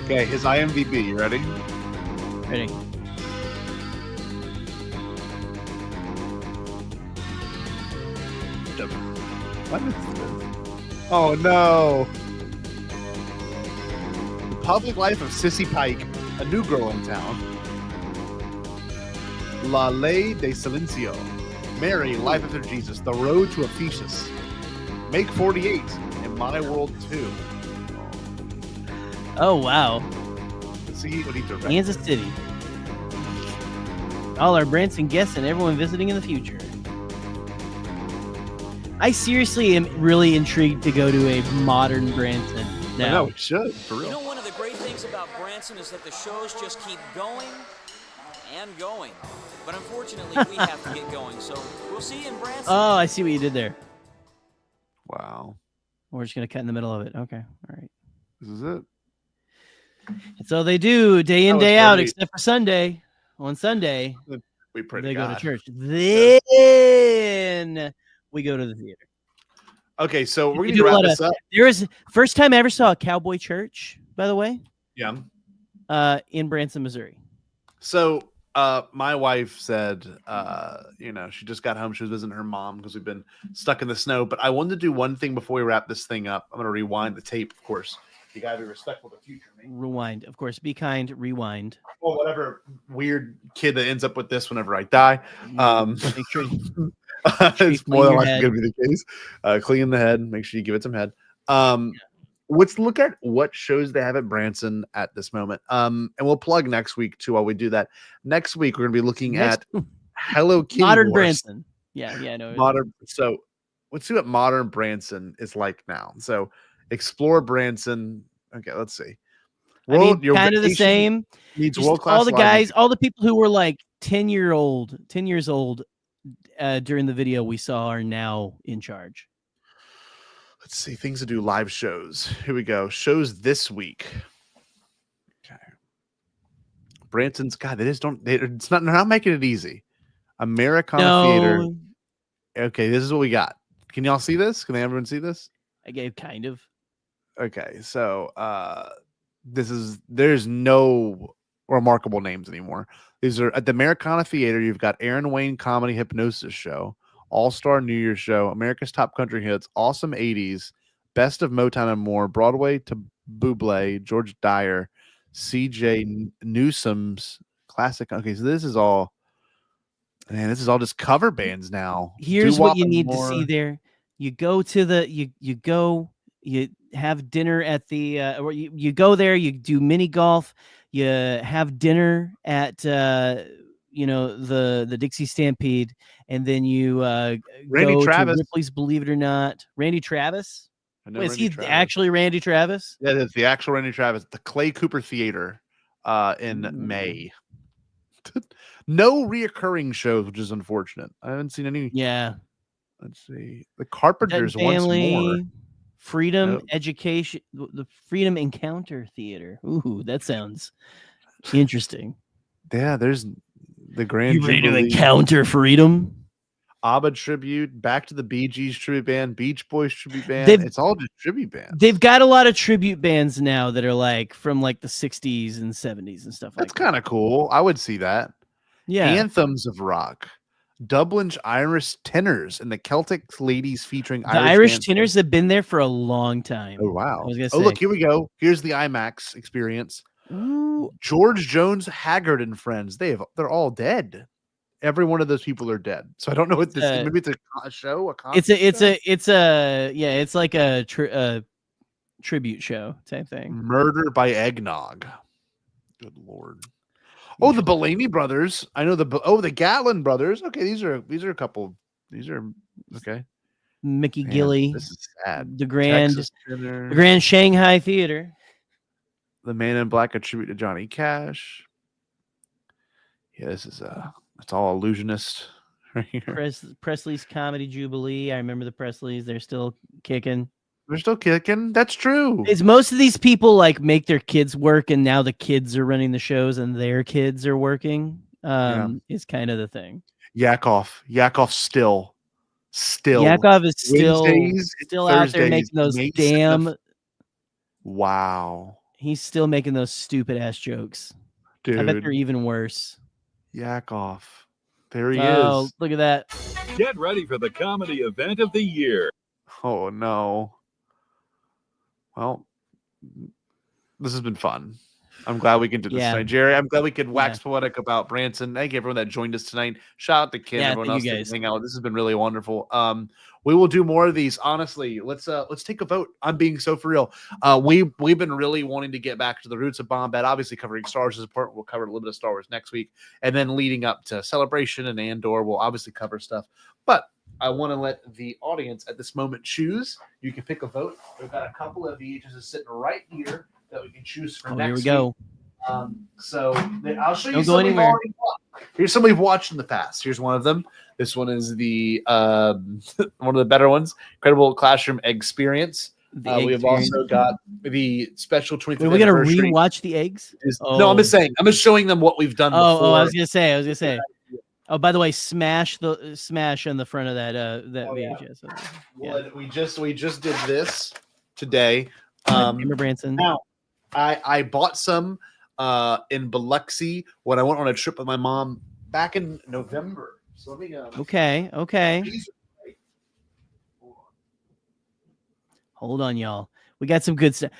Okay, his IMDb. You ready? Ready. What is this? Oh no! The Public Life of Sissy Pike, a new girl in town. La Ley de Silencio. Mary, Life After Jesus, The Road to Ephesus. Make 48, and My World 2. Oh, wow. Let's see what he directed. Kansas City. All our Branson guests and everyone visiting in the future. I seriously am really intrigued to go to a modern Branson now. I know, we should, for real. You know, one of the great things about Branson is that the shows just keep going and going. But unfortunately, we have to get going. So we'll see you in Branson. Oh, I see what you did there. Wow. We're just going to cut in the middle of it. Okay. All right. This is it. That's all they do day in, That was day out, pretty- except for Sunday. On Sunday, We pray to they go to God. church. Then we go to the theater. Okay, so we're We going do to a wrap lot this of- up. There was first time I ever saw a cowboy church, by the way. Yeah. In Branson, Missouri. So my wife said, you know, she just got home. She was visiting her mom because we've been stuck in the snow. But I wanted to do one thing before we wrap this thing up. I'm going to rewind the tape, of course. You got to be respectful of the future, man. Rewind. Of course, be kind, rewind. Well, whatever weird kid that ends up with this whenever I die. Make sure It's more than your likely head. going to be the case. Clean the head. Make sure you give it some head. let's look at what shows they have at Branson at this moment. And we'll plug next week too while we do that. Next week we're gonna be looking at Hello Kitty Modern Wars. Branson. Yeah, no. Modern. So let's see what modern Branson is like now. So explore Branson. Okay, let's see. I mean, kind of the same. Needs Just world-class all the live guys, music. all the people who were like 10 years old during the video we saw are now in charge. Let's see things to do. Live shows. Here we go. Shows this week. Okay. Branson's God. They just don't. They're not making it easy. Americana Theater. Okay, this is what we got. Can y'all see this? Can everyone see this? I gave kind of. Okay, so there's no remarkable names anymore. These are at the Americana Theater. You've got Aaron Wayne Comedy Hypnosis Show, All-Star New Year Show, America's Top Country Hits, Awesome 80s, Best of Motown and More, Broadway to Bublé, George Dyer, CJ Newsom's Classic. Okay, so this is all, man, this is all just cover bands now. Here's Doo-wop what you and need more. to see there. You go to the you have dinner at the or you go there, you do mini golf, you have dinner at the Dixie Stampede, and then you Randy go Travis. to Ripley's Believe It or Not. Randy Travis? I know Wait, is Randy he Travis. actually Randy Travis? Yeah, it's the actual Randy Travis, the Clay Cooper Theater in May. No reoccurring shows, which is unfortunate. I haven't seen any. Yeah. Let's see. The Carpenters Dead once Family, more. Freedom Nope. Education, the Freedom Encounter Theater. Ooh, that sounds interesting. Yeah, there's the Grand You ready to Jubilee, encounter freedom? ABBA tribute, Back to the Bee Gees tribute band, Beach Boys tribute band. They've- It's all just tribute bands. They've got a lot of tribute bands now that are like from like the 60s and 70s and stuff like That's kind of cool. I would see that. Yeah. Anthems of Rock, Dublin's Irish Tenors, and the Celtic Ladies featuring The Irish Irish dance tenors have been there for a long time. Oh wow! I was gonna Oh say. look, here we go. Here's the IMAX experience. George Jones, Haggard, and friends. They're all dead. Every one of those people are dead. So I don't know what this. Maybe it's a show. A concert It's like a tribute show type thing. Murder by Eggnog. Good lord. Oh, the Bellamy brothers. I know the Gatlin brothers. Okay, these are a couple. These are okay. Mickey Man, Gilly. This is sad. The Grand Texas Tenor. the Grand Shanghai Theater. The Man in Black, a tribute to Johnny Cash. Yeah, this is it's all illusionist right here. Presley's Comedy Jubilee. I remember the Presleys. They're still kicking. They're still kicking. That's true. Is most of these people like make their kids work, and now the kids are running the shows, and their kids are working? Is kind of the thing. Yakov still. Yakov is still Wednesdays, out there Thursdays, making those May damn. 7th. Wow, He's still making those stupid ass jokes. I bet dude. they're even worse. Yakov. There he Oh, is. look at that. Get ready for the comedy event of the year. Oh no. Well, this has been fun. I'm glad we can do this Yeah. tonight, Jerry. I'm glad we could wax poetic about Branson. Thank you everyone that joined us tonight. Shout out to Kim, Yeah, everyone thank else you that guys. hang out. This has been really wonderful. We will do more of these. Honestly, let's take a vote. I'm being so for real. We've been really wanting to get back to the roots of Bombad. Obviously, covering Star Wars is important. We'll cover a little bit of Star Wars next week, and then leading up to Celebration and Andor, we'll obviously cover stuff. But I want to let the audience at this moment choose. You can pick a vote. We've got a couple of VHSs sitting right here that we can choose for Oh, next here we week. go. So I'll show you Don't go some we've anywhere. already watched. Here's some we've watched in the past. Here's one of them. This one is the one of the better ones. Incredible Classroom Experience. The Egg We've Experience. also got the special 25th Wait, we're gonna anniversary. rewatch the eggs? No, I'm just saying. I'm just showing them what we've done before. Oh, I was gonna say. Oh, by the way, smash on the front of that VHS. Yeah. We just did this today. Remember Branson? Now, I bought some in Biloxi when I went on a trip with my mom back in November. So let me Okay. Hold on, y'all. We got some good stuff.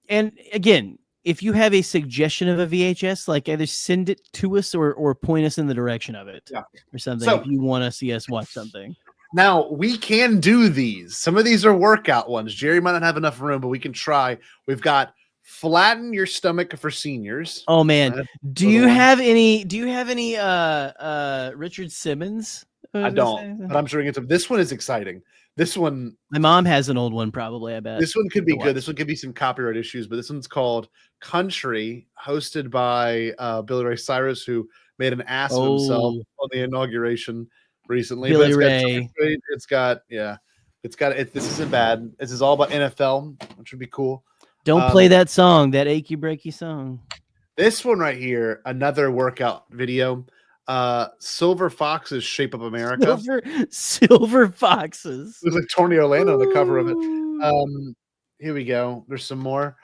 And again, if you have a suggestion of a VHS, like either send it to us or point us in the direction of it, or something. So- if you want to see us watch something. Now we can do these. Some of these are workout ones. Jerry might not have enough room, but we can try. We've got flatten your stomach for seniors. Oh man, do you have any Richard Simmons? I don't, but I'm sure we can get some. This one is exciting. This one, my mom has an old one, probably. I bet this one could be good. This one could be some copyright issues, but this one's called Country, hosted by Billy Ray Cyrus, who made an ass of himself on the inauguration recently. Billy but Ray. This isn't bad. This is all about NFL, which would be cool. Don't play that song, that achy breaky song. This one right here, another workout video. Silver Foxes Shape Up America. Silver Foxes. Looks like Tony Orlando on the cover of it. Here we go. There's some more.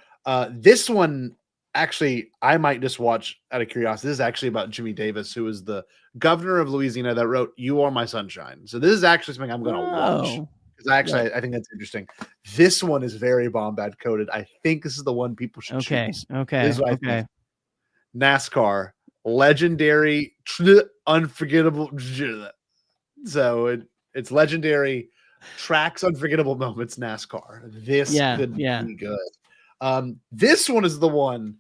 This one, actually, I might just watch out of curiosity. This is actually about Jimmy Davis, who is the governor of Louisiana that wrote "You Are My Sunshine." So this is actually something I'm going to watch. Because actually, I think that's interesting. This one is very bombad coded. I think this is the one people should choose. Okay. This is what I think. NASCAR, legendary, unforgettable. So it's legendary tracks, unforgettable moments. NASCAR. This could be good. This one is the one.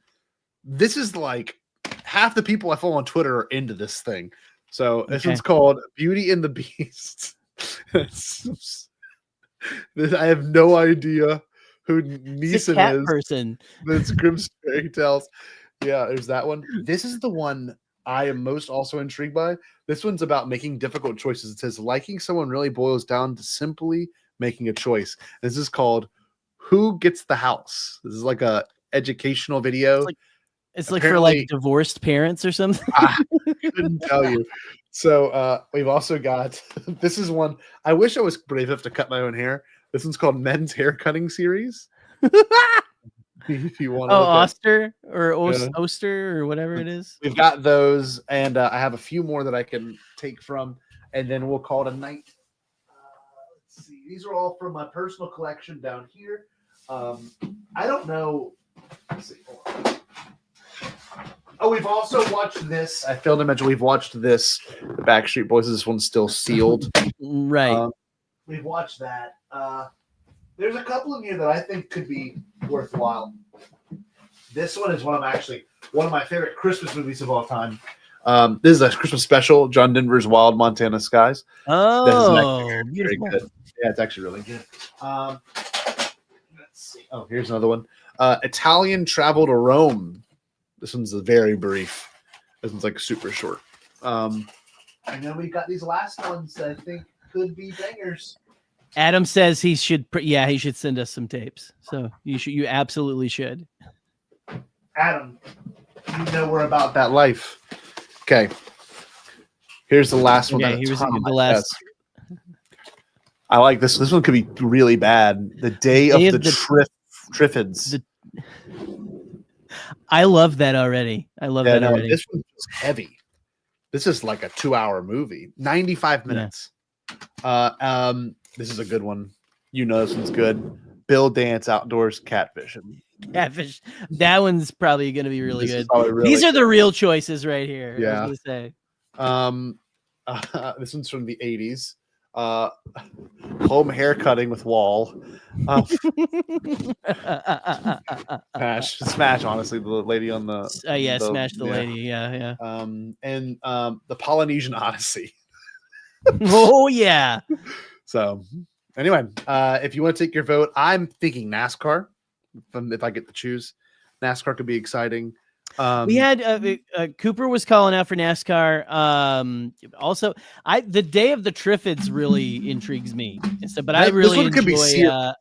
This is like half the people I follow on Twitter are into this thing. So this one's called Beauty and the Beast. I have no idea who Neeson is. Person. That's Grimm's Fairy Tales. Yeah, there's that one. This is the one I am most also intrigued by. This one's about making difficult choices. It says liking someone really boils down to simply making a choice. This is called Who Gets the House. This is like a educational video. It's like for like divorced parents or something. I couldn't tell you. So we've also got, this is one, I wish I was brave enough to cut my own hair. This one's called Men's Hair Cutting Series. If you want to Oster or Oster or whatever it is. We've got those, and I have a few more that I can take from, and then we'll call it a night. Let's see. These are all from my personal collection down here. I don't know. Let's see. Hold on. Oh, we've also watched this. I failed to mention we've watched this Backstreet Boys. This one's still sealed. Right. We've watched that. There's a couple in here that I think could be worthwhile. This one is one of my favorite Christmas movies of all time. This is a Christmas special, John Denver's Wild Montana Skies. Oh, beautiful. Good. Yeah, it's actually really good. Let's see. Oh, here's another one. Italian Travel to Rome. This one's very brief. This one's like super short. And then we've got these last ones that I think could be bangers. Adam says he should send us some tapes. So you absolutely should. Adam, you know we're about that life. Okay. Here's the last one. Okay, here's the last. I like this. This one could be really bad. The Day of the Triffids. I love that already. That already. This one's heavy. This is like a 2-hour movie. 95 minutes. Yeah. This is a good one. You know this one's good. Bill Dance Outdoors Catfishing. Catfish. That one's probably going to be really good. Really These are the real choices right here. Yeah. I was gonna say. This one's from the 80s. Home haircutting with Wall. Smash, honestly, the lady on the Smash the lady. Yeah. And the Polynesian Odyssey. Oh yeah. So anyway, if you want to take your vote, I'm thinking NASCAR. If I get to choose, NASCAR could be exciting. We had Cooper was calling out for NASCAR. Also, the Day of the Triffids really intrigues me. So, but I really enjoy.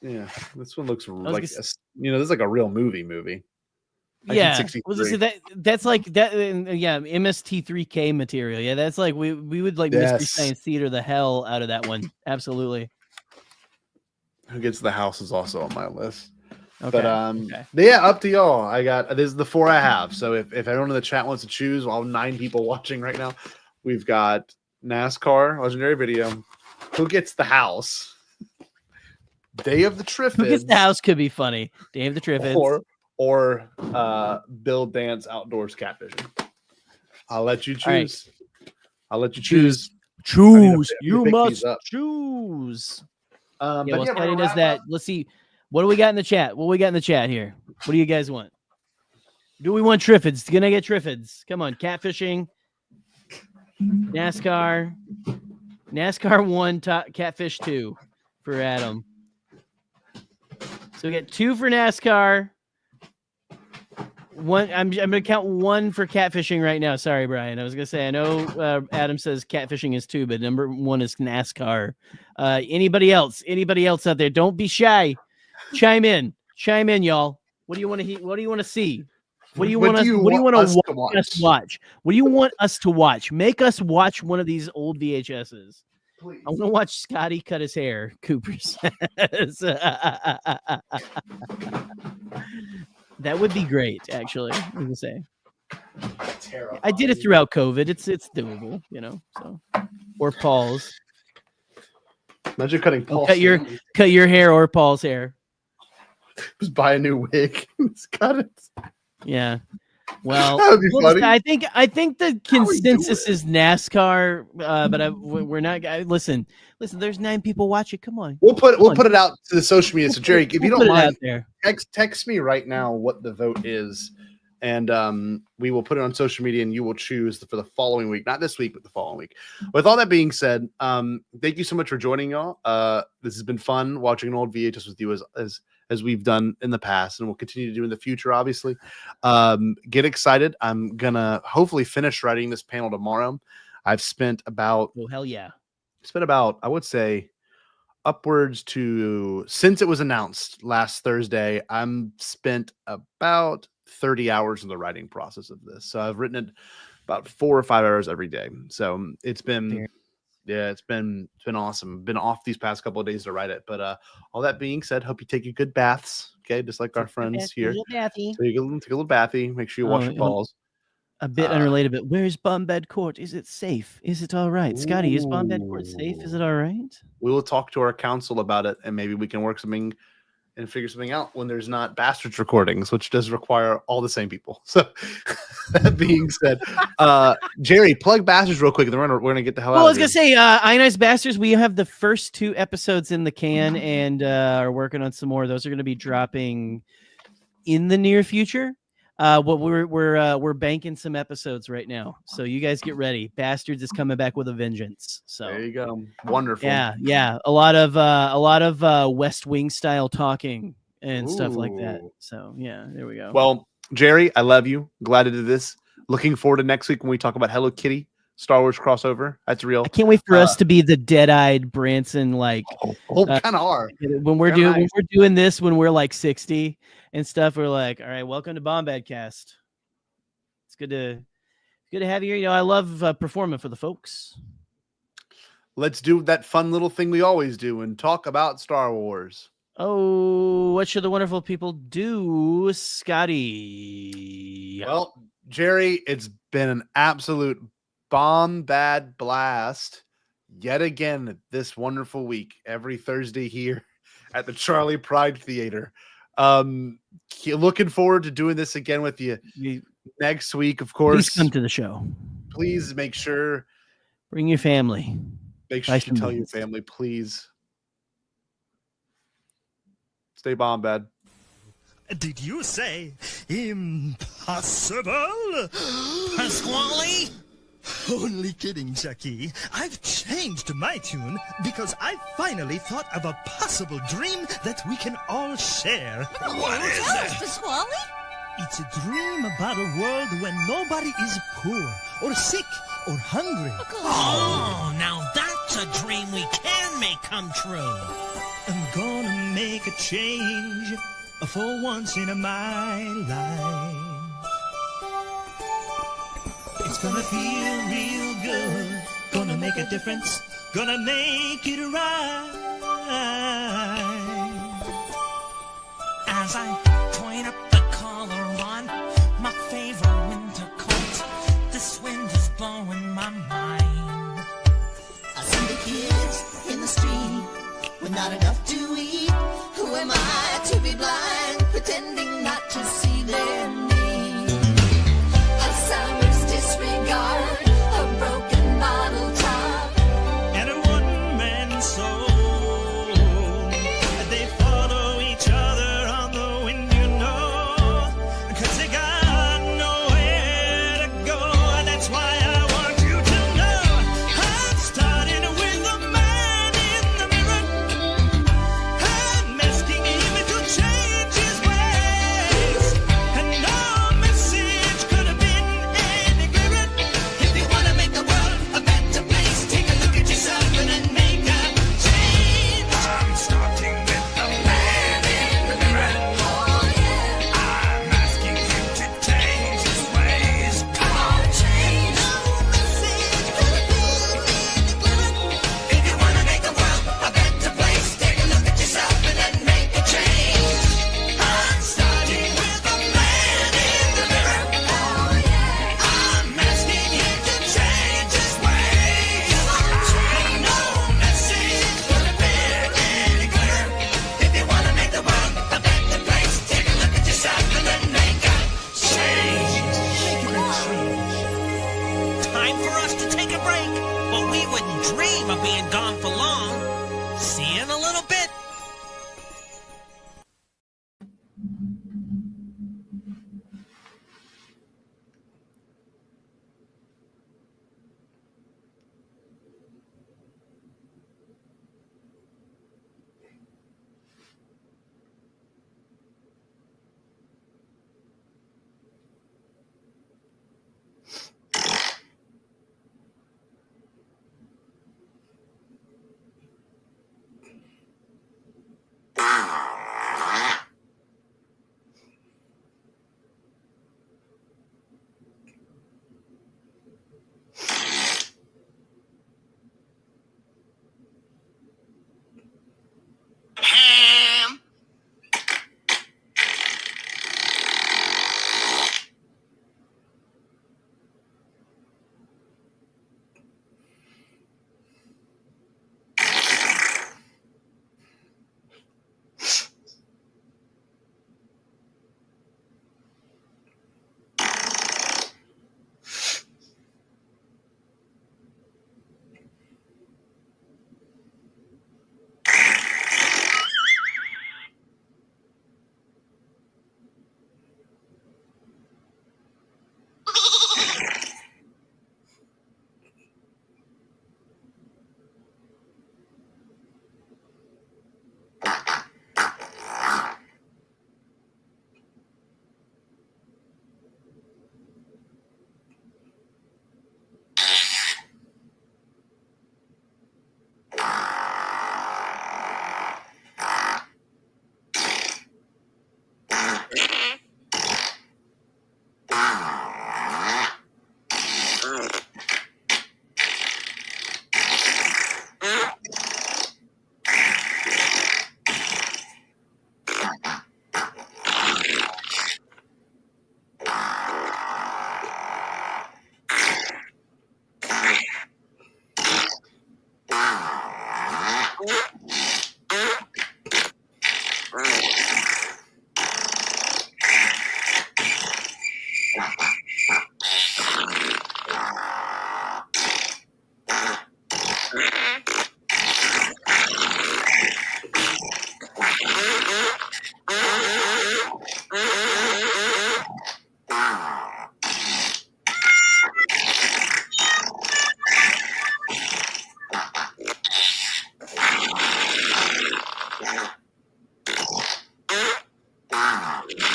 Yeah, this one looks like this is like a real movie. Yeah, that's like that. Yeah, MST3K material. Yeah, that's like we would like Mystery Science Theater the hell out of that one. Absolutely. Who Gets the House is also on my list. Okay. But yeah, up to y'all. This is the 4 I have. So if everyone in the chat wants to choose, all 9 people watching right now, we've got NASCAR, Legendary Video, Who Gets the House, Day of the Triffids. Who Gets the House could be funny. Day of the Triffids. Or Bill Dance Outdoors Catfishing. I'll let you choose. Right. Choose. I need to You pick must these up. choose. But Yeah, well, yeah, we're Scotty gonna does wrap that. up. Let's see. What do we got in the chat? What do we got in the chat here? What do you guys want? Do we want Triffids? Can I get Triffids? Come on. Catfishing. NASCAR. NASCAR 1, Catfish 2 for Adam. So we get 2 for NASCAR. One. I'm gonna count 1 for catfishing right now. Sorry, Brian. I was gonna say I know Adam says catfishing is 2, but number 1 is NASCAR. Anybody else? Anybody else out there? Don't be shy. Chime in, y'all. What do you want to hear? What do you want to see? What do you want us? What do you want us to watch? What do you want us to watch? Make us watch one of these old VHSs. Please. I want to watch Scotty cut his hair. Cooper says. That would be great, actually. I'm gonna say. Terrifying. I did it throughout COVID. It's doable, you know. So, or Paul's. Imagine cutting Paul. Cut your hair or Paul's hair. Just buy a new wig. Just cut it. Yeah. Well, that would be funny. I think the consensus is NASCAR, but we're not. Listen. There's 9 people watching. Come on. We'll put it out to the social media. So Jerry, if you don't mind, there. text me right now what the vote is, and we will put it on social media, and you will choose for the following week, not this week, but the following week. With all that being said, thank you so much for joining, y'all. This has been fun watching an old VHS with you as we've done in the past, and we'll continue to do in the future, obviously. Get excited. I'm gonna hopefully finish writing this panel tomorrow. I've spent about I would say upwards to, since it was announced last Thursday, I'm spent about 30 hours in the writing process of this. So I've written it about 4 or 5 hours every day. So it's been it's been awesome. Been off these past couple of days to write it. But all that being said, hope you take your good baths. Okay, just like our friends here. So you take a little bathy. Make sure you wash your balls. A bit unrelated, but where's Bombad Court? Is it safe? Is it all right? Scotty, is Bombad Court safe? Is it all right? We will talk to our council about it, and maybe we can work something and figure something out when there's not Bastards recordings, which does require all the same people. So that being said, Jerry, plug Bastards real quick, and then we're gonna get the hell out. Well, I was of here. gonna say, Ionized Bastards. We have the first 2 episodes in the can, and are working on some more. Those are going to be dropping in the near future. We're banking some episodes right now, so you guys get ready. Bastards is coming back with a vengeance. So there you go. Wonderful. Yeah. A lot of West Wing style talking and stuff like that. So yeah, there we go. Well, Jerry, I love you. Glad to do this. Looking forward to next week when we talk about Hello Kitty Star Wars crossover. That's real. I can't wait for us to be the dead-eyed Branson, like kind of are when we're doing this when we're like 60 and stuff. We're like, all right, welcome to Bombad Cast. It's good to have you here. You know, I love performing for the folks. Let's do that fun little thing we always do and talk about Star Wars. Oh, what should the wonderful people do, Scotty? Well, Jerry, it's been an absolute Bombad blast yet again this wonderful week, every Thursday here at the Charlie Pride Theater. Looking forward to doing this again with you next week, of course. Please come to the show. Please make sure. Bring your family. Make sure you tell your family, please. Stay Bombad. Did you say impossible? Pasquale? Only kidding, Chucky. I've changed my tune because I finally thought of a possible dream that we can all share. What is it? Pasquale? It's a dream about a world when nobody is poor or sick or hungry. Oh, now that's a dream we can make come true. I'm gonna make a change for once in my life. It's gonna feel real good, gonna make a difference, gonna make it right. As I point up the collar on my favorite winter coat, this wind is blowing my mind. I see the kids in the street with not enough to eat. Who am I to be blind, pretending not to see their need? A summer's disregard, a broken bottle top,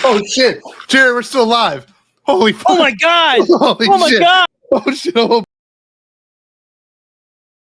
Oh shit, Jerry, we're still alive. Holy fuck. Oh my god! Holy Oh my shit. god! Oh shit. Oh